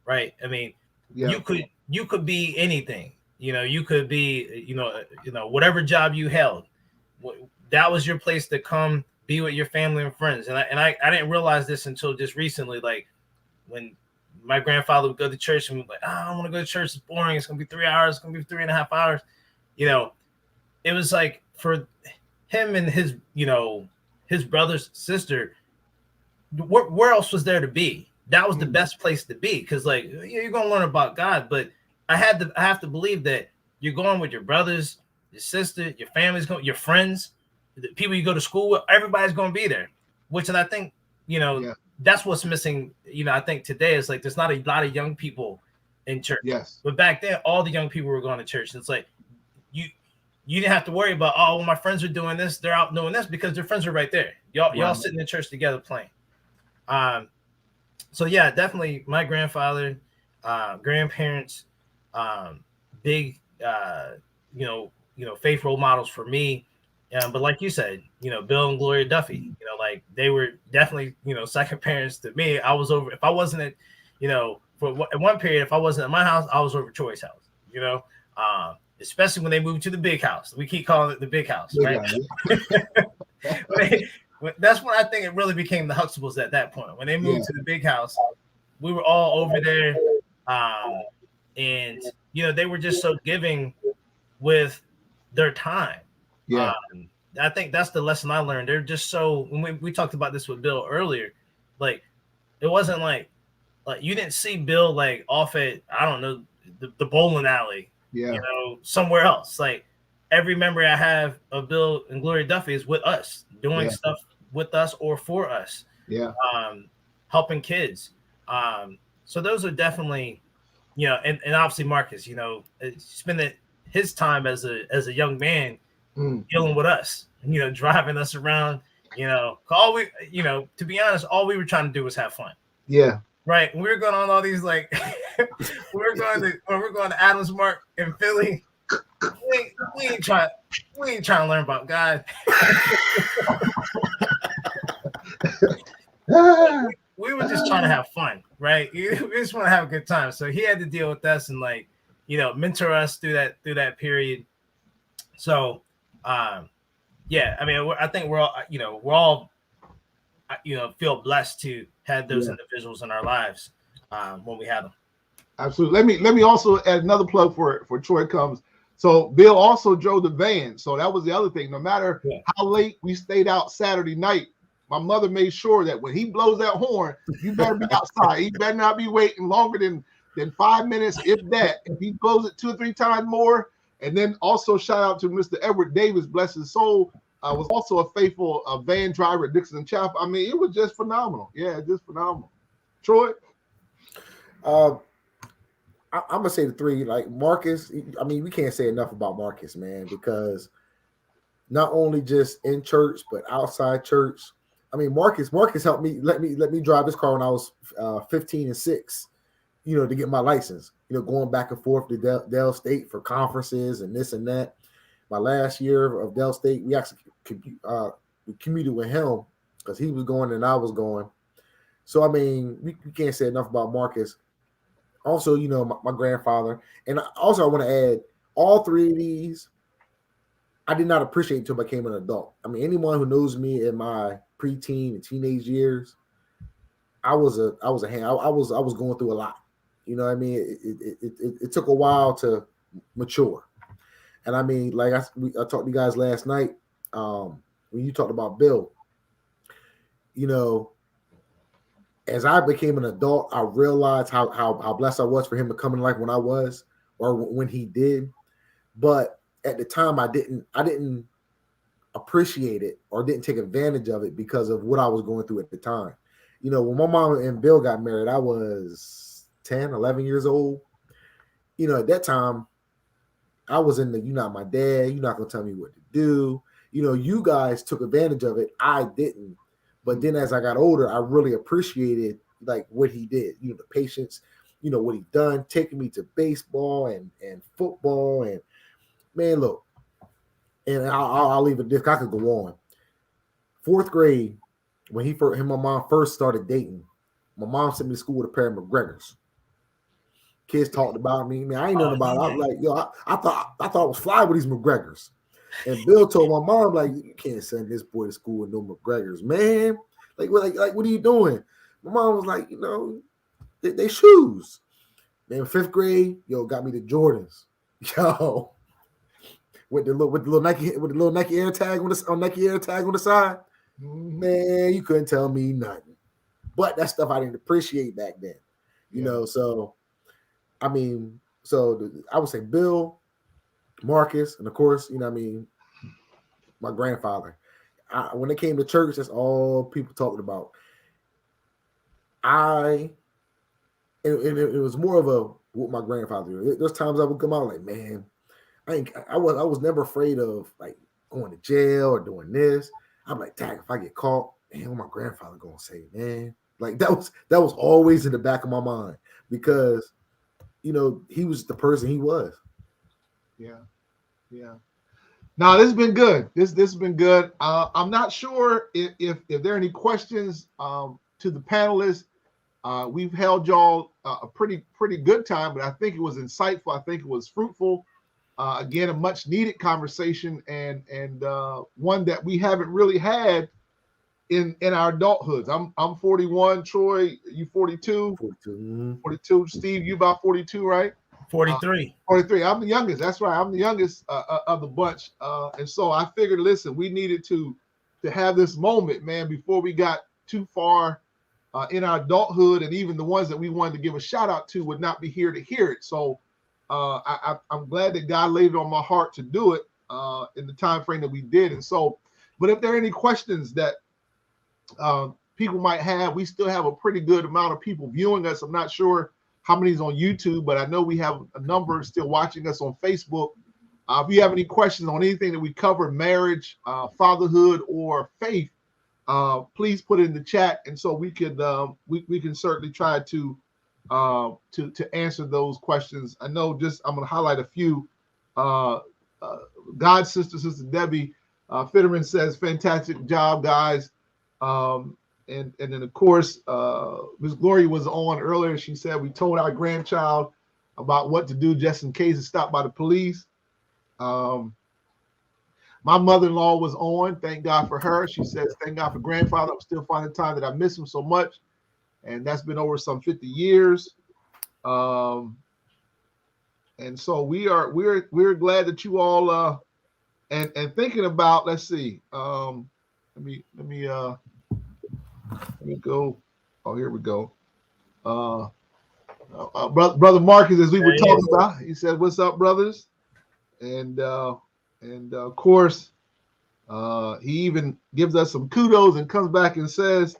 right? I mean, you could be anything. You know, you could be, you know, whatever job you held, that was your place to come be with your family and friends. And I didn't realize this until just recently. Like, when my grandfather would go to church and be like, I don't want to go to church, it's boring, it's gonna be 3 hours, it's gonna be 3.5 hours. You know, it was like for him and his, you know, his brother's sister, where else was there to be? That was the best place to be, because like you're gonna learn about God, but I have to believe that you're going with your brothers, your sister, your family's going, your friends, the people you go to school with, everybody's going to be there. Which, and I think, you know, that's what's missing. You know, I think today is like there's not a lot of young people in church. Yes. But back then, all the young people were going to church. It's like you didn't have to worry about, oh, well, my friends are doing this, they're out doing this, because their friends are right there. Y'all sitting in church together playing. So yeah, definitely my grandfather, grandparents. Big, you know, faith role models for me. But like you said, you know, Bill and Gloria Duffy, you know, like they were definitely, you know, second parents to me. I was over, if I wasn't at, you know, at one period, if I wasn't at my house, I was over Troy's house, you know, especially when they moved to the big house. We keep calling it the big house, right? That's when I think it really became the Huxtables at that point. When they moved to the big house, we were all over there. And, you know, they were just so giving with their time. Yeah. I think that's the lesson I learned. They're just so, when we talked about this with Bill earlier, like, it wasn't like you didn't see Bill like off at, I don't know, the bowling alley, you know, somewhere else. Like, every memory I have of Bill and Gloria Duffy is with us, doing stuff with us or for us. Yeah. Helping kids. So those are definitely, you know, and obviously Marcus, you know, spending his time as a young man dealing with us, you know, driving us around, you know, to be honest, all we were trying to do was have fun. Yeah. Right. We were going on all these, like, we're going to Adams Mark in Philly. We ain't trying to learn about God. We were just trying to have fun, right? We just want to have a good time. So he had to deal with us and, like, you know, mentor us through that period. So, yeah, I mean, I think we're all feel blessed to have those individuals in our lives when we have them. Absolutely. Let me also add another plug for Troy Combs. So Bill also drove the van. So that was the other thing. No matter how late we stayed out Saturday night, my mother made sure that when he blows that horn, you better be outside. He better not be waiting longer than 5 minutes, if that. If he blows it 2 or 3 times more. And then also shout out to Mr. Edward Davis, bless his soul, was also a faithful van driver at Dixon Chapel. I mean, it was just phenomenal. Yeah, just phenomenal. Troy? I'm gonna say the 3, like Marcus. I mean, we can't say enough about Marcus, man, because not only just in church but outside church. I mean, Marcus helped me let me drive this car when I was 15 and 6, to get my license. Going back and forth to Dell State for conferences and this and that. My last year of Dell State, we actually commuted with him because he was going and I was going. So I mean, we can't say enough about Marcus. Also, my grandfather. And also I want to add, all 3 of these, I did not appreciate until I became an adult. I mean, anyone who knows me in my preteen and teenage years, I was going through a lot. You know what I mean? It took a while to mature. And I mean, like I talked to you guys last night, when you talked about Bill, as I became an adult, I realized how blessed I was for him to come in life when I was, or when he did. But at the time, I didn't appreciate it or didn't take advantage of it because of what I was going through at the time. When my mom and Bill got married, I was 10, 11 years old. At that time, I was in the, you're not my dad, you're not going to tell me what to do. You guys took advantage of it. I didn't. But then as I got older, I really appreciated like what he did, the patience, what he done, taking me to baseball and football. And man, look, and I'll leave it this. I could go on. 4th grade, when him and my mom first started dating, my mom sent me to school with a pair of McGregors. Kids talked about me. Man, I ain't nothing about it. I was like, I thought I was fly with these McGregors. And Bill told my mom, like, you can't send this boy to school with no McGregors, man. Like, what are you doing? My mom was like, they shoes. Then 5th grade, got me the Jordans. With the little Nike Air tag on the side. Man, you couldn't tell me nothing. But that stuff I didn't appreciate back then. So I mean, I would say Bill, Marcus, and of course, my grandfather. When it came to church, that's all people talking about. It was more of what my grandfather did. There's times I would come out like, man, I was never afraid of like going to jail or doing this. I'm like, dang, if I get caught, man, what my grandfather gonna say, man? Like that was always in the back of my mind because he was the person he was. Yeah. Now this has been good. This has been good. I'm not sure if there are any questions to the panelists. We've held y'all a pretty good time, but I think it was insightful. I think it was fruitful. Again, a much needed conversation and one that we haven't really had in our adulthoods. I'm 41. Troy, you 42? 42. Steve, you about 42, right? 43. 43. I'm the youngest. That's right. I'm the youngest of the bunch. And so I figured, listen, we needed to have this moment, man, before we got too far in our adulthood, and even the ones that we wanted to give a shout out to would not be here to hear it. So I'm glad that God laid it on my heart to do it in the time frame that we did. And so, but if there are any questions that people might have, we still have a pretty good amount of people viewing us. I'm not sure how many is on YouTube, but I know we have a number still watching us on Facebook. If you have any questions on anything that we cover, marriage, fatherhood, or faith, please put it in the chat, and so we could we can certainly try to answer those questions. I know I'm going to highlight a few. God's sister Debbie Fitterman says, "Fantastic job, guys." And then of course, Miss Gloria was on earlier. She said we told our grandchild about what to do just in case it's stopped by the police. My mother-in-law was on. Thank God for her. She says, thank God for grandfather. I'm still finding time that I miss him so much. And that's been over some 50 years. And so we're glad that you all and thinking about, let's see. Let me go. Oh, here we go. Brother Marcus, as we were talking about, he said, "What's up, brothers?" And of course, he even gives us some kudos and comes back and says,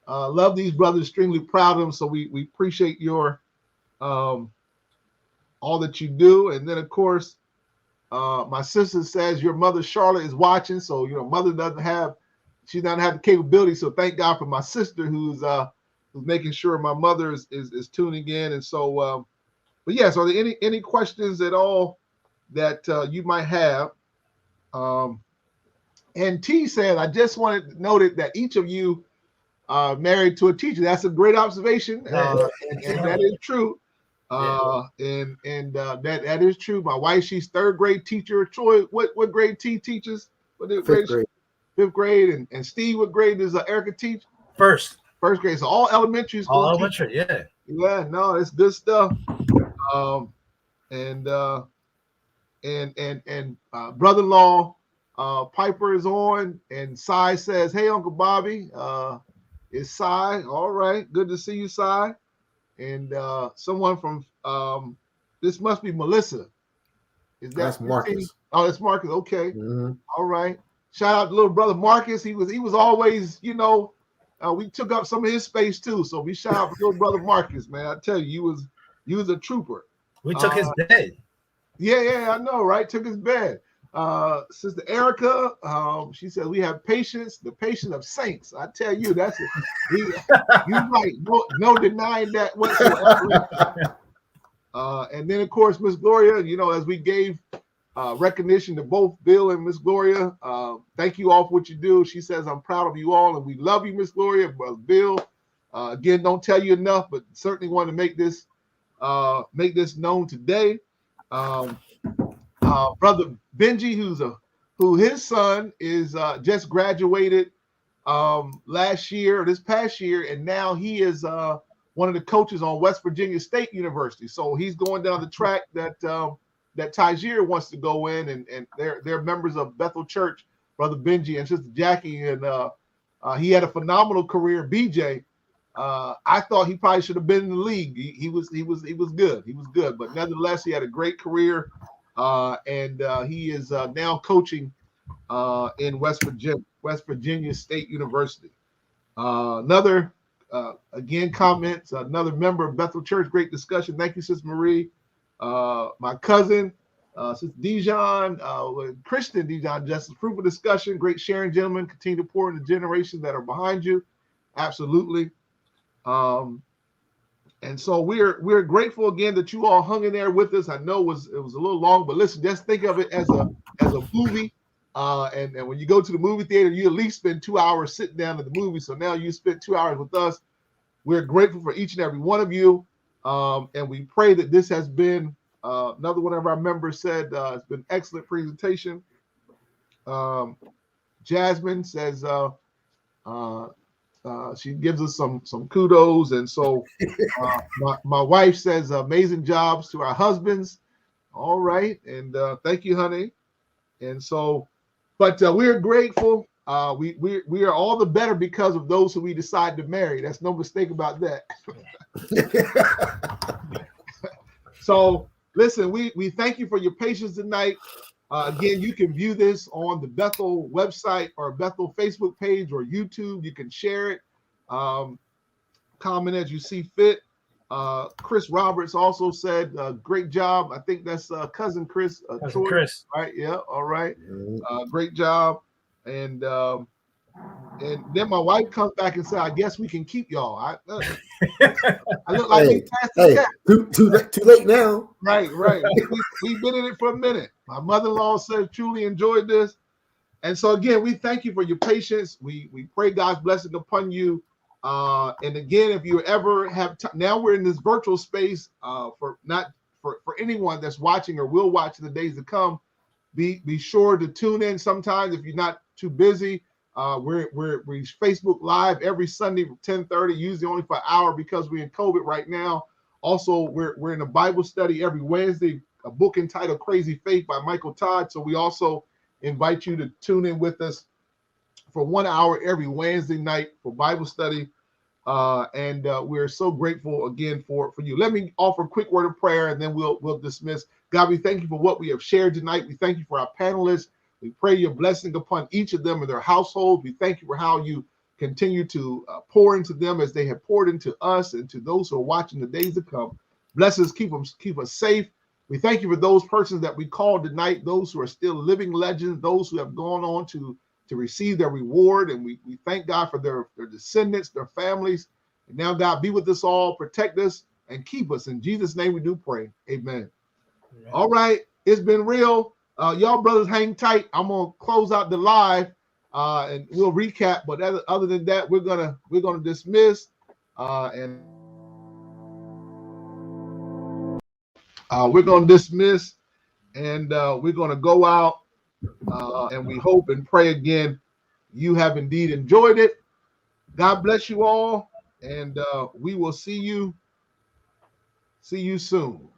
"Love these brothers, extremely proud of them." So we appreciate your all that you do. And then of course, my sister says your mother Charlotte is watching. So mother doesn't have the capability. So thank God for my sister who's making sure my mother is tuning in. And so, but yeah. So are there any questions at all that you might have? And T said, I just wanted to note that each of you are married to a teacher. That's a great observation, and that is true. That is true. My wife, she's third grade teacher. Troy, what grade T teaches? Fifth grade. Fifth grade. And Steve, what grade does Erica teach? First grade. So all elementary school. All elementary, yeah. Yeah, no, it's good stuff. Brother-in-law Piper is on, and Cy says, "Hey, Uncle Bobby." It's Cy. All right, good to see you, Cy. And someone from this must be Melissa. That's Marcus? Oh, that's Marcus. Okay. Mm-hmm. All right. Shout out to little brother Marcus. He was always, we took up some of his space too. So we shout out to little brother Marcus, man. I tell you, he was a trooper. We took his bed. Yeah, I know, right? Took his bed. Sister Erica, she said we have patience, the patience of saints. I tell you, that's it. You right, no denying that whatsoever. And then of course, Miss Gloria, as we gave recognition to both Bill and Miss Gloria, thank you all for what you do. She says, I'm proud of you all, and we love you, Miss Gloria. Brother Bill, again, don't tell you enough, but certainly want to make this known today. Brother Benji, who his son is just graduated this past year, and now he is one of the coaches on West Virginia State University. So he's going down the track that Tygier wants to go in, and they're members of Bethel Church, Brother Benji and Sister Jackie, and he had a phenomenal career. BJ, I thought he probably should have been in the league. He was good. He was good, but nonetheless, he had a great career. And he is now coaching in West Virginia State University. Another comments, another member of Bethel Church. Great discussion. Thank you, Sister Marie. My cousin, Sister Dijon, Christian Dijon, Justice, fruitful discussion. Great sharing, gentlemen. Continue to pour in the generations that are behind you. Absolutely. And so we're grateful again that you all hung in there with us. I know it was a little long, but listen, just think of it as a movie. And when you go to the movie theater, you at least spend 2 hours sitting down at the movie. So now you spent 2 hours with us. We're grateful for each and every one of you. And we pray that this has been another one of our members said it's been an excellent presentation. Jasmine says she gives us some kudos, and so my wife says amazing jobs to our husbands. All right, and thank you, honey. And so, but we're grateful. We are all the better because of those who we decide to marry. That's no mistake about that. So listen, we thank you for your patience tonight. Again, you can view this on the Bethel website or Bethel Facebook page or YouTube. You can share it, comment as you see fit. Chris Roberts also said, great job. I think that's cousin Chris. Cousin Chris. Right, yeah, all right. Great job. And then my wife comes back and said, I guess we can keep y'all. I look like we passed the test. Too late now. Right. We've been in it for a minute. My mother-in-law said truly enjoyed this. And so again, we thank you for your patience. We pray God's blessing upon you. And again, if you ever have now we're in this virtual space for anyone that's watching or will watch in the days to come. be sure to tune in sometimes if you're not too busy. We Facebook Live every Sunday from 10:30, usually only for an hour because we're in COVID right now. Also, we're in a Bible study every Wednesday, a book entitled Crazy Faith by Michael Todd. So we also invite you to tune in with us for 1 hour every Wednesday night for Bible study. And we're so grateful again for you. Let me offer a quick word of prayer and then we'll dismiss. God, we thank you for what we have shared tonight. We thank you for our panelists. We pray your blessing upon each of them and their households. We thank you for how you continue to pour into them as they have poured into us and to those who are watching the days to come. Bless us, keep us safe. We thank you for those persons that we called tonight, those who are still living legends, those who have gone on to receive their reward. And we thank God for their descendants, their families. And now, God, be with us all, protect us, and keep us. In Jesus' name we do pray. Amen. Amen. All right. It's been real. Y'all brothers hang tight. I'm going to close out the live and we'll recap. But other than that, we're gonna dismiss and we're going to dismiss and we're going to go out and we hope and pray again you have indeed enjoyed it. God bless you all, and we will see you soon.